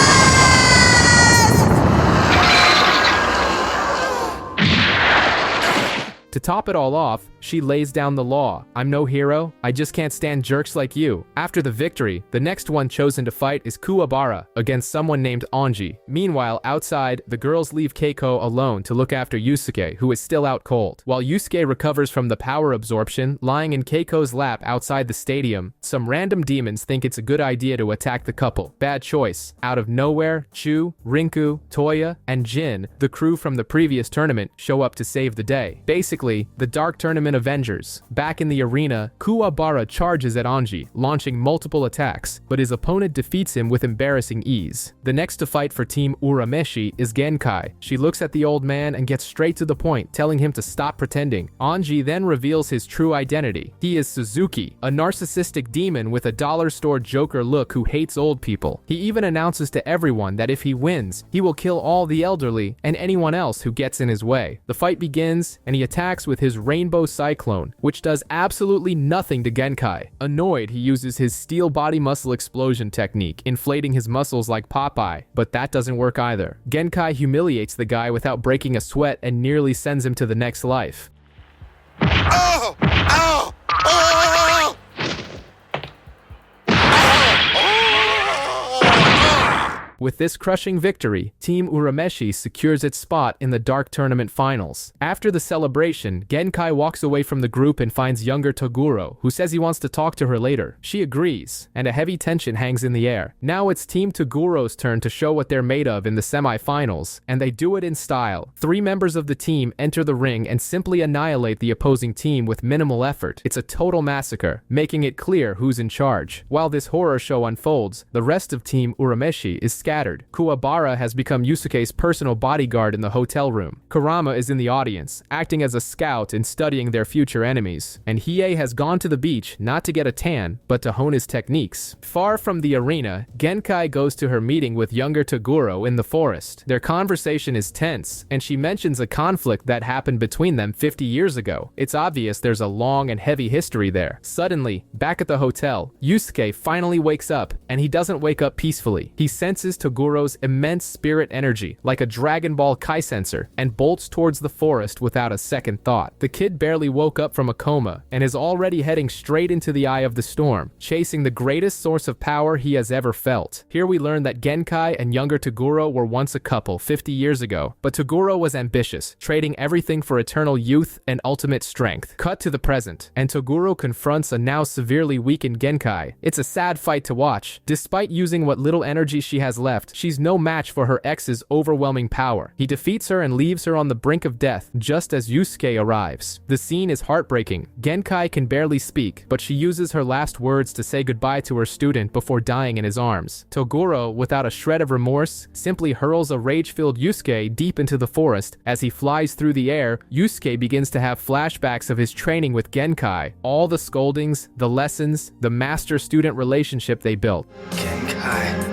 To top it all off, she lays down the law. I'm no hero, I just can't stand jerks like you. After the victory, the next one chosen to fight is Kuwabara against someone named Anji. Meanwhile, outside, the girls leave Keiko alone to look after Yusuke, who is still out cold. While Yusuke recovers from the power absorption, lying in Keiko's lap outside the stadium, some random demons think it's a good idea to attack the couple. Bad choice. Out of nowhere, Chu, Rinku, Toya, and Jin, the crew from the previous tournament, show up to save the day. Basically, the Dark Tournament Avengers. Back in the arena, Kuwabara charges at Anji, launching multiple attacks, but his opponent defeats him with embarrassing ease. The next to fight for Team Urameshi is Genkai. She looks at the old man and gets straight to the point, telling him to stop pretending. Anji then reveals his true identity. He is Suzuki, a narcissistic demon with a dollar store Joker look who hates old people. He even announces to everyone that if he wins, he will kill all the elderly and anyone else who gets in his way. The fight begins, and he attacks with his Rainbow Cyclone, which does absolutely nothing to Genkai. Annoyed, he uses his steel body muscle explosion technique, inflating his muscles like Popeye, but that doesn't work either. Genkai humiliates the guy without breaking a sweat and nearly sends him to the next life. Oh! Ow! Oh! With this crushing victory, Team Urameshi secures its spot in the Dark Tournament Finals. After the celebration, Genkai walks away from the group and finds younger Toguro, who says he wants to talk to her later. She agrees, and a heavy tension hangs in the air. Now it's Team Toguro's turn to show what they're made of in the semi-finals, and they do it in style. 3 members of the team enter the ring and simply annihilate the opposing team with minimal effort. It's a total massacre, making it clear who's in charge. While this horror show unfolds, the rest of Team Urameshi is scattered. Kuwabara has become Yusuke's personal bodyguard in the hotel room. Kurama is in the audience, acting as a scout and studying their future enemies. And Hiei has gone to the beach not to get a tan, but to hone his techniques. Far from the arena, Genkai goes to her meeting with younger Toguro in the forest. Their conversation is tense, and she mentions a conflict that happened between them 50 years ago. It's obvious there's a long and heavy history there. Suddenly, back at the hotel, Yusuke finally wakes up, and he doesn't wake up peacefully. He senses Toguro's immense spirit energy, like a Dragon Ball Kai sensor, and bolts towards the forest without a second thought. The kid barely woke up from a coma, and is already heading straight into the eye of the storm, chasing the greatest source of power he has ever felt. Here we learn that Genkai and younger Toguro were once a couple 50 years ago, but Toguro was ambitious, trading everything for eternal youth and ultimate strength. Cut to the present, and Toguro confronts a now severely weakened Genkai. It's a sad fight to watch. Despite using what little energy she has left, she's no match for her ex's overwhelming power. He defeats her and leaves her on the brink of death just as Yusuke arrives. The scene is heartbreaking. Genkai can barely speak, but she uses her last words to say goodbye to her student before dying in his arms. Toguro, without a shred of remorse, simply hurls a rage-filled Yusuke deep into the forest. As he flies through the air, Yusuke begins to have flashbacks of his training with Genkai. All the scoldings, the lessons, the master-student relationship they built. Genkai.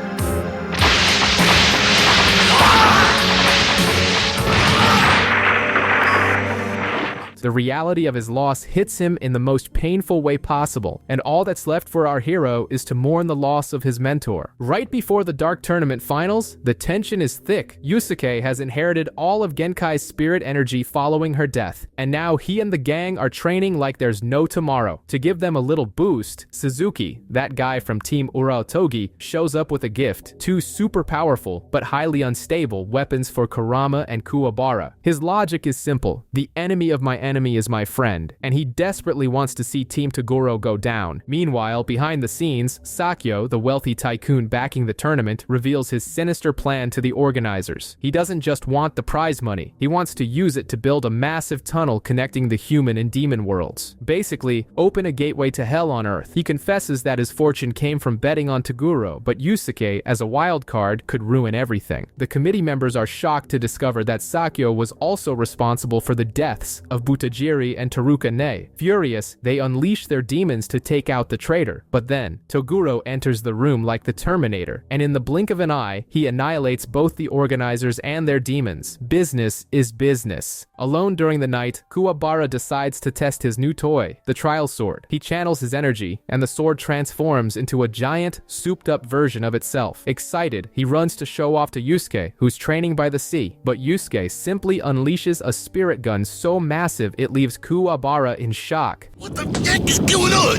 The reality of his loss hits him in the most painful way possible, and all that's left for our hero is to mourn the loss of his mentor. Right before the Dark Tournament Finals, the tension is thick. Yusuke has inherited all of Genkai's spirit energy following her death, and now he and the gang are training like there's no tomorrow. To give them a little boost, Suzuki, that guy from Team Uraotogi, shows up with a gift: 2 super powerful, but highly unstable weapons for Kurama and Kuwabara. His logic is simple: the enemy of my enemy is my friend, and he desperately wants to see Team Toguro go down. Meanwhile, behind the scenes, Sakyo, the wealthy tycoon backing the tournament, reveals his sinister plan to the organizers. He doesn't just want the prize money, he wants to use it to build a massive tunnel connecting the human and demon worlds. Basically, open a gateway to hell on Earth. He confesses that his fortune came from betting on Toguro, but Yusuke, as a wild card, could ruin everything. The committee members are shocked to discover that Sakyo was also responsible for the deaths of Butajiri and Teruka Ne. Furious, they unleash their demons to take out the traitor. But then, Toguro enters the room like the Terminator, and in the blink of an eye, he annihilates both the organizers and their demons. Business is business. Alone during the night, Kuwabara decides to test his new toy, the trial sword. He channels his energy, and the sword transforms into a giant, souped-up version of itself. Excited, he runs to show off to Yusuke, who's training by the sea. But Yusuke simply unleashes a spirit gun so massive it leaves Kuwabara in shock. What the heck is going on?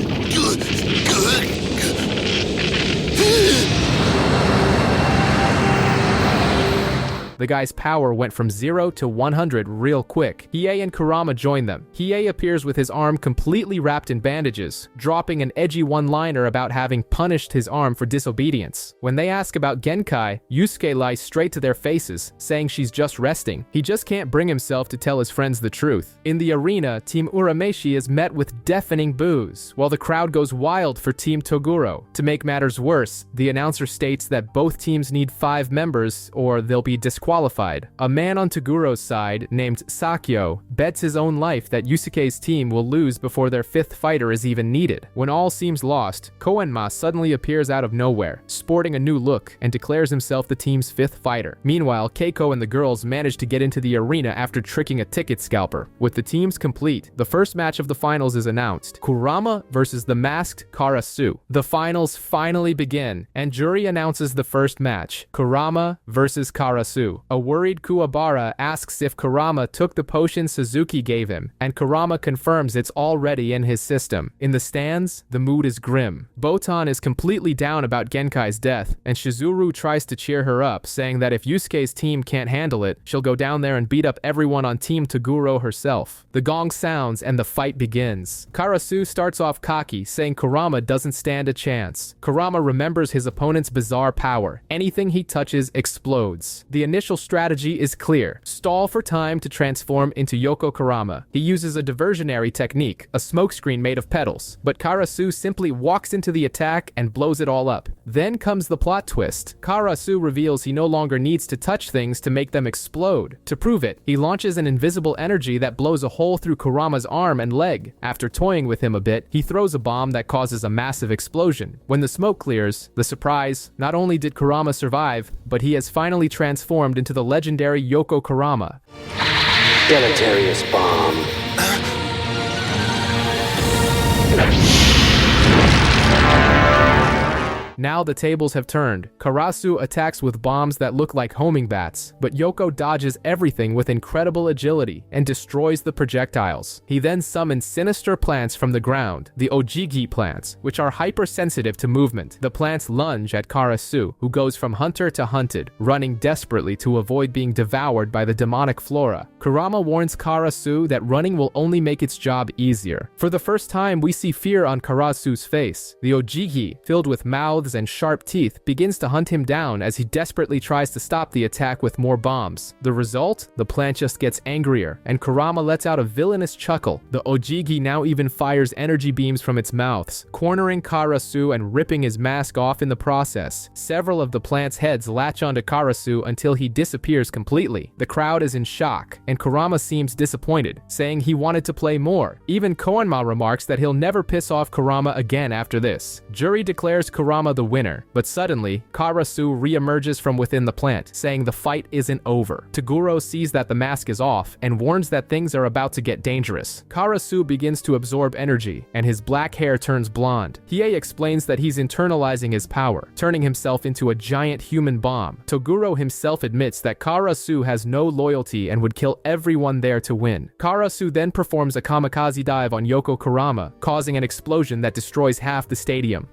The guy's power went from 0 to 100 real quick. Hiei and Kurama join them. Hiei appears with his arm completely wrapped in bandages, dropping an edgy one-liner about having punished his arm for disobedience. When they ask about Genkai, Yusuke lies straight to their faces, saying she's just resting. He just can't bring himself to tell his friends the truth. In the arena, Team Urameshi is met with deafening boos, while the crowd goes wild for Team Toguro. To make matters worse, the announcer states that both teams need 5 members, or they'll be disqualified. A man on Toguro's side, named Sakyo, bets his own life that Yusuke's team will lose before their 5th fighter is even needed. When all seems lost, Koenma suddenly appears out of nowhere, sporting a new look, and declares himself the team's 5th fighter. Meanwhile, Keiko and the girls manage to get into the arena after tricking a ticket scalper. With the teams complete, the first match of the finals is announced: Kurama versus the masked Karasu. The finals finally begin, and jury announces the first match: Kurama versus Karasu. Karasu. A worried Kuwabara asks if Kurama took the potion Suzuki gave him, and Kurama confirms it's already in his system. In the stands, the mood is grim. Botan is completely down about Genkai's death, and Shizuru tries to cheer her up, saying that if Yusuke's team can't handle it, she'll go down there and beat up everyone on Team Toguro herself. The gong sounds and the fight begins. Karasu starts off cocky, saying Kurama doesn't stand a chance. Kurama remembers his opponent's bizarre power. Anything he touches explodes. The initial strategy is clear. Stall for time to transform into Yoko Kurama. He uses a diversionary technique, a smokescreen made of petals, but Karasu simply walks into the attack and blows it all up. Then comes the plot twist. Karasu reveals he no longer needs to touch things to make them explode. To prove it, he launches an invisible energy that blows a hole through Kurama's arm and leg. After toying with him a bit, he throws a bomb that causes a massive explosion. When the smoke clears, the surprise, not only did Kurama survive, but he has finally transformed into the legendary Yoko Kurama. Deleterious bomb. Now the tables have turned. Karasu attacks with bombs that look like homing bats, but Yoko dodges everything with incredible agility and destroys the projectiles. He then summons sinister plants from the ground, the Ojigi plants, which are hypersensitive to movement. The plants lunge at Karasu, who goes from hunter to hunted, running desperately to avoid being devoured by the demonic flora. Kurama warns Karasu that running will only make its job easier. For the first time, we see fear on Karasu's face. The Ojigi, filled with mouths and sharp teeth, begins to hunt him down as he desperately tries to stop the attack with more bombs. The result? The plant just gets angrier, and Kurama lets out a villainous chuckle. The Ojigi now even fires energy beams from its mouths, cornering Karasu and ripping his mask off in the process. Several of the plant's heads latch onto Karasu until he disappears completely. The crowd is in shock, and Kurama seems disappointed, saying he wanted to play more. Even Koenma remarks that he'll never piss off Kurama again after this. Jury declares Kurama the winner, but suddenly, Karasu re-emerges from within the plant, saying the fight isn't over. Toguro sees that the mask is off and warns that things are about to get dangerous. Karasu begins to absorb energy, and his black hair turns blonde. Hiei explains that he's internalizing his power, turning himself into a giant human bomb. Toguro himself admits that Karasu has no loyalty and would kill everyone there to win. Karasu then performs a kamikaze dive on Yoko Kurama, causing an explosion that destroys half the stadium.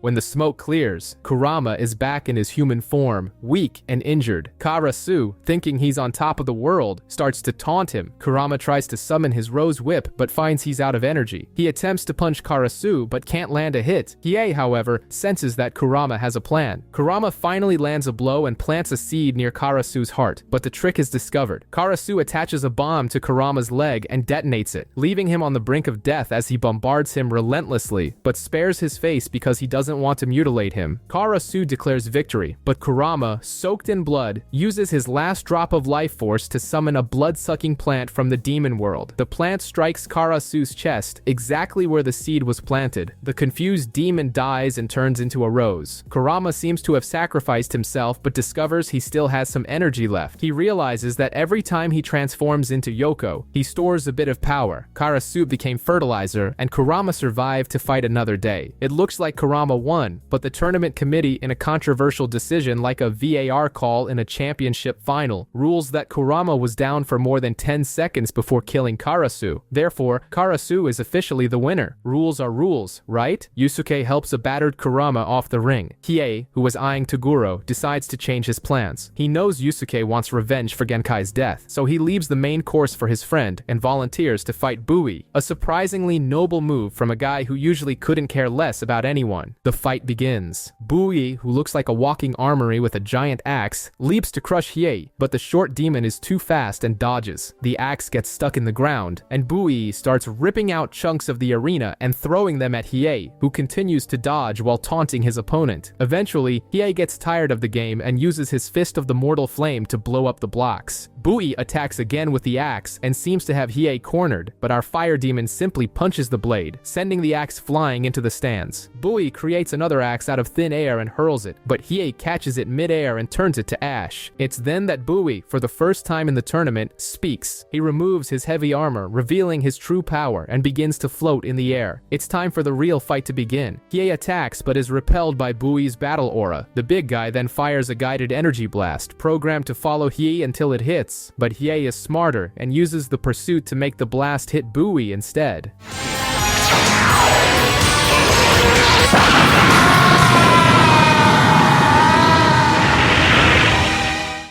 When the smoke clears, Kurama is back in his human form, weak and injured. Karasu, thinking he's on top of the world, starts to taunt him. Kurama tries to summon his rose whip, but finds he's out of energy. He attempts to punch Karasu, but can't land a hit. Hiei, however, senses that Kurama has a plan. Kurama finally lands a blow and plants a seed near Karasu's heart, but the trick is discovered. Karasu attaches a bomb to Kurama's leg and detonates it, leaving him on the brink of death as he bombards him relentlessly, but spares his face because he doesn't want to mutilate him. Karasu declares victory, but Kurama, soaked in blood, uses his last drop of life force to summon a blood-sucking plant from the demon world. The plant strikes Karasu's chest, exactly where the seed was planted. The confused demon dies and turns into a rose. Kurama seems to have sacrificed himself, but discovers he still has some energy left. He realizes that every time he transforms into Yoko, he stores a bit of power. Karasu became fertilizer, and Kurama survived to fight another day. It looks like Kurama won, but the tournament committee, in a controversial decision like a VAR call in a championship final, rules that Kurama was down for more than 10 seconds before killing Karasu. Therefore, Karasu is officially the winner. Rules are rules, right? Yusuke helps a battered Kurama off the ring. Hiei, who was eyeing Toguro, decides to change his plans. He knows Yusuke wants revenge for Genkai's death, so he leaves the main course for his friend and volunteers to fight Bui, a surprisingly noble move from a guy who usually couldn't care less about anyone. The fight begins. Bui, who looks like a walking armory with a giant axe, leaps to crush Hiei, but the short demon is too fast and dodges. The axe gets stuck in the ground, and Bui starts ripping out chunks of the arena and throwing them at Hiei, who continues to dodge while taunting his opponent. Eventually, Hiei gets tired of the game and uses his Fist of the Mortal Flame to blow up the blocks. Bui attacks again with the axe and seems to have Hiei cornered, but our fire demon simply punches the blade, sending the axe flying into the stands. Bui creates another axe out of thin air and hurls it, but Hiei catches it mid-air and turns it to ash. It's then that Bui, for the first time in the tournament, speaks. He removes his heavy armor, revealing his true power, and begins to float in the air. It's time for the real fight to begin. Hiei attacks but is repelled by Bui's battle aura. The big guy then fires a guided energy blast, programmed to follow Hiei until it hits, but Hiei is smarter and uses the pursuit to make the blast hit Bui instead.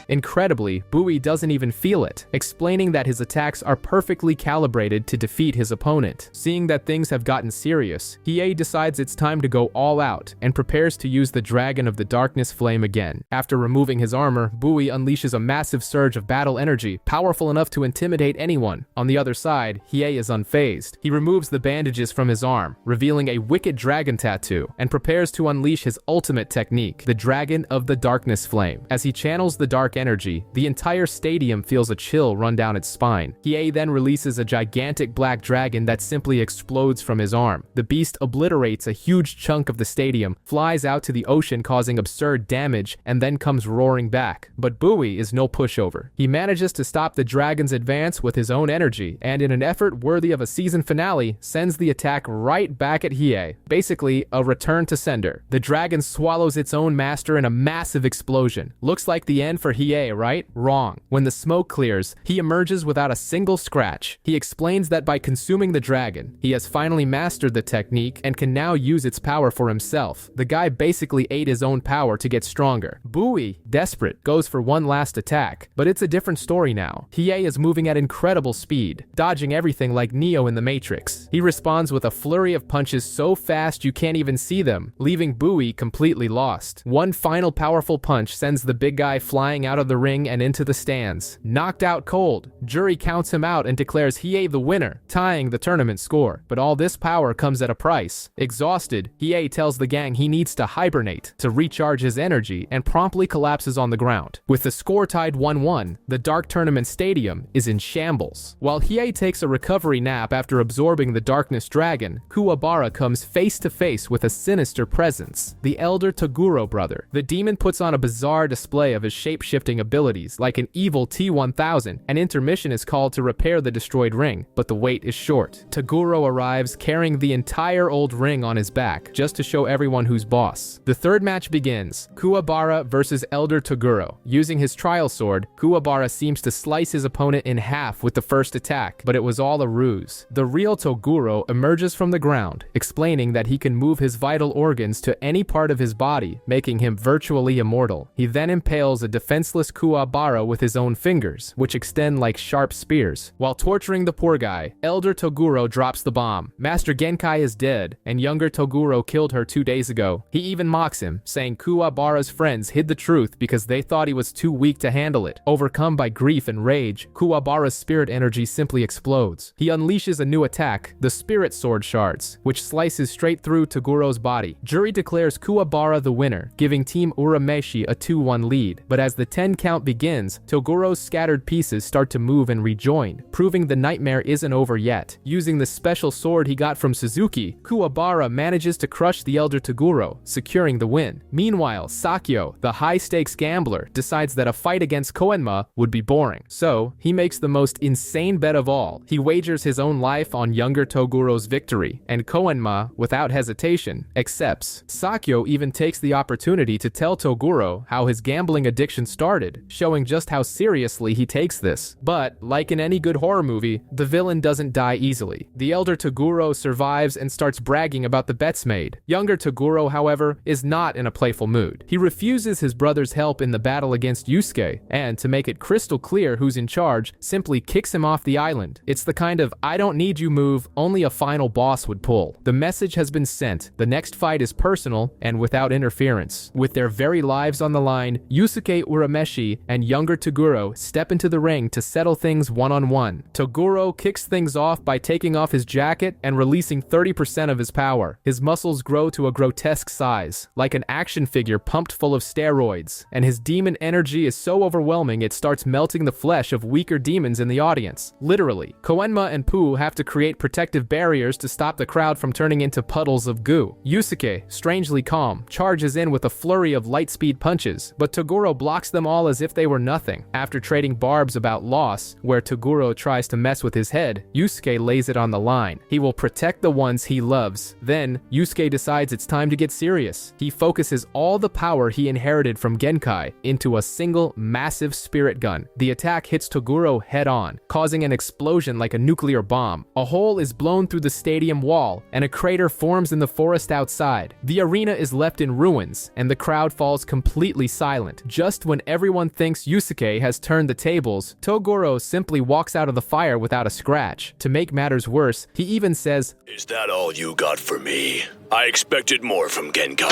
Incredibly, Bui doesn't even feel it, explaining that his attacks are perfectly calibrated to defeat his opponent. Seeing that things have gotten serious, Hiei decides it's time to go all out and prepares to use the Dragon of the Darkness Flame again. After removing his armor, Bui unleashes a massive surge of battle energy, powerful enough to intimidate anyone. On the other side, Hiei is unfazed. He removes the bandages from his arm, revealing a wicked dragon tattoo, and prepares to unleash his ultimate technique, the Dragon of the Darkness Flame. As he channels the dark energy, the entire stadium feels a chill run down its spine. Hiei then releases a gigantic black dragon that simply explodes from his arm. The beast obliterates a huge chunk of the stadium, flies out to the ocean causing absurd damage, and then comes roaring back. But Bui is no pushover. He manages to stop the dragon's advance with his own energy, and in an effort worthy of a season finale, sends the attack right back at Hiei. Basically, a return to sender. The dragon swallows its own master in a massive explosion. Looks like the end for Hiei, right? Wrong. When the smoke clears, he emerges without a single scratch. He explains that by consuming the dragon, he has finally mastered the technique and can now use its power for himself. The guy basically ate his own power to get stronger. Bui, desperate, goes for one last attack, but it's a different story now. Hiei is moving at incredible speed, dodging everything like Neo in the Matrix. He responds with a flurry of punches so fast you can't even see them, leaving Bui completely lost. One final powerful punch sends the big guy flying out of the ring and into the stands. Knocked out cold, jury counts him out and declares Hiei the winner, tying the tournament score. But all this power comes at a price. Exhausted, Hiei tells the gang he needs to hibernate to recharge his energy and promptly collapses on the ground. With the score tied 1-1, the Dark Tournament Stadium is in shambles. While Hiei takes a recovery nap after absorbing the Darkness Dragon, Kuwabara comes face to face with a sinister presence, the Elder Toguro brother. The demon puts on a bizarre display of his shape-shifting abilities like an evil T-1000. An intermission is called to repair the destroyed ring, but the wait is short. Toguro arrives carrying the entire old ring on his back, just to show everyone who's boss. The third match begins, Kuwabara versus Elder Toguro. Using his trial sword, Kuwabara seems to slice his opponent in half with the first attack, but it was all a ruse. The real Toguro emerges from the ground, explaining that he can move his vital organs to any part of his body, making him virtually immortal. He then impales a defenseless Kuwabara with his own fingers, which extend like sharp spears. While torturing the poor guy, Elder Toguro drops the bomb. Master Genkai is dead, and younger Toguro killed her 2 days ago. He even mocks him, saying Kuwabara's friends hid the truth because they thought he was too weak to handle it. Overcome by grief and rage, Kuwabara's spirit energy simply explodes. He unleashes a new attack, the Spirit Sword Shards, which slices straight through Toguro's body. Jury declares Kuwabara the winner, giving Team Urameshi a 2-1 lead. But as the 10 count begins, Toguro's scattered pieces start to move and rejoin, proving the nightmare isn't over yet. Using the special sword he got from Suzuki, Kuwabara manages to crush the Elder Toguro, securing the win. Meanwhile, Sakyo, the high-stakes gambler, decides that a fight against Koenma would be boring. So, he makes the most insane bet of all. He wagers his own life on younger Toguro's victory, and Koenma, without hesitation, accepts. Sakyo even takes the opportunity to tell Toguro how his gambling addiction started, showing just how seriously he takes this. But, like in any good horror movie, the villain doesn't die easily. The Elder Toguro survives and starts bragging about the bets made. Younger Toguro, however, is not in a playful mood. He refuses his brother's help in the battle against Yusuke, and to make it crystal clear who's in charge, simply kicks him off the island. It's the kind of "I don't need you" move only a final boss would pull. The message has been sent. The next fight is personal and without interference. With their very lives on the line, Yusuke Urameshi Urameshi and younger Toguro step into the ring to settle things one-on-one. Toguro kicks things off by taking off his jacket and releasing 30% of his power. His muscles grow to a grotesque size, like an action figure pumped full of steroids, and his demon energy is so overwhelming it starts melting the flesh of weaker demons in the audience. Literally, Koenma and Pooh have to create protective barriers to stop the crowd from turning into puddles of goo. Yusuke, strangely calm, charges in with a flurry of light-speed punches, but Toguro blocks them all as if they were nothing. After trading barbs about loss, where Toguro tries to mess with his head, Yusuke lays it on the line. He will protect the ones he loves. Then, Yusuke decides it's time to get serious. He focuses all the power he inherited from Genkai into a single massive spirit gun. The attack hits Toguro head-on, causing an explosion like a nuclear bomb. A hole is blown through the stadium wall, and a crater forms in the forest outside. The arena is left in ruins, and the crowd falls completely silent. Just when everyone thinks Yusuke has turned the tables, Toguro simply walks out of the fire without a scratch. To make matters worse, he even says, Is that all you got for me? I expected more from Genkai.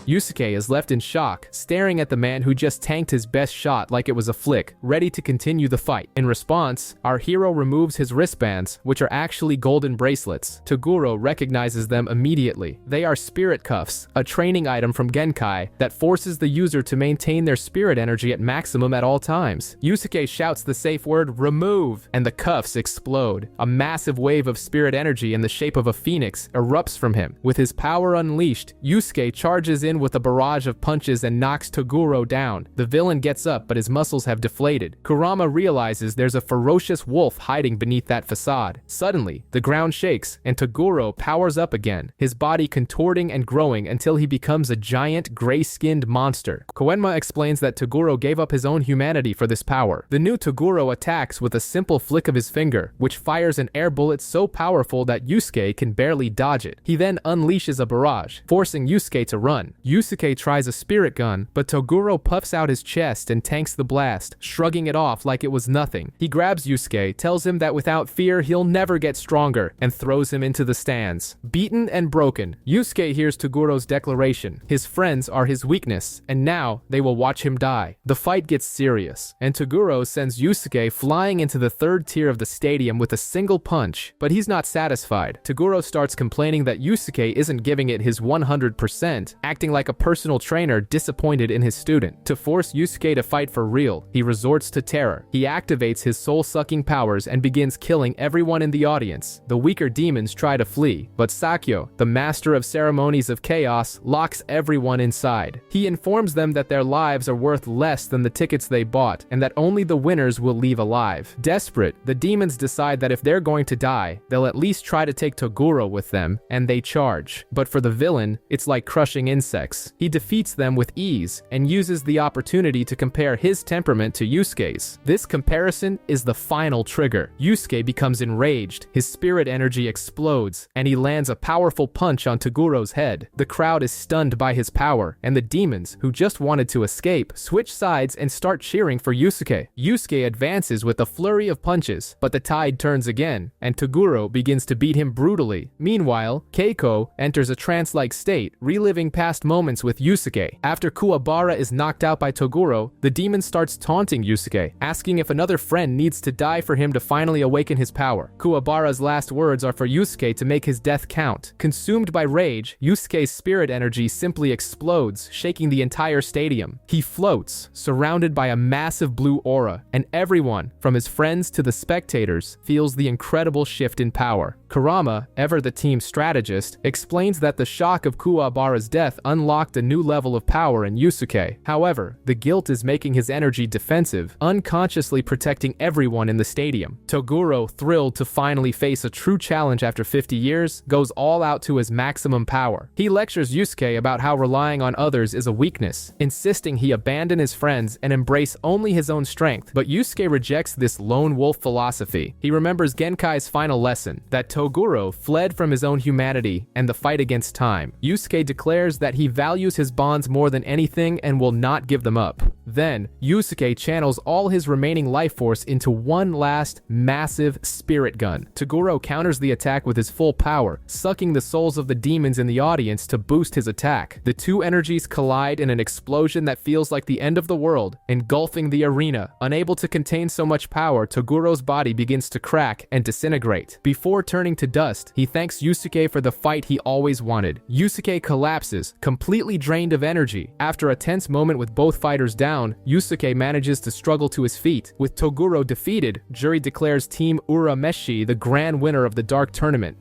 Yusuke is left in shock, staring at the man who just tanked his best shot like it was a flick, ready to continue the fight. In response, our hero removes his wristbands, which are actually golden bracelets. Toguro recognizes them immediately. They are spirit cuffs, a training item from Genkai that forces the user to maintain their spirit energy at maximum at all times. Yusuke shouts the safe word, "Remove," and the cuffs explode. A massive wave of spirit energy in the shape of a phoenix erupts from him. With his power unleashed, Yusuke charges in with a barrage of punches and knocks Toguro down. The villain gets up, but his muscles have deflated. Kurama realizes there's a ferocious wolf hiding beneath that facade. Suddenly, the ground shakes, and Toguro powers up again, his body contorting and growing until he becomes a giant, gray-skinned monster. Koenma explains that Toguro gave up his own humanity for this power. The new Toguro attacks with a simple flick of his finger, which fires an air bullet so powerful that Yusuke can barely dodge it. He then unleashes a barrage, forcing Yusuke to run. Yusuke tries a spirit gun, but Toguro puffs out his chest and tanks the blast, shrugging it off like it was nothing. He grabs Yusuke, tells him that without fear he'll never get stronger, and throws him into the stands. Beaten and broken, Yusuke hears Toguro's declaration. His friends are his weakness, and now they will watch him die. The fight gets serious, and Toguro sends Yusuke flying into the third tier of the stadium with a single punch, but he's not satisfied. Toguro starts complaining that Yusuke isn't giving it his 100%, acting like a personal trainer disappointed in his student. To force Yusuke to fight for real, he resorts to terror. He activates his soul-sucking powers and begins killing everyone in the audience. The weaker demons try to flee, but Sakyo, the master of ceremonies of chaos, locks everyone inside. He informs them that their lives are worth less than the tickets they bought, and that only the winners will leave alive. Desperate, the demons decide that if they're going to die, they'll at least try to take Toguro with them, and they charge. But for the villain, it's like crushing insects. He defeats them with ease and uses the opportunity to compare his temperament to Yusuke's. This comparison is the final trigger. Yusuke becomes enraged, his spirit energy explodes, and he lands a powerful punch on Toguro's head. The crowd is stunned by his power, and the demons, who just wanted to escape, switch sides and start cheering for Yusuke. Yusuke advances with a flurry of punches, but the tide turns again, and Toguro begins to beat him brutally. Meanwhile, Keiko enters a trance-like state, reliving past moments with Yusuke. After Kuwabara is knocked out by Toguro, the demon starts taunting Yusuke, asking if another friend needs to die for him to finally awaken his power. Kuwabara's last words are for Yusuke to make his death count. Consumed by rage, Yusuke's spirit energy simply explodes, shaking the entire stadium. He floats, surrounded by a massive blue aura, and everyone, from his friends to the spectators, feels the incredible shift in power. Kurama, ever the team strategist, explains that the shock of Kuwabara's death unlocked a new level of power in Yusuke. However, the guilt is making his energy defensive, unconsciously protecting everyone in the stadium. Toguro, thrilled to finally face a true challenge after 50 years, goes all out to his maximum power. He lectures Yusuke about how relying on others is a weakness, insisting he abandon his friends and embrace only his own strength. But Yusuke rejects this lone wolf philosophy. He remembers Genkai's final lesson, that Toguro fled from his own humanity and the fight against time. Yusuke declares that he values his bonds more than anything and will not give them up. Then, Yusuke channels all his remaining life force into one last, massive spirit gun. Toguro counters the attack with his full power, sucking the souls of the demons in the audience to boost his attack. The two energies collide in an explosion that feels like the end of the world, engulfing the arena. Unable to contain so much power, Toguro's body begins to crack and disintegrate. Before turning to dust, he thanks Yusuke for the fight he always wanted. Yusuke collapses, completely drained of energy. After a tense moment with both fighters down, Yusuke manages to struggle to his feet. With Toguro defeated, jury declares Team Urameshi the grand winner of the Dark Tournament.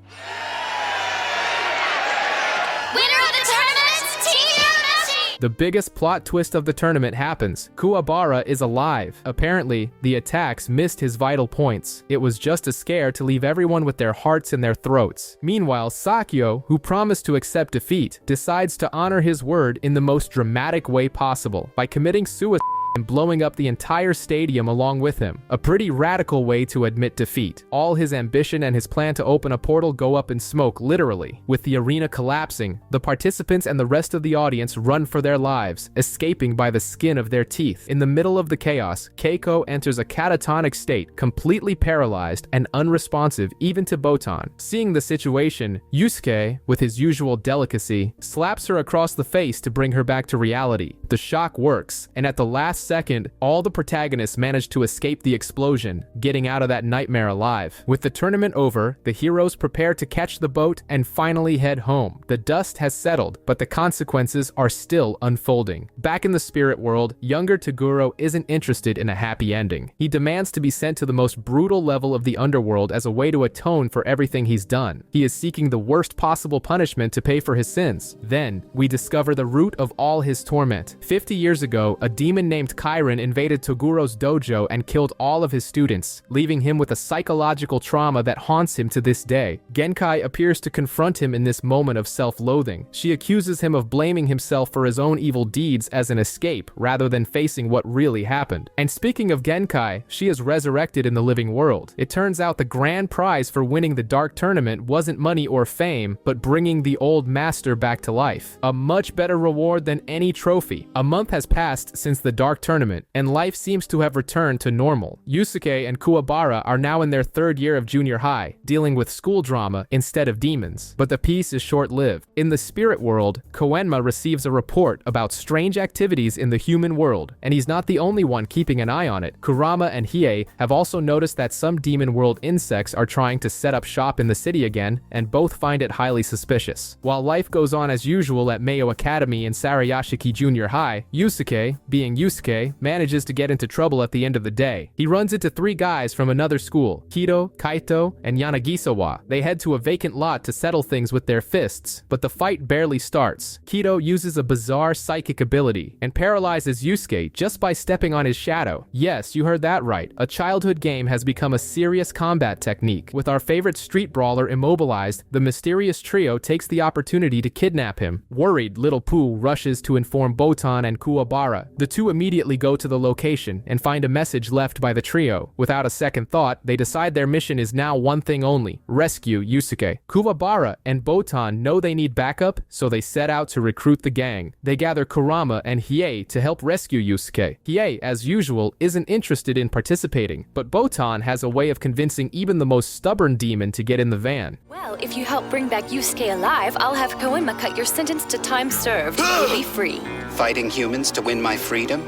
The biggest plot twist of the tournament happens. Kuwabara is alive. Apparently, the attacks missed his vital points. It was just a scare to leave everyone with their hearts in their throats. Meanwhile, Sakyo, who promised to accept defeat, decides to honor his word in the most dramatic way possible by committing suicide and blowing up the entire stadium along with him. A pretty radical way to admit defeat. All his ambition and his plan to open a portal go up in smoke, literally. With the arena collapsing, the participants and the rest of the audience run for their lives, escaping by the skin of their teeth. In the middle of the chaos, Keiko enters a catatonic state, completely paralyzed and unresponsive even to Botan. Seeing the situation, Yusuke, with his usual delicacy, slaps her across the face to bring her back to reality. The shock works, and at the last second, all the protagonists manage to escape the explosion, getting out of that nightmare alive. With the tournament over, the heroes prepare to catch the boat and finally head home. The dust has settled, but the consequences are still unfolding. Back in the spirit world, younger Toguro isn't interested in a happy ending. He demands to be sent to the most brutal level of the underworld as a way to atone for everything he's done. He is seeking the worst possible punishment to pay for his sins. Then, we discover the root of all his torment. 50 years ago, a demon named Chiron invaded Toguro's dojo and killed all of his students, leaving him with a psychological trauma that haunts him to this day. Genkai appears to confront him in this moment of self-loathing. She accuses him of blaming himself for his own evil deeds as an escape rather than facing what really happened. And speaking of Genkai, she is resurrected in the living world. It turns out the grand prize for winning the Dark Tournament wasn't money or fame, but bringing the old master back to life. A much better reward than any trophy. A month has passed since the Dark Tournament, and life seems to have returned to normal. Yusuke and Kuwabara are now in their third year of junior high, dealing with school drama instead of demons. But the peace is short-lived. In the spirit world, Koenma receives a report about strange activities in the human world, and he's not the only one keeping an eye on it. Kurama and Hiei have also noticed that some demon world insects are trying to set up shop in the city again, and both find it highly suspicious. While life goes on as usual at Mayo Academy and Sarayashiki Junior High, Yusuke, being Yusuke, manages to get into trouble at the end of the day. He runs into three guys from another school, Kido, Kaito, and Yanagisawa. They head to a vacant lot to settle things with their fists, but the fight barely starts. Kido uses a bizarre psychic ability and paralyzes Yusuke just by stepping on his shadow. Yes, you heard that right. A childhood game has become a serious combat technique. With our favorite street brawler immobilized, the mysterious trio takes the opportunity to kidnap him. Worried, Little Pooh rushes to inform Botan and Kuwabara. The two immediately go to the location and find a message left by the trio. Without a second thought, they decide their mission is now one thing only: rescue Yusuke. Kuwabara and Botan know they need backup, so they set out to recruit the gang. They gather Kurama and Hiei to help rescue Yusuke. Hiei, as usual, isn't interested in participating, but Botan has a way of convincing even the most stubborn demon to get in the van. Well, if you help bring back Yusuke alive, I'll have Koenma cut your sentence to time served. You'll be free. Fighting humans to win my freedom?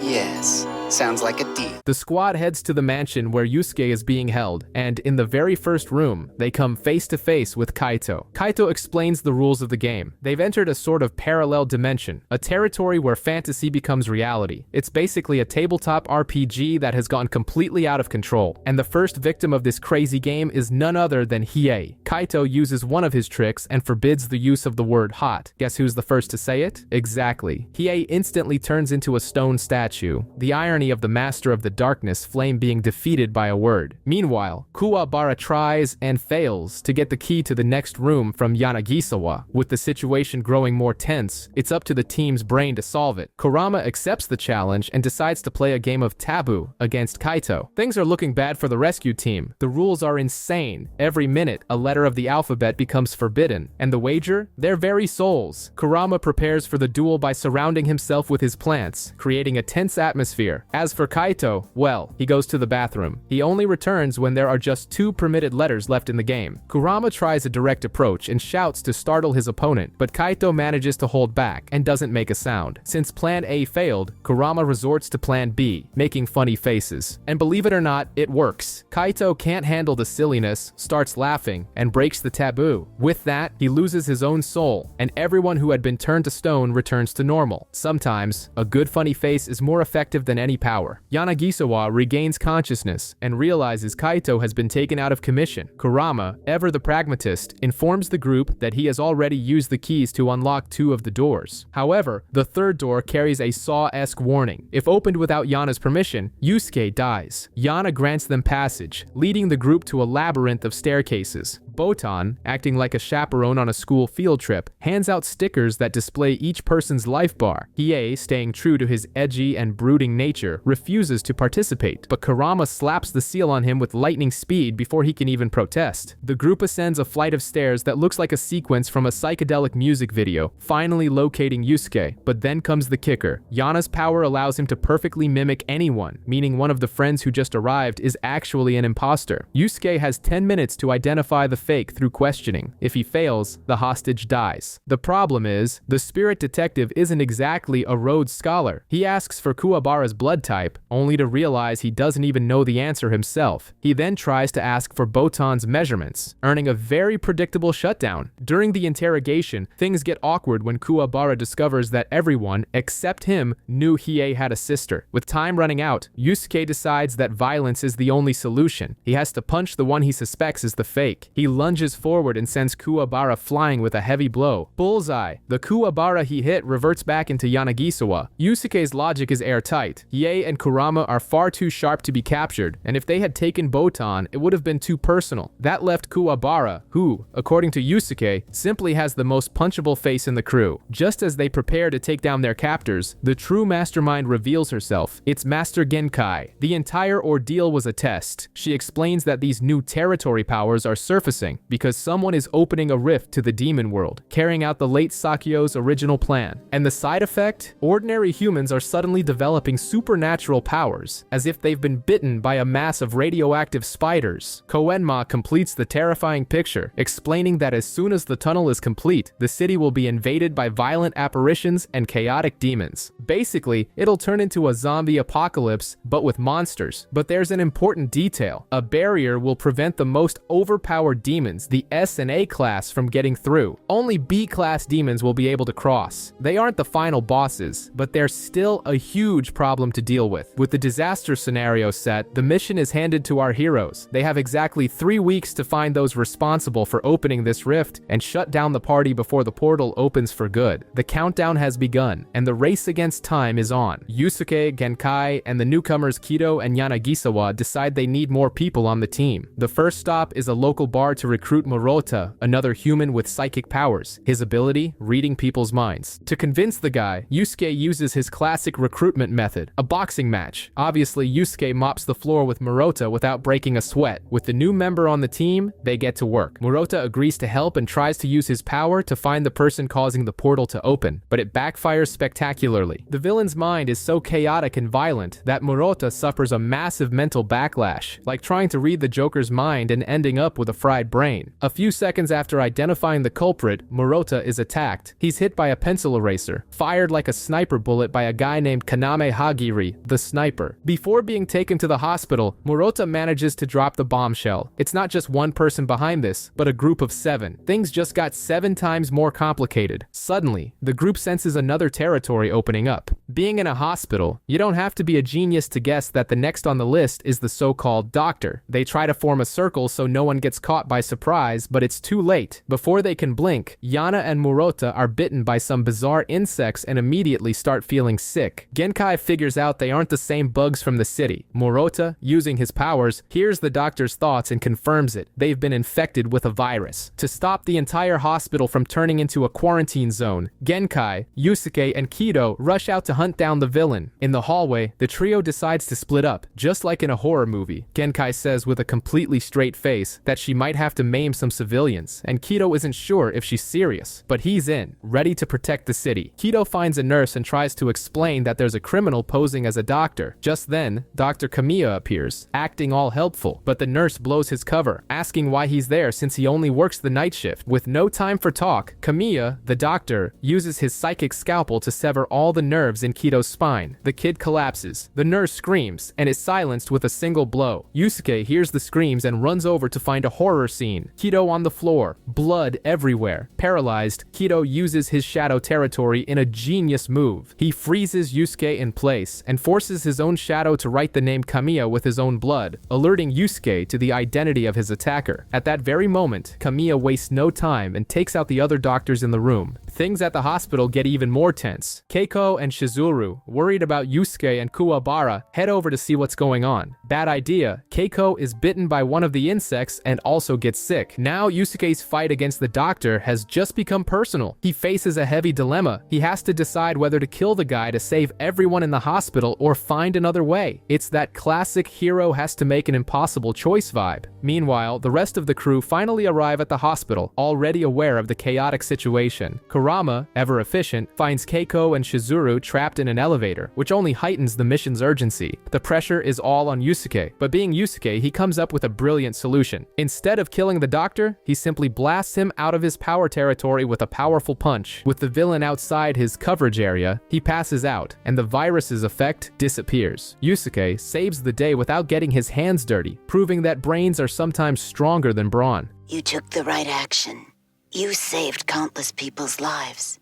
Yes, sounds like a deal. The squad heads to the mansion where Yusuke is being held, and in the very first room, they come face to face with Kaito. Kaito explains the rules of the game. They've entered a sort of parallel dimension, a territory where fantasy becomes reality. It's basically a tabletop RPG that has gone completely out of control, and the first victim of this crazy game is none other than Hiei. Kaito uses one of his tricks and forbids the use of the word hot. Guess who's the first to say it? Exactly. Hiei instantly turns into a stone statue. The iron irony of the Master of the Darkness flame being defeated by a word. Meanwhile, Kuwabara tries and fails to get the key to the next room from Yanagisawa. With the situation growing more tense, it's up to the team's brain to solve it. Kurama accepts the challenge and decides to play a game of taboo against Kaito. Things are looking bad for the rescue team. The rules are insane. Every minute, a letter of the alphabet becomes forbidden. And the wager? Their very souls. Kurama prepares for the duel by surrounding himself with his plants, creating a tense atmosphere. As for Kaito, well, he goes to the bathroom. He only returns when there are just 2 permitted letters left in the game. Kurama tries a direct approach and shouts to startle his opponent, but Kaito manages to hold back and doesn't make a sound. Since plan A failed, Kurama resorts to plan B, making funny faces. And believe it or not, it works. Kaito can't handle the silliness, starts laughing, and breaks the taboo. With that, he loses his own soul, and everyone who had been turned to stone returns to normal. Sometimes, a good funny face is more effective than any power. Yanagisawa regains consciousness and realizes Kaito has been taken out of commission. Kurama, ever the pragmatist, informs the group that he has already used the keys to unlock 2 of the doors. However, the 3rd door carries a Saw-esque warning. If opened without Yana's permission, Yusuke dies. Yana grants them passage, leading the group to a labyrinth of staircases. Botan, acting like a chaperone on a school field trip, hands out stickers that display each person's life bar. Hiei, staying true to his edgy and brooding nature, refuses to participate, but Kurama slaps the seal on him with lightning speed before he can even protest. The group ascends a flight of stairs that looks like a sequence from a psychedelic music video, finally locating Yusuke. But then comes the kicker. Yana's power allows him to perfectly mimic anyone, meaning one of the friends who just arrived is actually an imposter. Yusuke has 10 minutes to identify the fake through questioning. If he fails, the hostage dies. The problem is, the spirit detective isn't exactly a Rhodes Scholar. He asks for Kuwabara's blood type, only to realize he doesn't even know the answer himself. He then tries to ask for Botan's measurements, earning a very predictable shutdown. During the interrogation, things get awkward when Kuwabara discovers that everyone, except him, knew Hiei had a sister. With time running out, Yusuke decides that violence is the only solution. He has to punch the one he suspects is the fake. He lunges forward and sends Kuwabara flying with a heavy blow. Bullseye! The Kuwabara he hit reverts back into Yanagisawa. Yusuke's logic is airtight. Hiei and Kurama are far too sharp to be captured, and if they had taken Botan, it would have been too personal. That left Kuwabara, who, according to Yusuke, simply has the most punchable face in the crew. Just as they prepare to take down their captors, the true mastermind reveals herself. It's Master Genkai. The entire ordeal was a test. She explains that these new territory powers are surfacing because someone is opening a rift to the demon world, carrying out the late Sakyo's original plan. And the side effect? Ordinary humans are suddenly developing supernatural powers, as if they've been bitten by a mass of radioactive spiders. Koenma completes the terrifying picture, explaining that as soon as the tunnel is complete, the city will be invaded by violent apparitions and chaotic demons. Basically, it'll turn into a zombie apocalypse, but with monsters. But there's an important detail. A barrier will prevent the most overpowered demons, the S and A class, from getting through. Only B-class demons will be able to cross. They aren't the final bosses, but they're still a huge problem to deal with. With the disaster scenario set, the mission is handed to our heroes. They have exactly 3 weeks to find those responsible for opening this rift and shut down the party before the portal opens for good. The countdown has begun, and the race against time is on. Yusuke, Genkai, and the newcomers Kido and Yanagisawa decide they need more people on the team. The first stop is a local bar to recruit Murota, another human with psychic powers. His ability? Reading people's minds. To convince the guy, Yusuke uses his classic recruitment method, a boxing match. Obviously, Yusuke mops the floor with Murota without breaking a sweat. With the new member on the team, they get to work. Murota agrees to help and tries to use his power to find the person causing the portal to open, but it backfires spectacularly. The villain's mind is so chaotic and violent that Murota suffers a massive mental backlash, like trying to read the Joker's mind and ending up with a fried brain. A few seconds after identifying the culprit, Murota is attacked. He's hit by a pencil eraser, fired like a sniper bullet by a guy named Kaname Hagiri, the sniper. Before being taken to the hospital, Murota manages to drop the bombshell. It's not just one person behind this, but a group of 7. Things just got 7 times more complicated. Suddenly, the group senses another territory opening up. Being in a hospital, you don't have to be a genius to guess that the next on the list is the so-called doctor. They try to form a circle so no one gets caught by by surprise, but it's too late. Before they can blink, Yana and Murota are bitten by some bizarre insects and immediately start feeling sick. Genkai figures out they aren't the same bugs from the city. Murota, using his powers, hears the doctor's thoughts and confirms it. They've been infected with a virus. To stop the entire hospital from turning into a quarantine zone, Genkai, Yusuke, and Kido rush out to hunt down the villain. In the hallway, the trio decides to split up, just like in a horror movie. Genkai says with a completely straight face that she might have to maim some civilians, and Kido isn't sure if she's serious, but he's in, ready to protect the city. Kido finds a nurse and tries to explain that there's a criminal posing as a doctor. Just then, Dr. Kamiya appears, acting all helpful, but the nurse blows his cover, asking why he's there since he only works the night shift. With no time for talk, Kamiya, the doctor, uses his psychic scalpel to sever all the nerves in Kido's spine. The kid collapses. The nurse screams and is silenced with a single blow. Yusuke hears the screams and runs over to find a horror scene. Kido on the floor, blood everywhere. Paralyzed, Kido uses his shadow territory in a genius move. He freezes Yusuke in place and forces his own shadow to write the name Kamiya with his own blood, alerting Yusuke to the identity of his attacker. At that very moment, Kamiya wastes no time and takes out the other doctors in the room. Things at the hospital get even more tense. Keiko and Shizuru, worried about Yusuke and Kuwabara, head over to see what's going on. Bad idea. Keiko is bitten by one of the insects and also gets sick. Now Yusuke's fight against the doctor has just become personal. He faces a heavy dilemma. He has to decide whether to kill the guy to save everyone in the hospital or find another way. It's that classic hero has to make an impossible choice vibe. Meanwhile, the rest of the crew finally arrive at the hospital, already aware of the chaotic situation. Kurama, ever efficient, finds Keiko and Shizuru trapped in an elevator, which only heightens the mission's urgency. The pressure is all on Yusuke, but being Yusuke, he comes up with a brilliant solution. Instead of killing the doctor, he simply blasts him out of his power territory with a powerful punch. With the villain outside his coverage area, he passes out, and the virus's effect disappears. Yusuke saves the day without getting his hands dirty, proving that brains are sometimes stronger than brawn. You took the right action. You saved countless people's lives.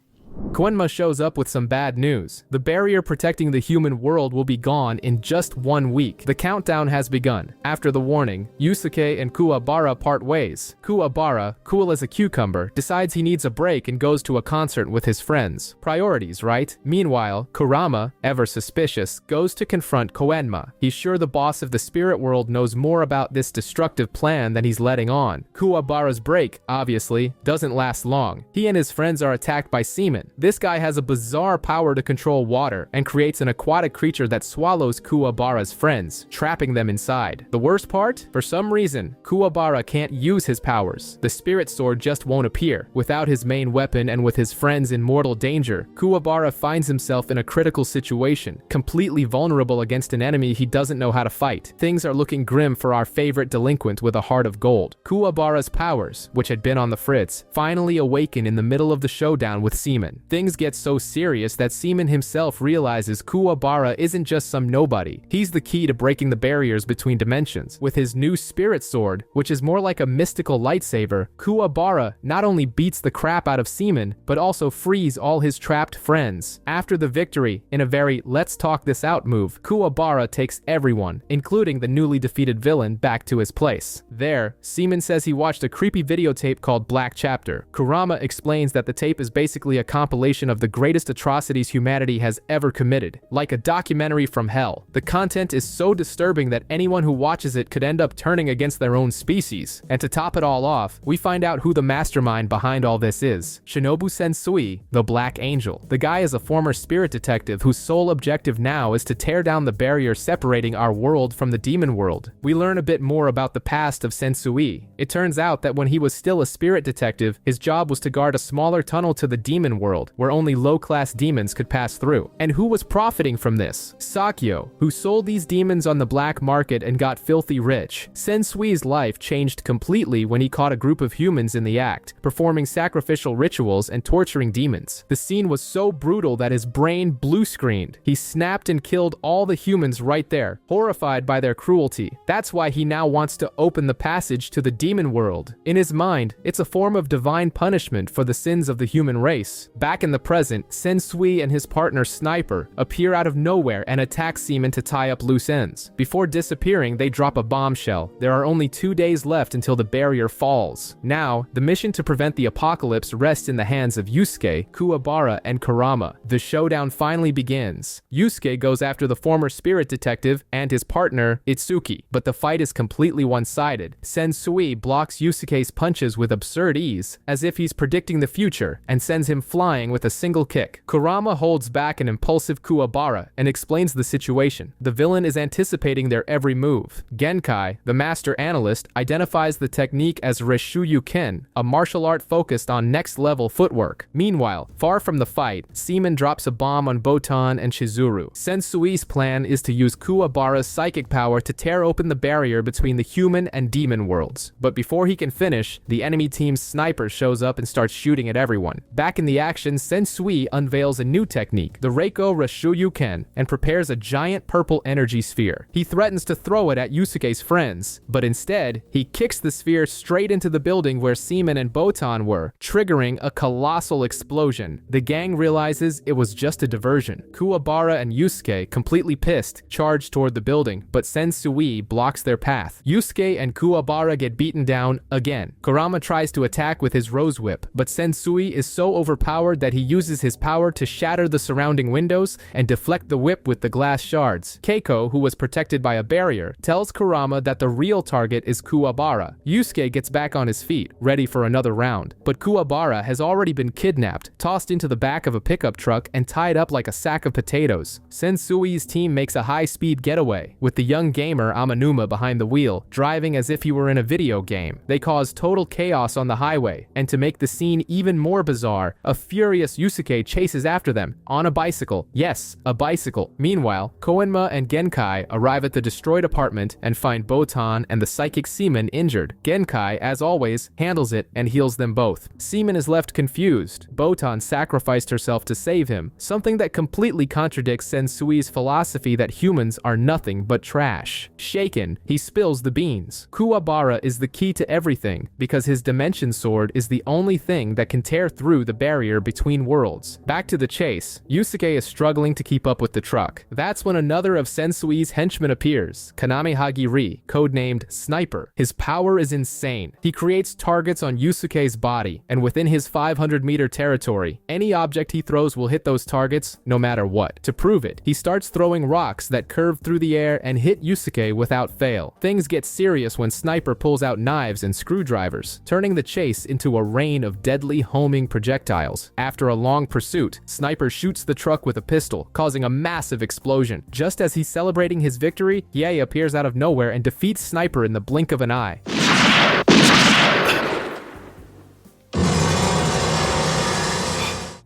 Koenma shows up with some bad news. The barrier protecting the human world will be gone in just 1 week. The countdown has begun. After the warning, Yusuke and Kuwabara part ways. Kuwabara, cool as a cucumber, decides he needs a break and goes to a concert with his friends. Priorities, right? Meanwhile, Kurama, ever suspicious, goes to confront Koenma. He's sure the boss of the spirit world knows more about this destructive plan than he's letting on. Kuwabara's break, obviously, doesn't last long. He and his friends are attacked by seamen. This guy has a bizarre power to control water and creates an aquatic creature that swallows Kuwabara's friends, trapping them inside. The worst part? For some reason, Kuwabara can't use his powers. The spirit sword just won't appear. Without his main weapon and with his friends in mortal danger, Kuwabara finds himself in a critical situation, completely vulnerable against an enemy he doesn't know how to fight. Things are looking grim for our favorite delinquent with a heart of gold. Kuwabara's powers, which had been on the fritz, finally awaken in the middle of the showdown with Seaman. Things get so serious that Seaman himself realizes Kuwabara isn't just some nobody. He's the key to breaking the barriers between dimensions. With his new spirit sword, which is more like a mystical lightsaber, Kuwabara not only beats the crap out of Seaman, but also frees all his trapped friends. After the victory, in a very let's talk this out move, Kuwabara takes everyone, including the newly defeated villain, back to his place. There, Seaman says he watched a creepy videotape called Black Chapter. Kurama explains that the tape is basically a compilation of the greatest atrocities humanity has ever committed, like a documentary from hell. The content is so disturbing that anyone who watches it could end up turning against their own species. And to top it all off, we find out who the mastermind behind all this is. Shinobu Sensui, the Black Angel. The guy is a former spirit detective whose sole objective now is to tear down the barrier separating our world from the demon world. We learn a bit more about the past of Sensui. It turns out that when he was still a spirit detective, his job was to guard a smaller tunnel to the demon world, where only low-class demons could pass through. And who was profiting from this? Sakyo, who sold these demons on the black market and got filthy rich. Sensui's life changed completely when he caught a group of humans in the act, performing sacrificial rituals and torturing demons. The scene was so brutal that his brain blue-screened. He snapped and killed all the humans right there, horrified by their cruelty. That's why he now wants to open the passage to the demon world. In his mind, it's a form of divine punishment for the sins of the human race. Back in the present, Sensui and his partner Sniper appear out of nowhere and attack Seaman to tie up loose ends. Before disappearing, they drop a bombshell. There are only 2 days left until the barrier falls. Now, the mission to prevent the apocalypse rests in the hands of Yusuke, Kuwabara, and Kurama. The showdown finally begins. Yusuke goes after the former spirit detective and his partner, Itsuki, but the fight is completely one-sided. Sensui blocks Yusuke's punches with absurd ease, as if he's predicting the future, and sends him flying with a single kick. Kurama holds back an impulsive Kuwabara and explains the situation. The villain is anticipating their every move. Genkai, the master analyst, identifies the technique as Reshuyu Ken, a martial art focused on next-level footwork. Meanwhile, far from the fight, Seaman drops a bomb on Botan and Chizuru. Sensui's plan is to use Kuwabara's psychic power to tear open the barrier between the human and demon worlds. But before he can finish, the enemy team's Sniper shows up and starts shooting at everyone. Back in the action, Sensui unveils a new technique, the Reiko Reshuyu Ken, and prepares a giant purple energy sphere. He threatens to throw it at Yusuke's friends, but instead, he kicks the sphere straight into the building where Seaman and Botan were, triggering a colossal explosion. The gang realizes it was just a diversion. Kuwabara and Yusuke, completely pissed, charge toward the building, but Sensui blocks their path. Yusuke and Kuwabara get beaten down again. Kurama tries to attack with his Rose Whip, but Sensui is so overpowered that he uses his power to shatter the surrounding windows and deflect the whip with the glass shards. Keiko, who was protected by a barrier, tells Kurama that the real target is Kuwabara. Yusuke gets back on his feet, ready for another round, but Kuwabara has already been kidnapped, tossed into the back of a pickup truck, and tied up like a sack of potatoes. Sensui's team makes a high-speed getaway, with the young gamer Amanuma behind the wheel, driving as if he were in a video game. They cause total chaos on the highway, and to make the scene even more bizarre, a furious Yusuke chases after them, on a bicycle. Yes, a bicycle. Meanwhile, Koenma and Genkai arrive at the destroyed apartment and find Botan and the psychic Seaman injured. Genkai, as always, handles it and heals them both. Seaman is left confused. Botan sacrificed herself to save him, something that completely contradicts Sensui's philosophy that humans are nothing but trash. Shaken, he spills the beans. Kuwabara is the key to everything, because his dimension sword is the only thing that can tear through the barrier between worlds. Back to the chase, Yusuke is struggling to keep up with the truck. That's when another of Sensui's henchmen appears, Kaname Hagiri, codenamed Sniper. His power is insane. He creates targets on Yusuke's body, and within his 500-meter territory, any object he throws will hit those targets no matter what. To prove it, he starts throwing rocks that curve through the air and hit Yusuke without fail. Things get serious when Sniper pulls out knives and screwdrivers, turning the chase into a rain of deadly homing projectiles. After a long pursuit, Sniper shoots the truck with a pistol, causing a massive explosion. Just as he's celebrating his victory, Hiei appears out of nowhere and defeats Sniper in the blink of an eye.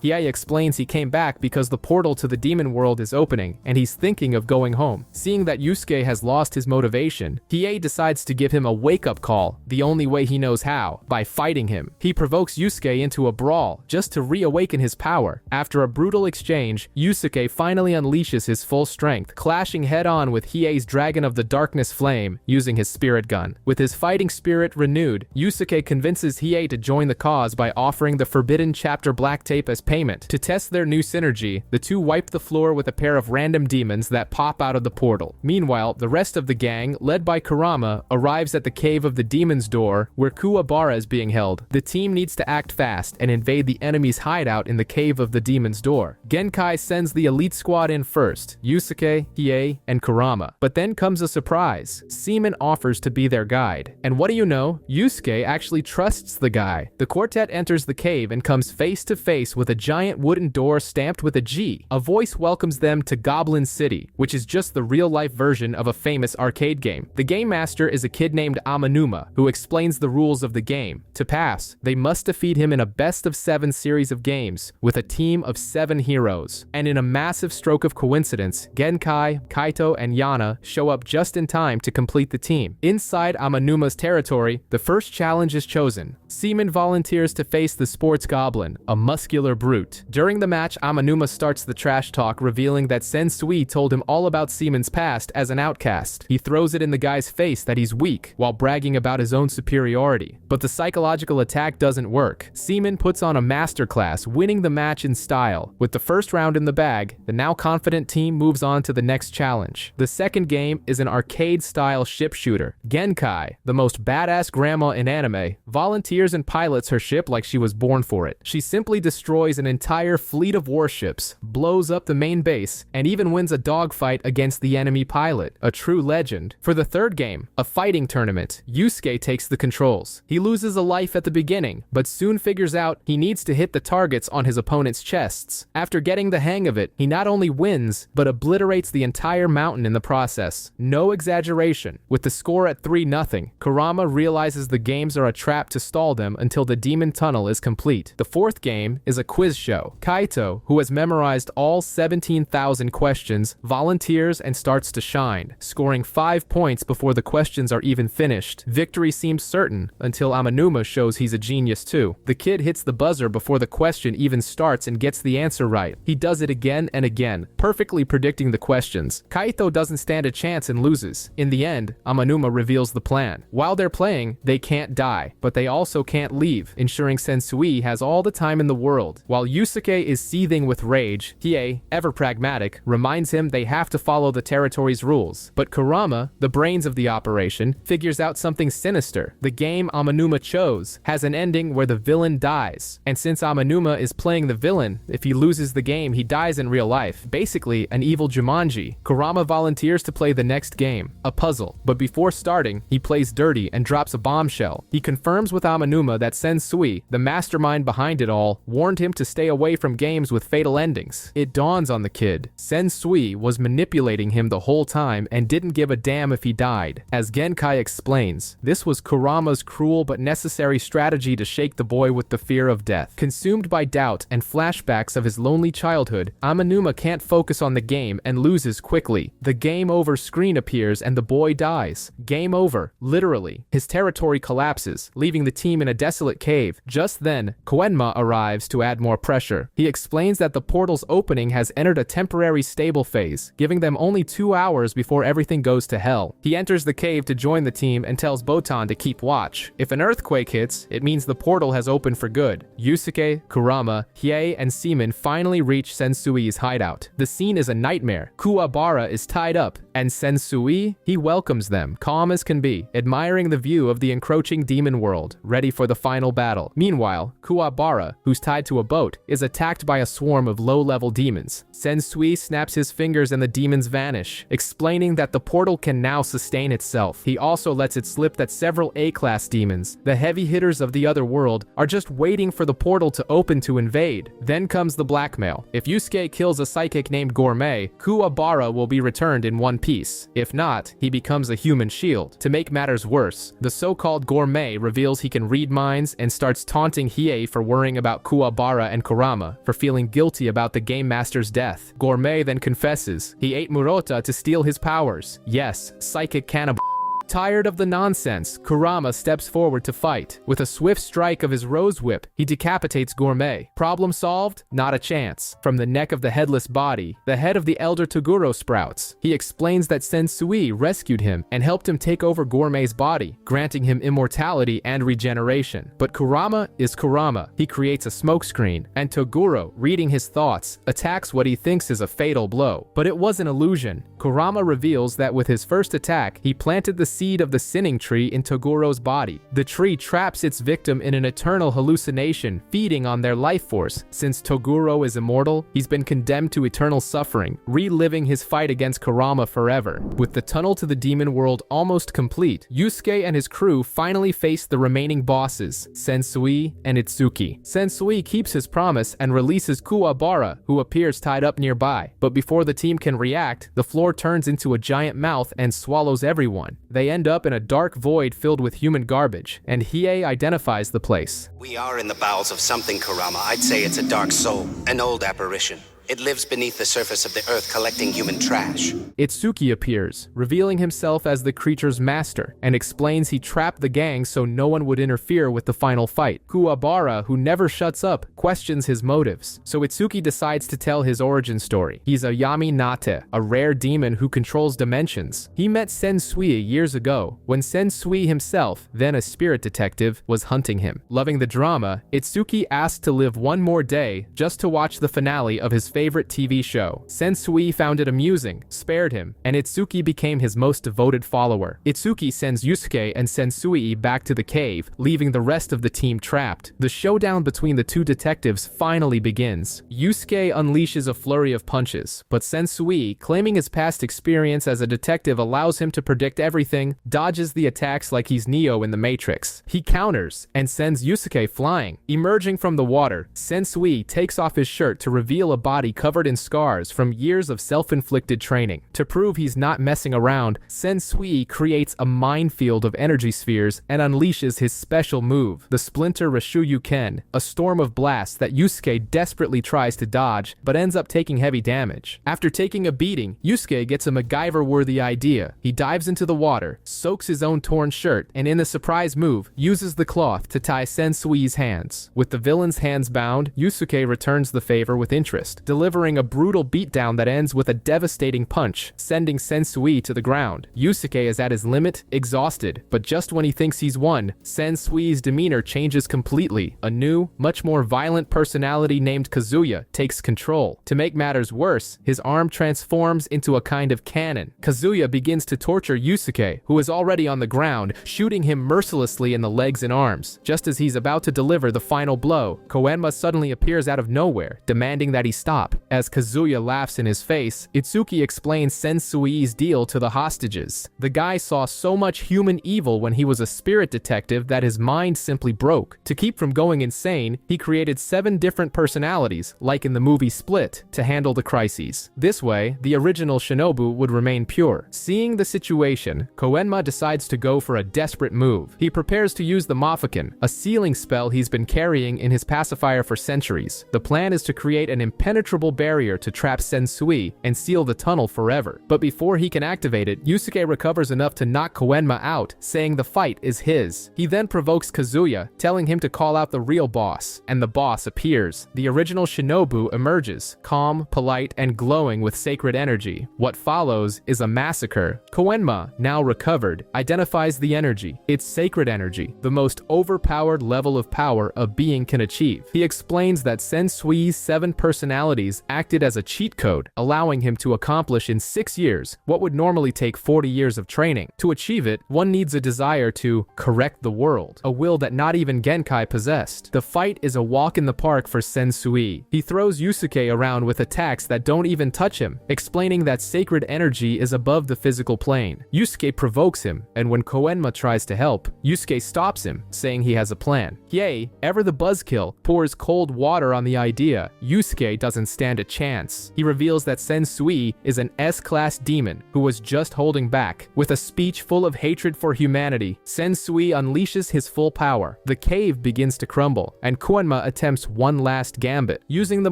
Hiei explains he came back because the portal to the demon world is opening, and he's thinking of going home. Seeing that Yusuke has lost his motivation, Hiei decides to give him a wake-up call, the only way he knows how, by fighting him. He provokes Yusuke into a brawl, just to reawaken his power. After a brutal exchange, Yusuke finally unleashes his full strength, clashing head-on with Hiei's Dragon of the Darkness Flame, using his spirit gun. With his fighting spirit renewed, Yusuke convinces Hiei to join the cause by offering the Forbidden Chapter Black Tape as payment. To test their new synergy, the two wipe the floor with a pair of random demons that pop out of the portal. Meanwhile, the rest of the gang, led by Kurama, arrives at the cave of the demon's door, where Kuwabara is being held. The team needs to act fast and invade the enemy's hideout in the cave of the demon's door. Genkai sends the elite squad in first, Yusuke, Hiei, and Kurama. But then comes a surprise. Seaman offers to be their guide. And what do you know? Yusuke actually trusts the guy. The quartet enters the cave and comes face to face with a giant wooden door stamped with a G. A voice welcomes them to Goblin City, which is just the real-life version of a famous arcade game. The game master is a kid named Amanuma, who explains the rules of the game. To pass, they must defeat him in a best-of-7 series of games, with a team of 7 heroes. And in a massive stroke of coincidence, Genkai, Kaito, and Yana show up just in time to complete the team. Inside Amanuma's territory, the first challenge is chosen. Seaman volunteers to face the sports goblin, a muscular brute route. During the match, Amanuma starts the trash talk, revealing that Sensui told him all about Seaman's past as an outcast. He throws it in the guy's face that he's weak, while bragging about his own superiority. But the psychological attack doesn't work. Seaman puts on a masterclass, winning the match in style. With the first round in the bag, the now confident team moves on to the next challenge. The second game is an arcade-style ship shooter. Genkai, the most badass grandma in anime, volunteers and pilots her ship like she was born for it. She simply destroys an entire fleet of warships, blows up the main base, and even wins a dogfight against the enemy pilot. A true legend. For the third game, a fighting tournament, Yusuke takes the controls. He loses a life at the beginning, but soon figures out he needs to hit the targets on his opponent's chests. After getting the hang of it, he not only wins, but obliterates the entire mountain in the process. No exaggeration. With the score at 3-0, Kurama realizes the games are a trap to stall them until the demon tunnel is complete. The fourth game is a quiz show. Kaito, who has memorized all 17,000 questions, volunteers and starts to shine, scoring 5 points before the questions are even finished. Victory seems certain until Amanuma shows he's a genius too. The kid hits the buzzer before the question even starts and gets the answer right. He does it again and again, perfectly predicting the questions. Kaito doesn't stand a chance and loses. In the end, Amanuma reveals the plan. While they're playing, they can't die, but they also can't leave, ensuring Sensui has all the time in the world. While Yusuke is seething with rage, Hiei, ever pragmatic, reminds him they have to follow the territory's rules. But Kurama, the brains of the operation, figures out something sinister. The game Amanuma chose has an ending where the villain dies. And since Amanuma is playing the villain, if he loses the game, he dies in real life. Basically, an evil Jumanji. Kurama volunteers to play the next game, a puzzle. But before starting, he plays dirty and drops a bombshell. He confirms with Amanuma that Sensui, the mastermind behind it all, warned him to stay away from games with fatal endings. It dawns on the kid. Sensui was manipulating him the whole time and didn't give a damn if he died. As Genkai explains, this was Kurama's cruel but necessary strategy to shake the boy with the fear of death. Consumed by doubt and flashbacks of his lonely childhood, Amanuma can't focus on the game and loses quickly. The game over screen appears and the boy dies. Game over, literally. His territory collapses, leaving the team in a desolate cave. Just then, Koenma arrives to add more pressure. He explains that the portal's opening has entered a temporary stable phase, giving them only 2 hours before everything goes to hell. He enters the cave to join the team and tells Botan to keep watch. If an earthquake hits, it means the portal has opened for good. Yusuke, Kurama, Hiei, and Seaman finally reach Sensui's hideout. The scene is a nightmare. Kuwabara is tied up, and Sensui, he welcomes them, calm as can be, admiring the view of the encroaching demon world, ready for the final battle. Meanwhile, Kuwabara, who's tied to a boat, is attacked by a swarm of low-level demons. Sensui snaps his fingers and the demons vanish, explaining that the portal can now sustain itself. He also lets it slip that several A-class demons, the heavy hitters of the other world, are just waiting for the portal to open to invade. Then comes the blackmail. If Yusuke kills a psychic named Gourmet, Kuwabara will be returned in one piece. If not, he becomes a human shield. To make matters worse, the so-called Gourmet reveals he can read minds and starts taunting Hiei for worrying about Kuwabara and Kurama, for feeling guilty about the Game Master's death. Gourmet then confesses he ate Murota to steal his powers. Yes, psychic cannibal. Tired of the nonsense, Kurama steps forward to fight. With a swift strike of his rose whip, he decapitates Gourmet. Problem solved? Not a chance. From the neck of the headless body, the head of the elder Toguro sprouts. He explains that Sensui rescued him and helped him take over Gourmet's body, granting him immortality and regeneration. But Kurama is Kurama. He creates a smokescreen, and Toguro, reading his thoughts, attacks what he thinks is a fatal blow. But it was an illusion. Kurama reveals that with his first attack, he planted the seed of the sinning tree in Toguro's body. The tree traps its victim in an eternal hallucination, feeding on their life force. Since Toguro is immortal, he's been condemned to eternal suffering, reliving his fight against Kurama forever. With the tunnel to the demon world almost complete, Yusuke and his crew finally face the remaining bosses, Sensui and Itsuki. Sensui keeps his promise and releases Kuwabara, who appears tied up nearby. But before the team can react, the floor turns into a giant mouth and swallows everyone. They end up in a dark void filled with human garbage, and Hiei identifies the place. We are in the bowels of something, Kurama. I'd say it's a dark soul, an old apparition. It lives beneath the surface of the earth collecting human trash. Itsuki appears, revealing himself as the creature's master, and explains he trapped the gang so no one would interfere with the final fight. Kuwabara, who never shuts up, questions his motives, so Itsuki decides to tell his origin story. He's a Yami Nate, a rare demon who controls dimensions. He met Sensui years ago, when Sensui himself, then a spirit detective, was hunting him. Loving the drama, Itsuki asked to live one more day just to watch the finale of his favorite TV show. Sensui found it amusing, spared him, and Itsuki became his most devoted follower. Itsuki sends Yusuke and Sensui back to the cave, leaving the rest of the team trapped. The showdown between the two detectives finally begins. Yusuke unleashes a flurry of punches, but Sensui, claiming his past experience as a detective allows him to predict everything, dodges the attacks like he's Neo in the Matrix. He counters and sends Yusuke flying. Emerging from the water, Sensui takes off his shirt to reveal a body covered in scars from years of self-inflicted training. To prove he's not messing around, Sensui creates a minefield of energy spheres and unleashes his special move, the Splinter Rashuyuken, a storm of blasts that Yusuke desperately tries to dodge, but ends up taking heavy damage. After taking a beating, Yusuke gets a MacGyver-worthy idea. He dives into the water, soaks his own torn shirt, and in a surprise move, uses the cloth to tie Sensui's hands. With the villain's hands bound, Yusuke returns the favor with interest, delivering a brutal beatdown that ends with a devastating punch, sending Sensui to the ground. Yusuke is at his limit, exhausted, but just when he thinks he's won, Sensui's demeanor changes completely. A new, much more violent personality named Kazuya takes control. To make matters worse, his arm transforms into a kind of cannon. Kazuya begins to torture Yusuke, who is already on the ground, shooting him mercilessly in the legs and arms. Just as he's about to deliver the final blow, Koenma suddenly appears out of nowhere, demanding that he stop. As Kazuya laughs in his face, Itsuki explains Sensui's deal to the hostages. The guy saw so much human evil when he was a spirit detective that his mind simply broke. To keep from going insane, he created 7 different personalities, like in the movie Split, to handle the crises. This way, the original Shinobu would remain pure. Seeing the situation, Koenma decides to go for a desperate move. He prepares to use the Mafuken, a sealing spell he's been carrying in his pacifier for centuries. The plan is to create an impenetrable barrier to trap Sensui and seal the tunnel forever. But before he can activate it, Yusuke recovers enough to knock Koenma out, saying the fight is his. He then provokes Kazuya, telling him to call out the real boss, and the boss appears. The original Shinobu emerges, calm, polite, and glowing with sacred energy. What follows is a massacre. Koenma, now recovered, identifies the energy. It's sacred energy, the most overpowered level of power a being can achieve. He explains that Sensui's 7 personalities acted as a cheat code, allowing him to accomplish in 6 years what would normally take 40 years of training. To achieve it, one needs a desire to correct the world, a will that not even Genkai possessed. The fight is a walk in the park for Sensui. He throws Yusuke around with attacks that don't even touch him, explaining that sacred energy is above the physical plane. Yusuke provokes him, and when Koenma tries to help, Yusuke stops him, saying he has a plan. Hiei, ever the buzzkill, pours cold water on the idea. Yusuke doesn't stand a chance. He reveals that Sensui is an S-class demon who was just holding back. With a speech full of hatred for humanity, Sensui unleashes his full power. The cave begins to crumble, and Koenma attempts one last gambit, using the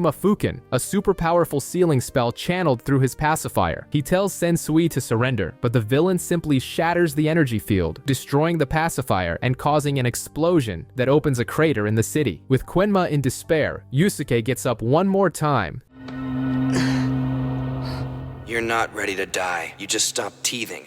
Mafuken, a super powerful sealing spell channeled through his pacifier. He tells Sensui to surrender, but the villain simply shatters the energy field, destroying the pacifier and causing an explosion that opens a crater in the city. With Koenma in despair, Yusuke gets up one more time. You're not ready to die. You just stopped teething.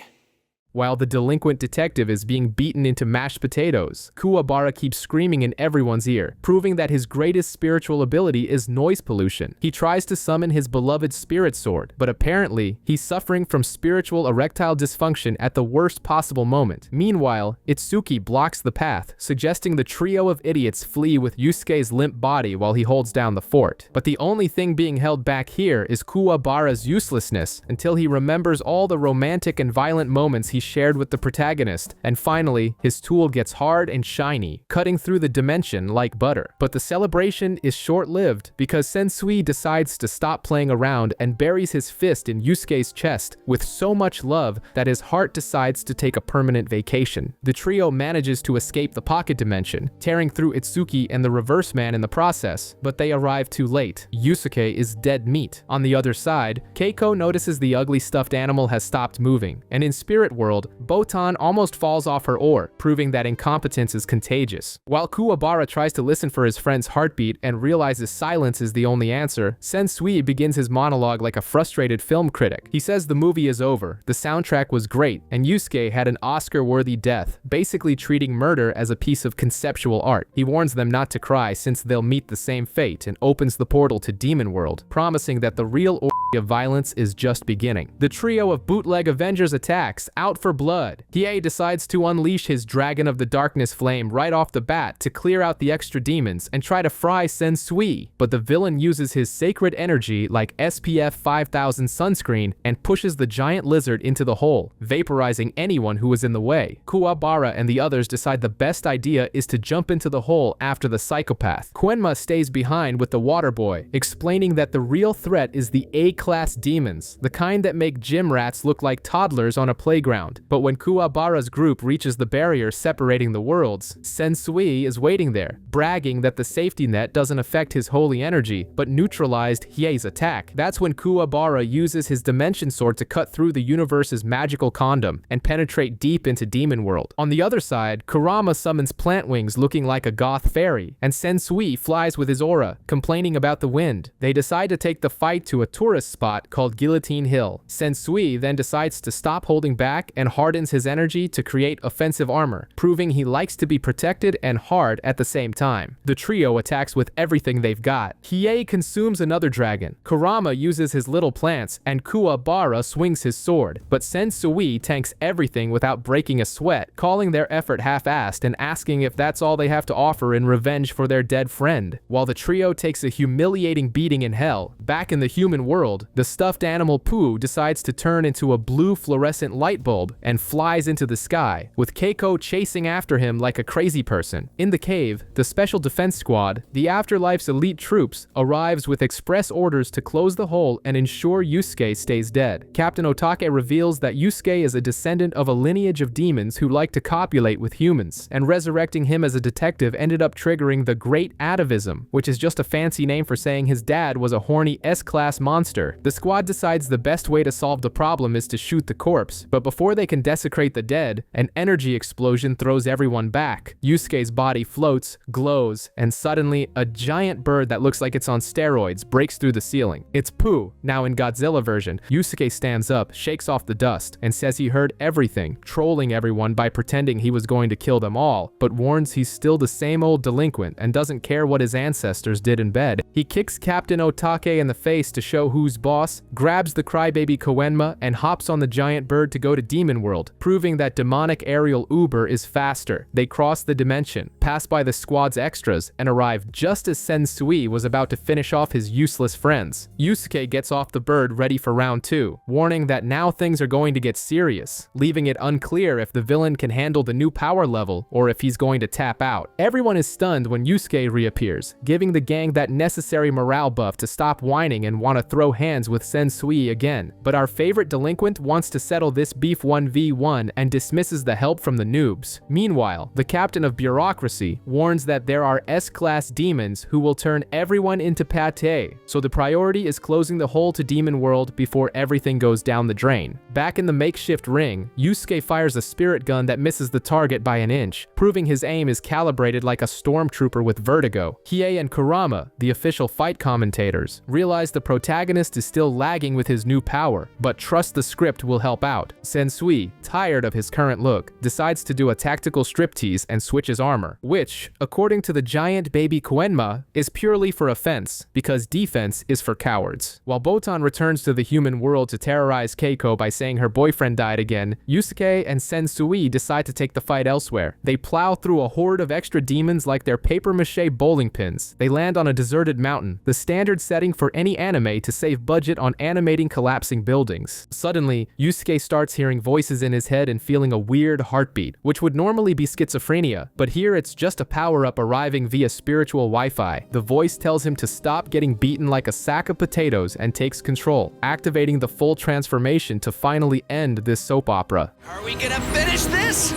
While the delinquent detective is being beaten into mashed potatoes, Kuwabara keeps screaming in everyone's ear, proving that his greatest spiritual ability is noise pollution. He tries to summon his beloved spirit sword, but apparently, he's suffering from spiritual erectile dysfunction at the worst possible moment. Meanwhile, Itsuki blocks the path, suggesting the trio of idiots flee with Yusuke's limp body while he holds down the fort. But the only thing being held back here is Kuwabara's uselessness until he remembers all the romantic and violent moments he shared with the protagonist, and finally, his tool gets hard and shiny, cutting through the dimension like butter. But the celebration is short-lived because Sensui decides to stop playing around and buries his fist in Yusuke's chest with so much love that his heart decides to take a permanent vacation. The trio manages to escape the pocket dimension, tearing through Itsuki and the Reverse Man in the process, but they arrive too late. Yusuke is dead meat. On the other side, Keiko notices the ugly stuffed animal has stopped moving, and in Spirit World, Botan almost falls off her oar, proving that incompetence is contagious. While Kuwabara tries to listen for his friend's heartbeat and realizes silence is the only answer, Sensui begins his monologue like a frustrated film critic. He says the movie is over, the soundtrack was great, and Yusuke had an Oscar-worthy death, basically treating murder as a piece of conceptual art. He warns them not to cry since they'll meet the same fate and opens the portal to Demon World, promising that the real orgy of violence is just beginning. The trio of bootleg Avengers attacks, out for blood. Hiei decides to unleash his Dragon of the Darkness flame right off the bat to clear out the extra demons and try to fry Sensui, but the villain uses his sacred energy like SPF 5000 sunscreen and pushes the giant lizard into the hole, vaporizing anyone who is in the way. Kuwabara and the others decide the best idea is to jump into the hole after the psychopath. Quenma stays behind with the water boy, explaining that the real threat is the A-class demons, the kind that make gym rats look like toddlers on a playground. But when Kuwabara's group reaches the barrier separating the worlds, Sensui is waiting there, bragging that the safety net doesn't affect his holy energy, but neutralized Hiei's attack. That's when Kuwabara uses his dimension sword to cut through the universe's magical condom and penetrate deep into Demon World. On the other side, Kurama summons plant wings looking like a goth fairy, and Sensui flies with his aura, complaining about the wind. They decide to take the fight to a tourist spot called Guillotine Hill. Sensui then decides to stop holding back and hardens his energy to create offensive armor, proving he likes to be protected and hard at the same time. The trio attacks with everything they've got. Hiei consumes another dragon, Kurama uses his little plants, and Kuwabara swings his sword, but Sensui tanks everything without breaking a sweat, calling their effort half-assed and asking if that's all they have to offer in revenge for their dead friend. While the trio takes a humiliating beating in hell, back in the human world, the stuffed animal Pooh decides to turn into a blue fluorescent light bulb and flies into the sky, with Keiko chasing after him like a crazy person. In the cave, the Special Defense Squad, the Afterlife's elite troops, arrives with express orders to close the hole and ensure Yusuke stays dead. Captain Otake reveals that Yusuke is a descendant of a lineage of demons who like to copulate with humans, and resurrecting him as a detective ended up triggering the Great Atavism, which is just a fancy name for saying his dad was a horny S-class monster. The squad decides the best way to solve the problem is to shoot the corpse, but before they can desecrate the dead, an energy explosion throws everyone back. Yusuke's body floats, glows, and suddenly a giant bird that looks like it's on steroids breaks through the ceiling. It's Pooh. Now in Godzilla version, Yusuke stands up, shakes off the dust, and says he heard everything, trolling everyone by pretending he was going to kill them all, but warns he's still the same old delinquent and doesn't care what his ancestors did in bed. He kicks Captain Otake in the face to show who's boss, grabs the crybaby Koenma, and hops on the giant bird to go to Demon World, proving that demonic aerial Uber is faster. They cross the dimension, pass by the squad's extras, and arrive just as Sensui was about to finish off his useless friends. Yusuke gets off the bird ready for round 2, warning that now things are going to get serious, leaving it unclear if the villain can handle the new power level or if he's going to tap out. Everyone is stunned when Yusuke reappears, giving the gang that necessary morale buff to stop whining and want to throw hands with Sensui again. But our favorite delinquent wants to settle this beef 1v1 and dismisses the help from the noobs. Meanwhile, the captain of bureaucracy warns that there are S-class demons who will turn everyone into pate, so the priority is closing the hole to Demon World before everything goes down the drain. Back in the makeshift ring, Yusuke fires a spirit gun that misses the target by an inch, proving his aim is calibrated like a stormtrooper with vertigo. Hiei and Kurama, the official fight commentators, realize the protagonist is still lagging with his new power, but trust the script will help out. Sensui, tired of his current look, decides to do a tactical striptease and switches armor, which, according to the giant baby Koenma, is purely for offense, because defense is for cowards. While Botan returns to the human world to terrorize Keiko by saying her boyfriend died again, Yusuke and Sensui decide to take the fight elsewhere. They plow through a horde of extra demons like they're papier-mâché bowling pins. They land on a deserted mountain, the standard setting for any anime to save big budget on animating collapsing buildings. Suddenly, Yusuke starts hearing voices in his head and feeling a weird heartbeat, which would normally be schizophrenia, but here it's just a power-up arriving via spiritual Wi-Fi. The voice tells him to stop getting beaten like a sack of potatoes and takes control, activating the full transformation to finally end this soap opera. Are we gonna finish this?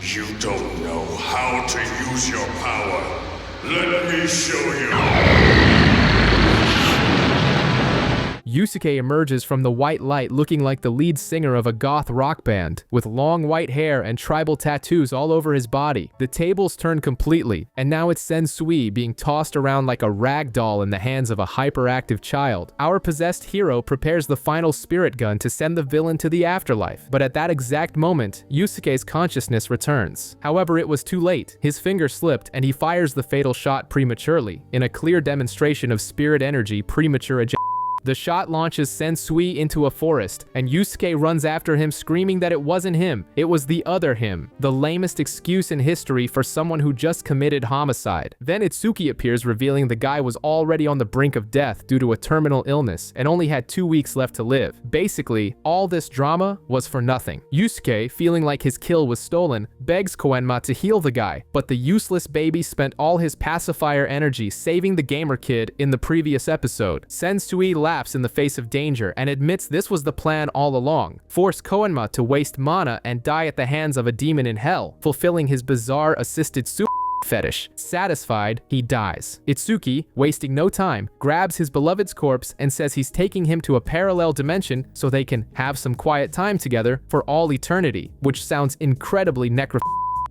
You don't know how to use your power. Let me show you. Yusuke emerges from the white light looking like the lead singer of a goth rock band, with long white hair and tribal tattoos all over his body. The tables turn completely, and now it's Sensui being tossed around like a rag doll in the hands of a hyperactive child. Our possessed hero prepares the final spirit gun to send the villain to the afterlife, but at that exact moment, Yusuke's consciousness returns. However, it was too late. His finger slipped, and he fires the fatal shot prematurely, in a clear demonstration of spirit energy premature ejaculation. The shot launches Sensui into a forest, and Yusuke runs after him screaming that it wasn't him, it was the other him. The lamest excuse in history for someone who just committed homicide. Then Itsuki appears, revealing the guy was already on the brink of death due to a terminal illness and only had 2 weeks left to live. Basically, all this drama was for nothing. Yusuke, feeling like his kill was stolen, begs Koenma to heal the guy, but the useless baby spent all his pacifier energy saving the gamer kid in the previous episode. Sensui laughs in the face of danger and admits this was the plan all along. Force Koenma to waste mana and die at the hands of a demon in hell, fulfilling his bizarre assisted super fetish. Satisfied, he dies. Itsuki, wasting no time, grabs his beloved's corpse and says he's taking him to a parallel dimension so they can have some quiet time together for all eternity, which sounds incredibly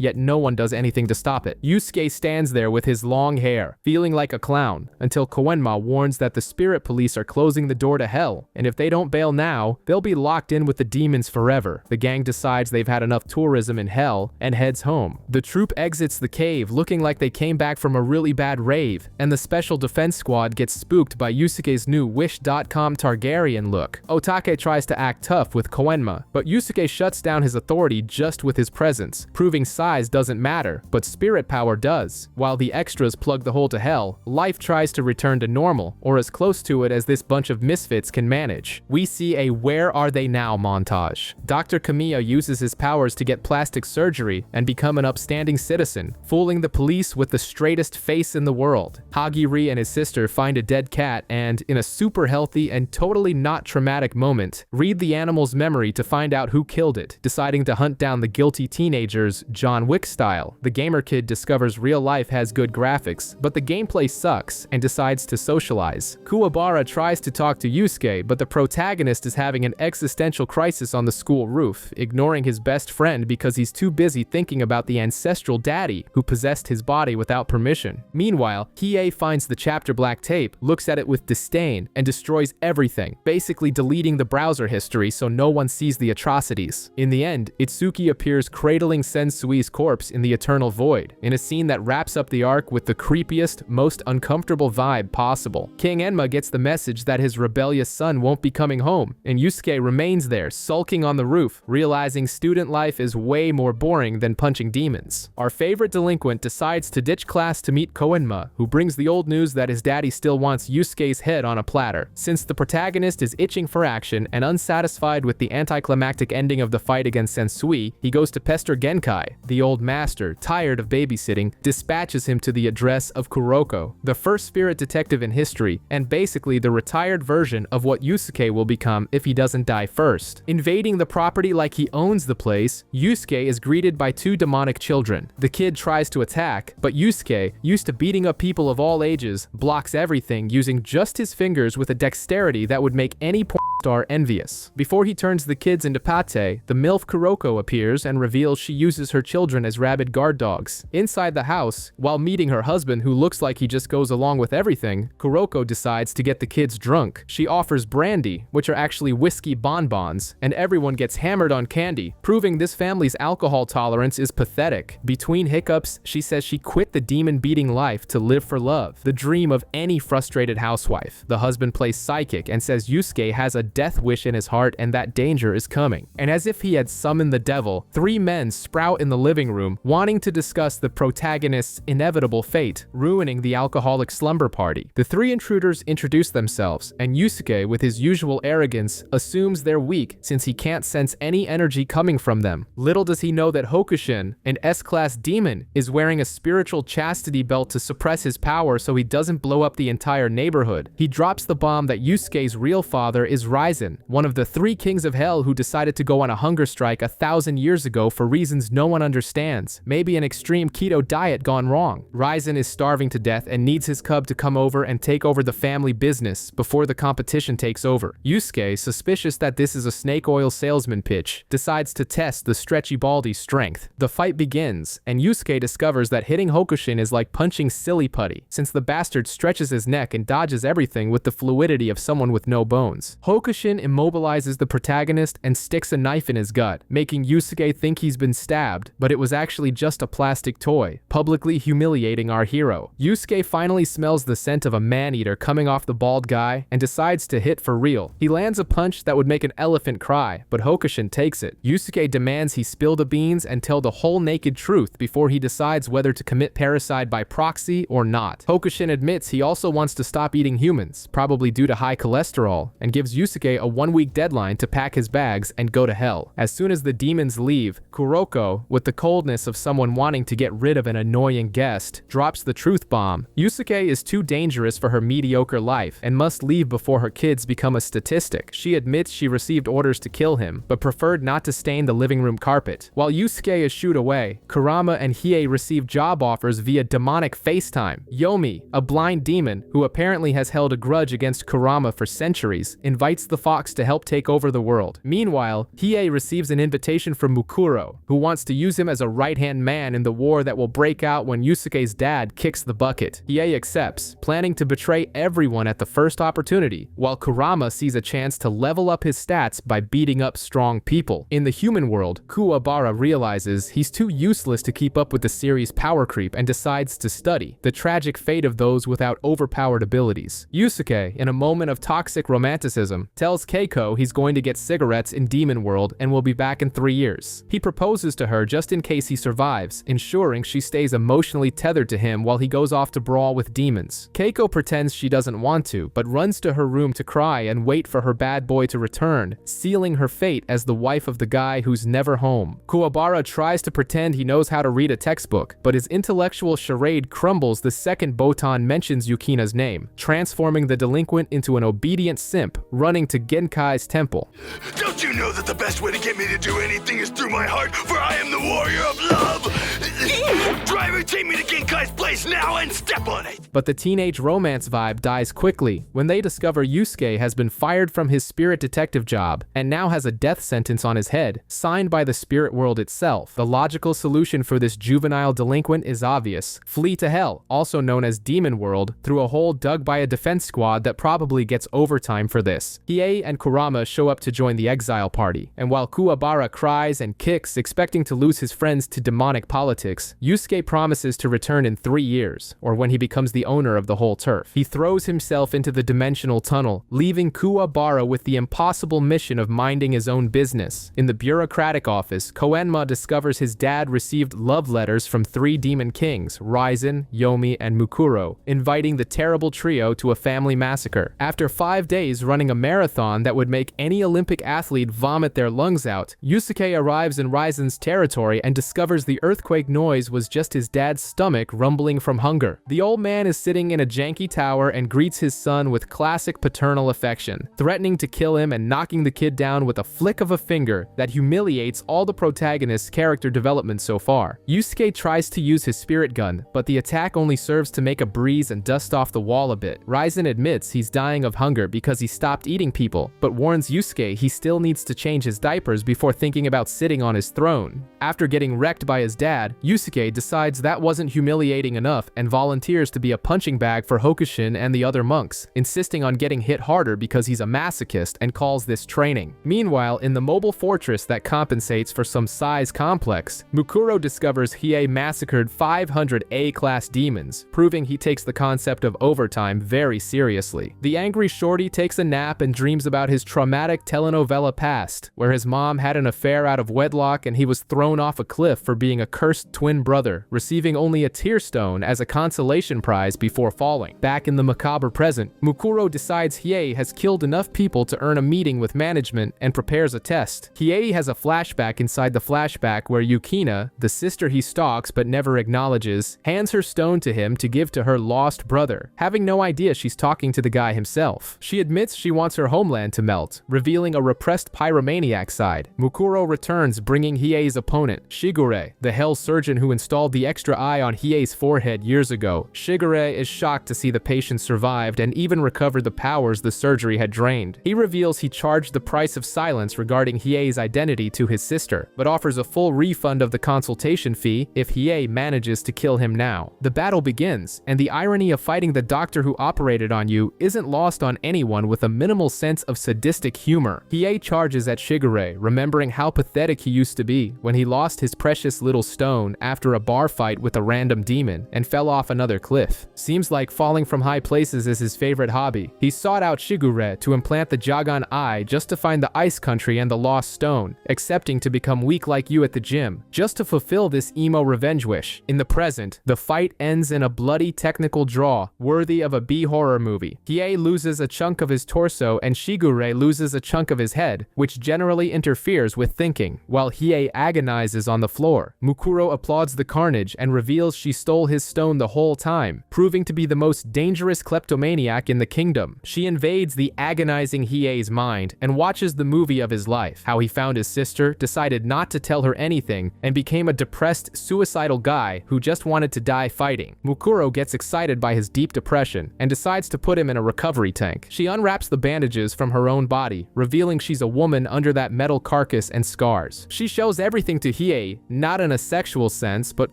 yet no one does anything to stop it. Yusuke stands there with his long hair, feeling like a clown, until Koenma warns that the spirit police are closing the door to hell, and if they don't bail now, they'll be locked in with the demons forever. The gang decides they've had enough tourism in hell and heads home. The troop exits the cave looking like they came back from a really bad rave, and the special defense squad gets spooked by Yusuke's new Wish.com Targaryen look. Otake tries to act tough with Koenma, but Yusuke shuts down his authority just with his presence, proving size doesn't matter, but spirit power does. While the extras plug the hole to hell, life tries to return to normal, or as close to it as this bunch of misfits can manage. We see a "Where Are They Now" montage. Dr. Kamiya uses his powers to get plastic surgery and become an upstanding citizen, fooling the police with the straightest face in the world. Hagiri and his sister find a dead cat and, in a super healthy and totally not traumatic moment, read the animal's memory to find out who killed it, deciding to hunt down the guilty teenagers John Wick style. The gamer kid discovers real life has good graphics, but the gameplay sucks and decides to socialize. Kuwabara tries to talk to Yusuke, but the protagonist is having an existential crisis on the school roof, ignoring his best friend because he's too busy thinking about the ancestral daddy who possessed his body without permission. Meanwhile, Hiei finds the chapter black tape, looks at it with disdain, and destroys everything, basically deleting the browser history so no one sees the atrocities. In the end, Itsuki appears cradling Sensui's corpse in the eternal void, in a scene that wraps up the arc with the creepiest, most uncomfortable vibe possible. King Enma gets the message that his rebellious son won't be coming home, and Yusuke remains there, sulking on the roof, realizing student life is way more boring than punching demons. Our favorite delinquent decides to ditch class to meet Koenma, who brings the old news that his daddy still wants Yusuke's head on a platter. Since the protagonist is itching for action and unsatisfied with the anticlimactic ending of the fight against Sensui, he goes to pester Genkai. The old master, tired of babysitting, dispatches him to the address of Kuroko, the first spirit detective in history, and basically the retired version of what Yusuke will become if he doesn't die first. Invading the property like he owns the place, Yusuke is greeted by 2 demonic children. The kid tries to attack, but Yusuke, used to beating up people of all ages, blocks everything using just his fingers with a dexterity that would make any porn star envious. Before he turns the kids into pate, the MILF Kuroko appears and reveals she uses her children as rabid guard dogs. Inside the house, while meeting her husband who looks like he just goes along with everything, Kuroko decides to get the kids drunk. She offers brandy, which are actually whiskey bonbons, and everyone gets hammered on candy, proving this family's alcohol tolerance is pathetic. Between hiccups, she says she quit the demon-beating life to live for love, the dream of any frustrated housewife. The husband plays psychic and says Yusuke has a death wish in his heart and that danger is coming. And as if he had summoned the devil, 3 men sprout in the living room, wanting to discuss the protagonist's inevitable fate, ruining the alcoholic slumber party. The 3 intruders introduce themselves, and Yusuke, with his usual arrogance, assumes they're weak since he can't sense any energy coming from them. Little does he know that Hakusho, an S-class demon, is wearing a spiritual chastity belt to suppress his power so he doesn't blow up the entire neighborhood. He drops the bomb that Yusuke's real father is Ryzen, one of the 3 kings of hell who decided to go on a hunger strike 1,000 years ago for reasons no one understands. Maybe an extreme keto diet gone wrong. Ryzen is starving to death and needs his cub to come over and take over the family business before the competition takes over. Yusuke, suspicious that this is a snake oil salesman pitch, decides to test the stretchy baldy's strength. The fight begins, and Yusuke discovers that hitting Hakusho is like punching silly putty, since the bastard stretches his neck and dodges everything with the fluidity of someone with no bones. Hakusho immobilizes the protagonist and sticks a knife in his gut, making Yusuke think he's been stabbed, but it was actually just a plastic toy, publicly humiliating our hero. Yusuke finally smells the scent of a man-eater coming off the bald guy and decides to hit for real. He lands a punch that would make an elephant cry, but Hakusho takes it. Yusuke demands he spill the beans and tell the whole naked truth before he decides whether to commit parricide by proxy or not. Hakusho admits he also wants to stop eating humans, probably due to high cholesterol, and gives Yusuke a 1-week deadline to pack his bags and go to hell. As soon as the demons leave, Kuroko, with the coldness of someone wanting to get rid of an annoying guest, drops the truth bomb. Yusuke is too dangerous for her mediocre life and must leave before her kids become a statistic. She admits she received orders to kill him, but preferred not to stain the living room carpet. While Yusuke is shooed away, Kurama and Hiei receive job offers via demonic FaceTime. Yomi, a blind demon who apparently has held a grudge against Kurama for centuries, invites the fox to help take over the world. Meanwhile, Hiei receives an invitation from Mukuro, who wants to use him as a right-hand man in the war that will break out when Yusuke's dad kicks the bucket. Hiei accepts, planning to betray everyone at the first opportunity, while Kurama sees a chance to level up his stats by beating up strong people. In the human world, Kuwabara realizes he's too useless to keep up with the series' power creep and decides to study the tragic fate of those without overpowered abilities. Yusuke, in a moment of toxic romanticism, tells Keiko he's going to get cigarettes in Demon World and will be back in 3 years. He proposes to her just in case he survives, ensuring she stays emotionally tethered to him while he goes off to brawl with demons. Keiko pretends she doesn't want to, but runs to her room to cry and wait for her bad boy to return, sealing her fate as the wife of the guy who's never home. Kuwabara tries to pretend he knows how to read a textbook, but his intellectual charade crumbles the second Botan mentions Yukina's name, transforming the delinquent into an obedient simp, running to Genkai's temple. Don't you know that the best way to get me to do anything is through my heart, for I am the warrior of love? Driver, take me to Genkai's place now and step on it! But the teenage romance vibe dies quickly when they discover Yusuke has been fired from his spirit detective job and now has a death sentence on his head, signed by the spirit world itself. The logical solution for this juvenile delinquent is obvious. Flee to hell, also known as Demon World, through a hole dug by a defense squad that probably gets overtime for this. Hiei and Kurama show up to join the exile party, and while Kuwabara cries and kicks, expecting to lose his friends to demonic politics, Yusuke promises to return in 3 years, or when he becomes the owner of the whole turf. He throws himself into the dimensional tunnel, leaving Kuwabara with the impossible mission of minding his own business. In the bureaucratic office, Koenma discovers his dad received love letters from 3 demon kings, Ryzen, Yomi, and Mukuro, inviting the terrible trio to a family massacre. After 5 days running a marathon that would make any Olympic athlete vomit their lungs out, Yusuke arrives in Ryzen's territory and discovers the earthquake noise was just his dad's stomach rumbling from hunger. The old man is sitting in a janky tower and greets his son with classic paternal affection, threatening to kill him and knocking the kid down with a flick of a finger that humiliates all the protagonist's character development so far. Yusuke tries to use his spirit gun, but the attack only serves to make a breeze and dust off the wall a bit. Ryzen admits he's dying of hunger because he stopped eating people, but warns Yusuke he still needs to change his diapers before thinking about sitting on his throne. After getting wrecked by his dad, Yusuke Yusuke decides that wasn't humiliating enough and volunteers to be a punching bag for Hakusho and the other monks, insisting on getting hit harder because he's a masochist and calls this training. Meanwhile, in the mobile fortress that compensates for some size complex, Mukuro discovers Hiei massacred 500 A-class demons, proving he takes the concept of overtime very seriously. The angry shorty takes a nap and dreams about his traumatic telenovela past, where his mom had an affair out of wedlock and he was thrown off a cliff for being a cursed twin brother, receiving only a tear stone as a consolation prize before falling. Back in the macabre present, Mukuro decides Hiei has killed enough people to earn a meeting with management and prepares a test. Hiei has a flashback inside the flashback where Yukina, the sister he stalks but never acknowledges, hands her stone to him to give to her lost brother, having no idea she's talking to the guy himself. She admits she wants her homeland to melt, revealing a repressed pyromaniac side. Mukuro returns bringing Hiei's opponent, Shigure, the hell surgeon who installed the extra eye on Hiei's forehead years ago. Shigure is shocked to see the patient survived and even recovered the powers the surgery had drained. He reveals he charged the price of silence regarding Hiei's identity to his sister, but offers a full refund of the consultation fee if Hiei manages to kill him now. The battle begins, and the irony of fighting the doctor who operated on you isn't lost on anyone with a minimal sense of sadistic humor. Hiei charges at Shigure, remembering how pathetic he used to be when he lost his precious little stone after a bar fight with a random demon and fell off another cliff. Seems like falling from high places is his favorite hobby. He sought out Shigure to implant the Jagan Eye just to find the ice country and the lost stone, accepting to become weak like you at the gym, just to fulfill this emo revenge wish. In the present, the fight ends in a bloody technical draw, worthy of a B-horror movie. Hiei loses a chunk of his torso and Shigure loses a chunk of his head, which generally interferes with thinking. While Hiei agonizes on the floor, Mukuro applauds the carnage and reveals she stole his stone the whole time, proving to be the most dangerous kleptomaniac in the kingdom. She invades the agonizing Hiei's mind and watches the movie of his life, how he found his sister, decided not to tell her anything, and became a depressed, suicidal guy who just wanted to die fighting. Mukuro gets excited by his deep depression and decides to put him in a recovery tank. She unwraps the bandages from her own body, revealing she's a woman under that metal carcass and scars. She shows everything to Hiei, not in a sexual sense, but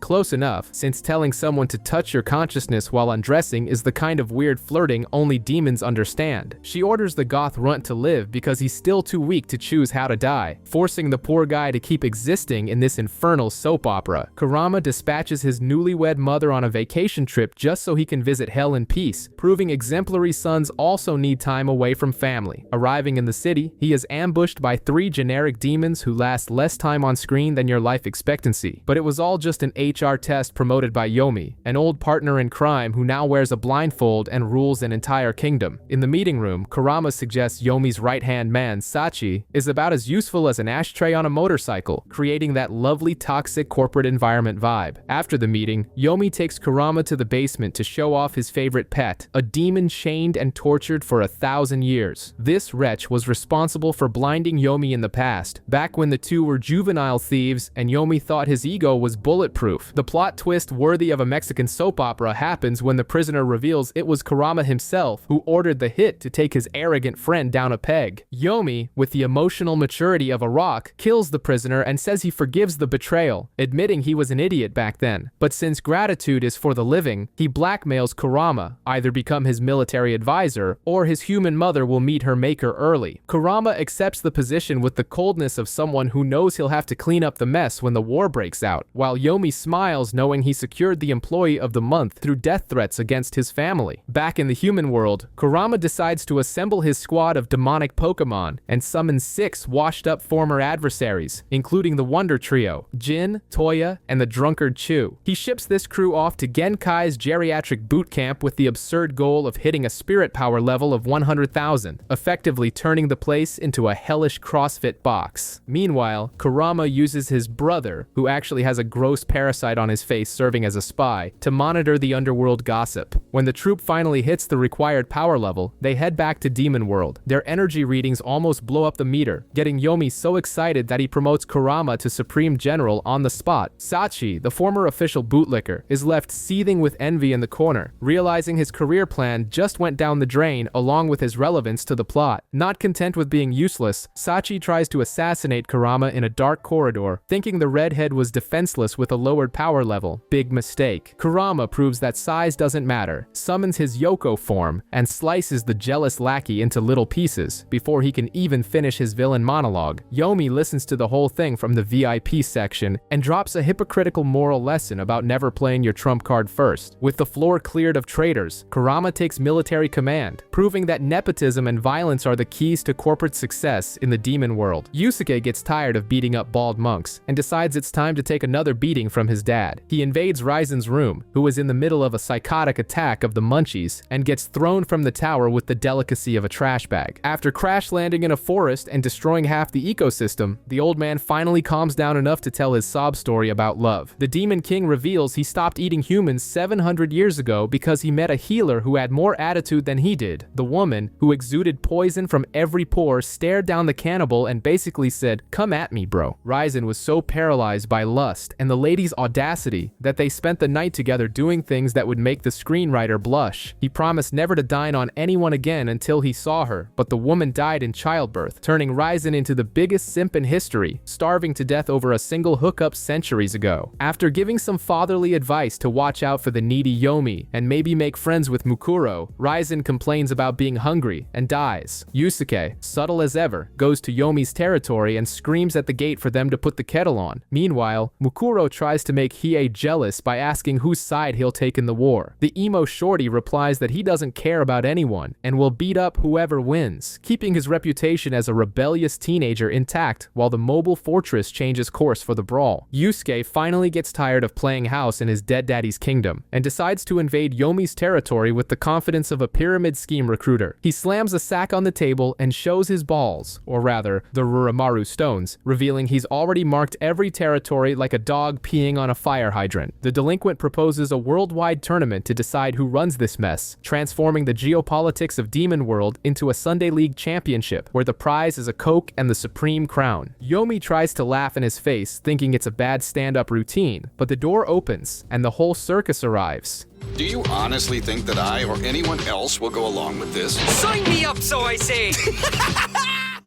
close enough, since telling someone to touch your consciousness while undressing is the kind of weird flirting only demons understand. She orders the goth runt to live because he's still too weak to choose how to die, forcing the poor guy to keep existing in this infernal soap opera. Kurama dispatches his newlywed mother on a vacation trip just so he can visit hell in peace, proving exemplary sons also need time away from family. Arriving in the city, he is ambushed by 3 generic demons who last less time on screen than your life expectancy. But it was all just an HR test promoted by Yomi, an old partner in crime who now wears a blindfold and rules an entire kingdom. In the meeting room, Kurama suggests Yomi's right-hand man, Sachi, is about as useful as an ashtray on a motorcycle, creating that lovely toxic corporate environment vibe. After the meeting, Yomi takes Kurama to the basement to show off his favorite pet, a demon chained and tortured for 1,000 years. This wretch was responsible for blinding Yomi in the past, back when the two were juvenile thieves and Yomi thought his ego was bulletproof. The plot twist worthy of a Mexican soap opera happens when the prisoner reveals it was Kurama himself who ordered the hit to take his arrogant friend down a peg. Yomi, with the emotional maturity of a rock, kills the prisoner and says he forgives the betrayal, admitting he was an idiot back then. But since gratitude is for the living, he blackmails Kurama, either become his military advisor or his human mother will meet her maker early. Kurama accepts the position with the coldness of someone who knows he'll have to clean up the mess when the war breaks out, while Yomi smiles knowing he secured the employee of the month through death threats against his family. Back in the human world, Kurama decides to assemble his squad of demonic Pokemon and summon 6 washed-up former adversaries, including the Wonder Trio, Jin, Toya, and the drunkard Chu. He ships this crew off to Genkai's geriatric boot camp with the absurd goal of hitting a spirit power level of 100,000, effectively turning the place into a hellish CrossFit box. Meanwhile, Kurama uses his brother, who actually has a gross parasite on his face serving as a spy, to monitor the underworld gossip. When the troop finally hits the required power level, they head back to Demon World. Their energy readings almost blow up the meter, getting Yomi so excited that he promotes Kurama to Supreme General on the spot. Sachi, the former official bootlicker, is left seething with envy in the corner, realizing his career plan just went down the drain along with his relevance to the plot. Not content with being useless, Sachi tries to assassinate Kurama in a dark corridor, thinking the redhead was defenseless jealous with a lowered power level. Big mistake. Kurama proves that size doesn't matter, summons his Yoko form, and slices the jealous lackey into little pieces before he can even finish his villain monologue. Yomi listens to the whole thing from the VIP section and drops a hypocritical moral lesson about never playing your trump card first. With the floor cleared of traitors, Kurama takes military command, proving that nepotism and violence are the keys to corporate success in the demon world. Yusuke gets tired of beating up bald monks and decides it's time to take another beating from his dad. He invades Raizen's room, who is in the middle of a psychotic attack of the munchies, and gets thrown from the tower with the delicacy of a trash bag. After crash landing in a forest and destroying half the ecosystem, the old man finally calms down enough to tell his sob story about love. The Demon King reveals he stopped eating humans 700 years ago because he met a healer who had more attitude than he did. The woman, who exuded poison from every pore, stared down the cannibal and basically said, "Come at me, bro." Raizen was so paralyzed by lust and the lady's audacity that they spent the night together doing things that would make the screenwriter blush. He promised never to dine on anyone again until he saw her, but the woman died in childbirth, turning Raizen into the biggest simp in history, starving to death over a single hookup centuries ago. After giving some fatherly advice to watch out for the needy Yomi and maybe make friends with Mukuro, Raizen complains about being hungry and dies. Yusuke, subtle as ever, goes to Yomi's territory and screams at the gate for them to put the kettle on. Meanwhile, Mukuro tries to make Hiei jealous by asking whose side he'll take in the war. The emo shorty replies that he doesn't care about anyone and will beat up whoever wins, keeping his reputation as a rebellious teenager intact while the mobile fortress changes course for the brawl. Yusuke finally gets tired of playing house in his dead daddy's kingdom and decides to invade Yomi's territory with the confidence of a pyramid scheme recruiter. He slams a sack on the table and shows his balls, or rather, the Ruramaru stones, revealing he's already marked every territory like a dog peeing on a fire hydrant. The delinquent proposes a worldwide tournament to decide who runs this mess, transforming the geopolitics of Demon World into a Sunday League championship where the prize is a Coke and the supreme crown. Yomi tries to laugh in his face, thinking it's a bad stand-up routine, but the door opens and the whole circus arrives. Do you honestly think that I or anyone else will go along with this? Sign me up, so I say!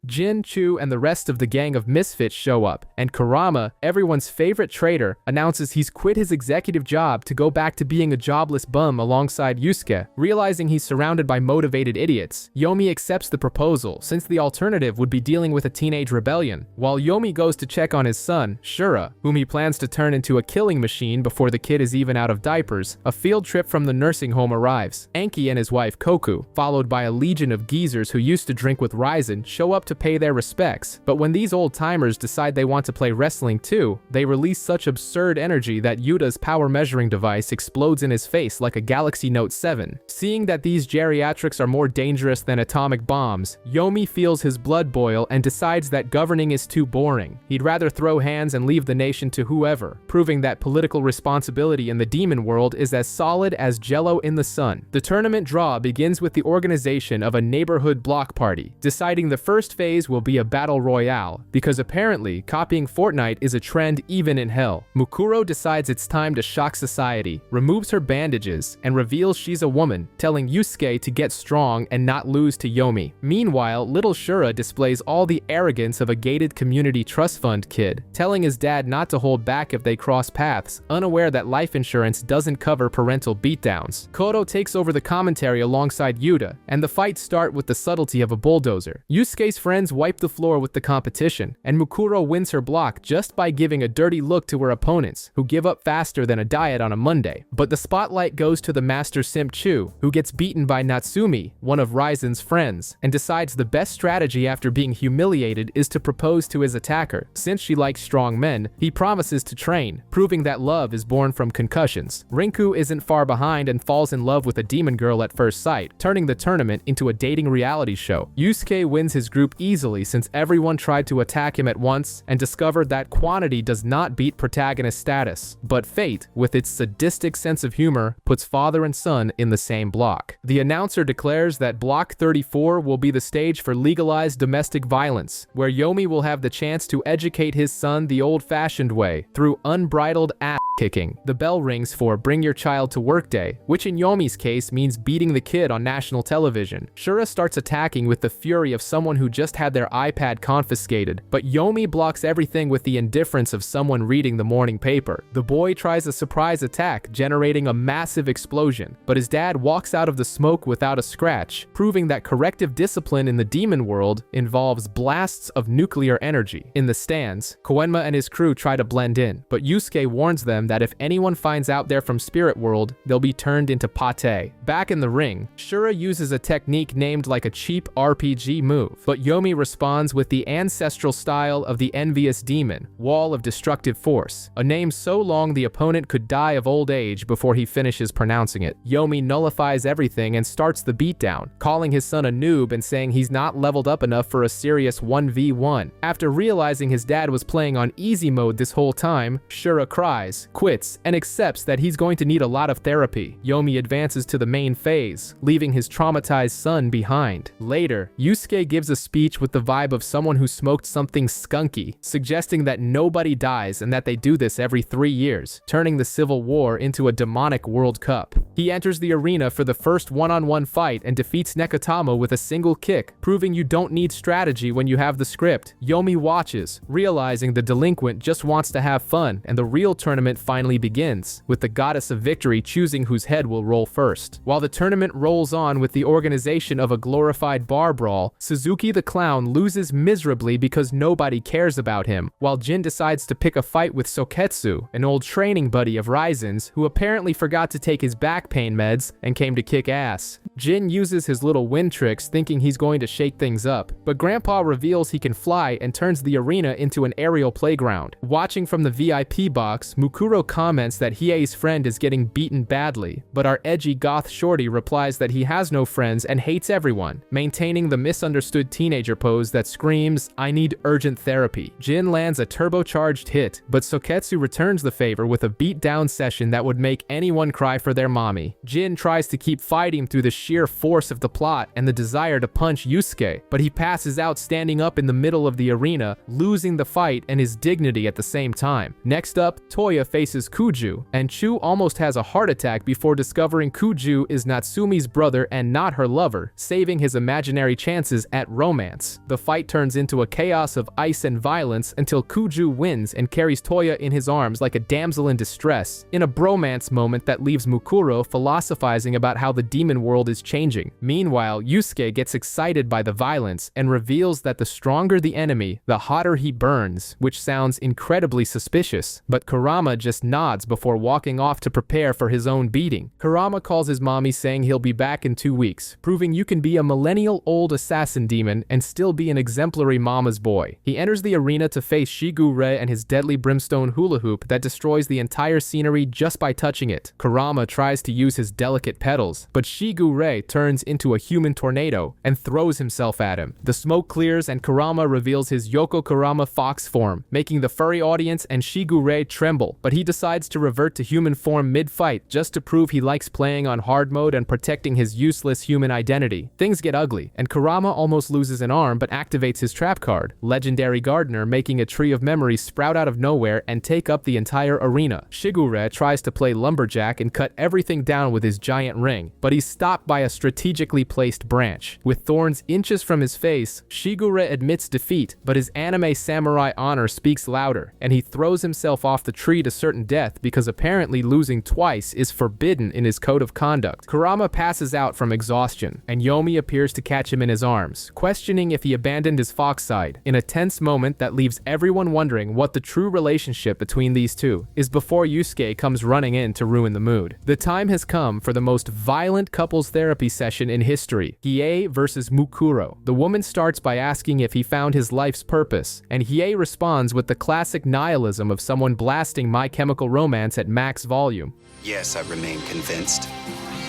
Jin, Chu, and the rest of the gang of misfits show up, and Kurama, everyone's favorite traitor, announces he's quit his executive job to go back to being a jobless bum alongside Yusuke. Realizing he's surrounded by motivated idiots, Yomi accepts the proposal, since the alternative would be dealing with a teenage rebellion. While Yomi goes to check on his son, Shura, whom he plans to turn into a killing machine before the kid is even out of diapers, a field trip from the nursing home arrives. Anki and his wife Koku, followed by a legion of geezers who used to drink with Raizen, show up to pay their respects, but when these old-timers decide they want to play wrestling too, they release such absurd energy that Yuta's power measuring device explodes in his face like a Galaxy Note 7. Seeing that these geriatrics are more dangerous than atomic bombs, Yomi feels his blood boil and decides that governing is too boring. He'd rather throw hands and leave the nation to whoever, proving that political responsibility in the demon world is as solid as Jello in the sun. The tournament draw begins with the organization of a neighborhood block party, deciding the first phase will be a battle royale, because apparently copying Fortnite is a trend even in hell. Mukuro decides it's time to shock society, removes her bandages, and reveals she's a woman, telling Yusuke to get strong and not lose to Yomi. Meanwhile, little Shura displays all the arrogance of a gated community trust fund kid, telling his dad not to hold back if they cross paths, unaware that life insurance doesn't cover parental beatdowns. Kodo takes over the commentary alongside Yuta, and the fights start with the subtlety of a bulldozer. Yusuke's friends wipe the floor with the competition, and Mukuro wins her block just by giving a dirty look to her opponents, who give up faster than a diet on a Monday. But the spotlight goes to the master simp Chu, who gets beaten by Natsumi, one of Raizen's friends, and decides the best strategy after being humiliated is to propose to his attacker. Since she likes strong men, he promises to train, proving that love is born from concussions. Rinku isn't far behind and falls in love with a demon girl at first sight, turning the tournament into a dating reality show. Yusuke wins his group easily since everyone tried to attack him at once and discovered that quantity does not beat protagonist status. But fate, with its sadistic sense of humor, puts father and son in the same block. The announcer declares that Block 34 will be the stage for legalized domestic violence, where Yomi will have the chance to educate his son the old-fashioned way, through unbridled ass kicking. The bell rings for Bring Your Child to Work Day, which in Yomi's case means beating the kid on national television. Shura starts attacking with the fury of someone who just had their iPad confiscated, but Yomi blocks everything with the indifference of someone reading the morning paper. The boy tries a surprise attack, generating a massive explosion, but his dad walks out of the smoke without a scratch, proving that corrective discipline in the demon world involves blasts of nuclear energy. In the stands, Koenma and his crew try to blend in, but Yusuke warns them that if anyone finds out they're from Spirit World, they'll be turned into pate. Back in the ring, Shura uses a technique named like a cheap RPG move, but Yomi responds with the ancestral style of the envious demon, Wall of Destructive Force, a name so long the opponent could die of old age before he finishes pronouncing it. Yomi nullifies everything and starts the beatdown, calling his son a noob and saying he's not leveled up enough for a serious 1v1. After realizing his dad was playing on easy mode this whole time, Shura cries, quits, and accepts that he's going to need a lot of therapy. Yomi advances to the main phase, leaving his traumatized son behind. Later, Yusuke gives a speech with the vibe of someone who smoked something skunky, suggesting that nobody dies and that they do this every 3 years, turning the Civil War into a demonic World Cup. He enters the arena for the first one-on-one fight and defeats Nekotama with a single kick, proving you don't need strategy when you have the script. Yomi watches, realizing the delinquent just wants to have fun, and the real tournament finally begins, with the goddess of victory choosing whose head will roll first. While the tournament rolls on with the organization of a glorified bar brawl, Suzuki the Clown loses miserably because nobody cares about him, while Jin decides to pick a fight with Soketsu, an old training buddy of Raizen's who apparently forgot to take his back pain meds and came to kick ass. Jin uses his little wind tricks thinking he's going to shake things up, but Grandpa reveals he can fly and turns the arena into an aerial playground. Watching from the VIP box, Mukuro comments that Hiei's friend is getting beaten badly, but our edgy goth shorty replies that he has no friends and hates everyone, maintaining the misunderstood teenager pose that screams, "I need urgent therapy." Jin lands a turbocharged hit, but Soketsu returns the favor with a beat-down session that would make anyone cry for their mommy. Jin tries to keep fighting through the sheer force of the plot and the desire to punch Yusuke, but he passes out standing up in the middle of the arena, losing the fight and his dignity at the same time. Next up, Toya faces Kuju, and Chu almost has a heart attack before discovering Kuju is Natsumi's brother and not her lover, saving his imaginary chances at romance. The fight turns into a chaos of ice and violence until Kuju wins and carries Toya in his arms like a damsel in distress, in a bromance moment that leaves Mukuro philosophizing about how the demon world is changing. Meanwhile, Yusuke gets excited by the violence and reveals that the stronger the enemy, the hotter he burns, which sounds incredibly suspicious, but Kurama just nods before walking off to prepare for his own beating. Kurama calls his mommy saying he'll be back in 2 weeks, proving you can be a millennial-old assassin demon and still be an exemplary mama's boy. He enters the arena to face Shigure and his deadly brimstone hula hoop that destroys the entire scenery just by touching it. Kurama tries to use his delicate petals, but Shigure turns into a human tornado and throws himself at him. The smoke clears and Kurama reveals his Yoko Kurama fox form, making the furry audience and Shigure tremble, but he decides to revert to human form mid-fight just to prove he likes playing on hard mode and protecting his useless human identity. Things get ugly, and Kurama almost loses an arm but activates his trap card, Legendary Gardener, making a tree of memories sprout out of nowhere and take up the entire arena. Shigure tries to play lumberjack and cut everything down with his giant ring, but he's stopped by a strategically placed branch. With thorns inches from his face, Shigure admits defeat, but his anime samurai honor speaks louder, and he throws himself off the tree to certain death because apparently losing twice is forbidden in his code of conduct. Kurama passes out from exhaustion, and Yomi appears to catch him in his arms, questioning if he abandoned his fox side, in a tense moment that leaves everyone wondering what the true relationship between these two is before Yusuke comes running in to ruin the mood. The time has come for the most violent couples therapy session in history, Hiei versus Mukuro. The woman starts by asking if he found his life's purpose, and Hiei responds with the classic nihilism of someone blasting My Chemical Romance at max volume. Yes, I remain convinced.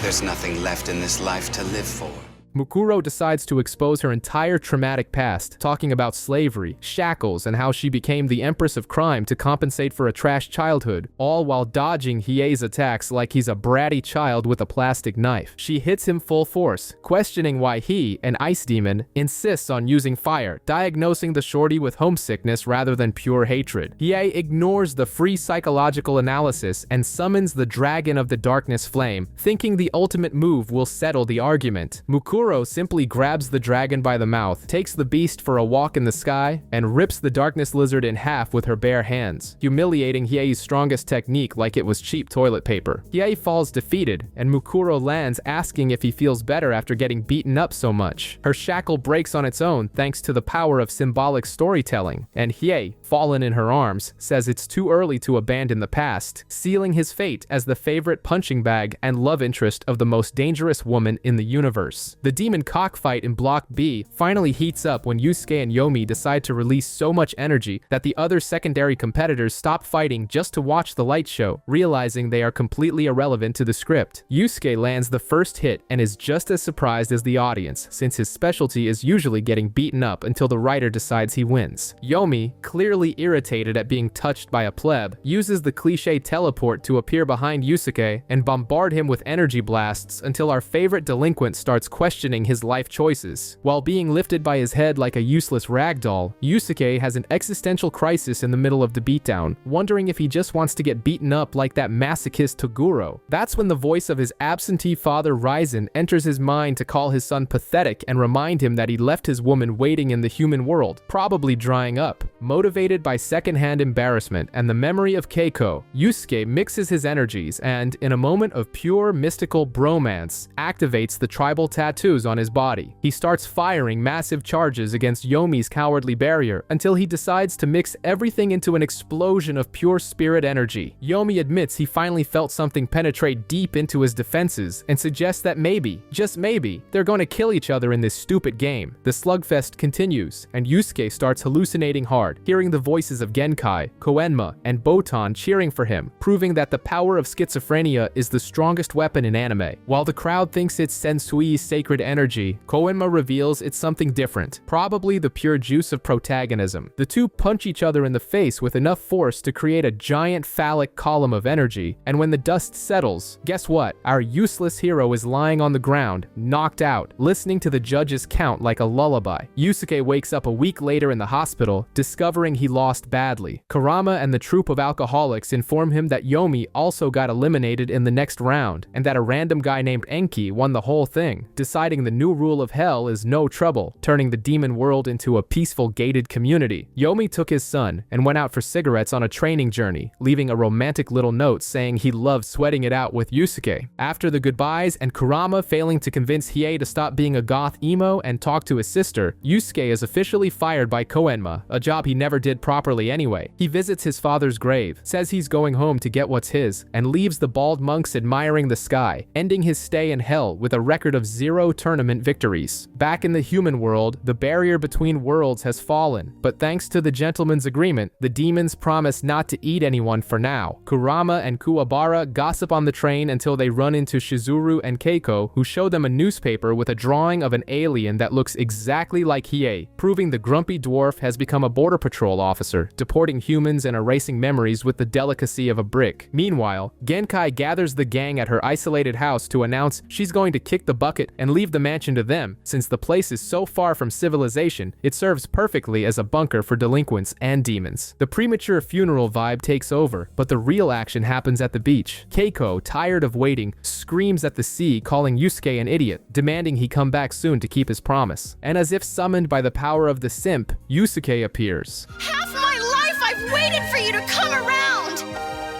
There's nothing left in this life to live for. Mukuro decides to expose her entire traumatic past, talking about slavery, shackles, and how she became the Empress of Crime to compensate for a trashed childhood, all while dodging Hiei's attacks like he's a bratty child with a plastic knife. She hits him full force, questioning why he, an ice demon, insists on using fire, diagnosing the shorty with homesickness rather than pure hatred. Hiei ignores the free psychological analysis and summons the Dragon of the Darkness Flame, thinking the ultimate move will settle the argument. Mukuro simply grabs the dragon by the mouth, takes the beast for a walk in the sky, and rips the darkness lizard in half with her bare hands, humiliating Hiei's strongest technique like it was cheap toilet paper. Hiei falls defeated, and Mukuro lands asking if he feels better after getting beaten up so much. Her shackle breaks on its own thanks to the power of symbolic storytelling, and Hiei, fallen in her arms, says it's too early to abandon the past, sealing his fate as the favorite punching bag and love interest of the most dangerous woman in the universe. The demon cockfight in Block B finally heats up when Yusuke and Yomi decide to release so much energy that the other secondary competitors stop fighting just to watch the light show, realizing they are completely irrelevant to the script. Yusuke lands the first hit and is just as surprised as the audience, since his specialty is usually getting beaten up until the writer decides he wins. Yomi, clearly irritated at being touched by a pleb, uses the cliche teleport to appear behind Yusuke and bombard him with energy blasts until our favorite delinquent starts questioning his life choices. While being lifted by his head like a useless ragdoll, Yusuke has an existential crisis in the middle of the beatdown, wondering if he just wants to get beaten up like that masochist Toguro. That's when the voice of his absentee father Ryzen enters his mind to call his son pathetic and remind him that he left his woman waiting in the human world, probably drying up. Motivated by secondhand embarrassment and the memory of Keiko, Yusuke mixes his energies and, in a moment of pure mystical bromance, activates the tribal tattoos on his body. He starts firing massive charges against Yomi's cowardly barrier until he decides to mix everything into an explosion of pure spirit energy. Yomi admits he finally felt something penetrate deep into his defenses and suggests that maybe, just maybe, they're going to kill each other in this stupid game. The slugfest continues, and Yusuke starts hallucinating hard, hearing the voices of Genkai, Koenma, and Botan cheering for him, proving that the power of schizophrenia is the strongest weapon in anime. While the crowd thinks it's Sensui's sacred energy, Koenma reveals it's something different, probably the pure juice of protagonism. The two punch each other in the face with enough force to create a giant phallic column of energy, and when the dust settles, guess what? Our useless hero is lying on the ground, knocked out, listening to the judges count like a lullaby. Yusuke wakes up a week later in the hospital, discovering he lost badly. Kurama and the troupe of alcoholics inform him that Yomi also got eliminated in the next round, and that a random guy named Enki won the whole thing, deciding the new rule of hell is no trouble, turning the demon world into a peaceful gated community. Yomi took his son and went out for cigarettes on a training journey, leaving a romantic little note saying he loved sweating it out with Yusuke. After the goodbyes and Kurama failing to convince Hiei to stop being a goth emo and talk to his sister, Yusuke is officially fired by Koenma, a job he never did properly anyway. He visits his father's grave, says he's going home to get what's his, and leaves the bald monks admiring the sky, ending his stay in hell with a record of 0 tournament victories. Back in the human world, the barrier between worlds has fallen, but thanks to the gentleman's agreement, the demons promise not to eat anyone for now. Kurama and Kuwabara gossip on the train until they run into Shizuru and Keiko, who show them a newspaper with a drawing of an alien that looks exactly like Hiei, proving the grumpy dwarf has become a border patrol officer, deporting humans and erasing memories with the delicacy of a brick. Meanwhile, Genkai gathers the gang at her isolated house to announce she's going to kick the bucket and leave the mansion to them, since the place is so far from civilization, it serves perfectly as a bunker for delinquents and demons. The premature funeral vibe takes over, but the real action happens at the beach. Keiko, tired of waiting, screams at the sea, calling Yusuke an idiot, demanding he come back soon to keep his promise. And as if summoned by the power of the simp, Yusuke appears. Half my life I've waited for you to come around!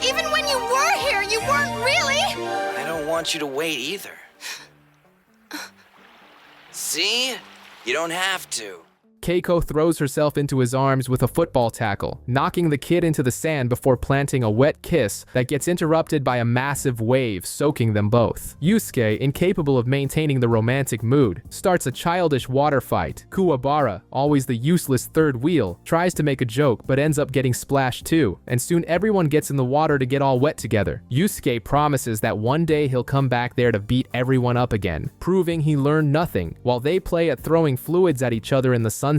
Even when you were here, you weren't really! I don't want you to wait either. See? You don't have to. Keiko throws herself into his arms with a football tackle, knocking the kid into the sand before planting a wet kiss that gets interrupted by a massive wave soaking them both. Yusuke, incapable of maintaining the romantic mood, starts a childish water fight. Kuwabara, always the useless third wheel, tries to make a joke but ends up getting splashed too, and soon everyone gets in the water to get all wet together. Yusuke promises that one day he'll come back there to beat everyone up again, proving he learned nothing, while they play at throwing fluids at each other in the sunset.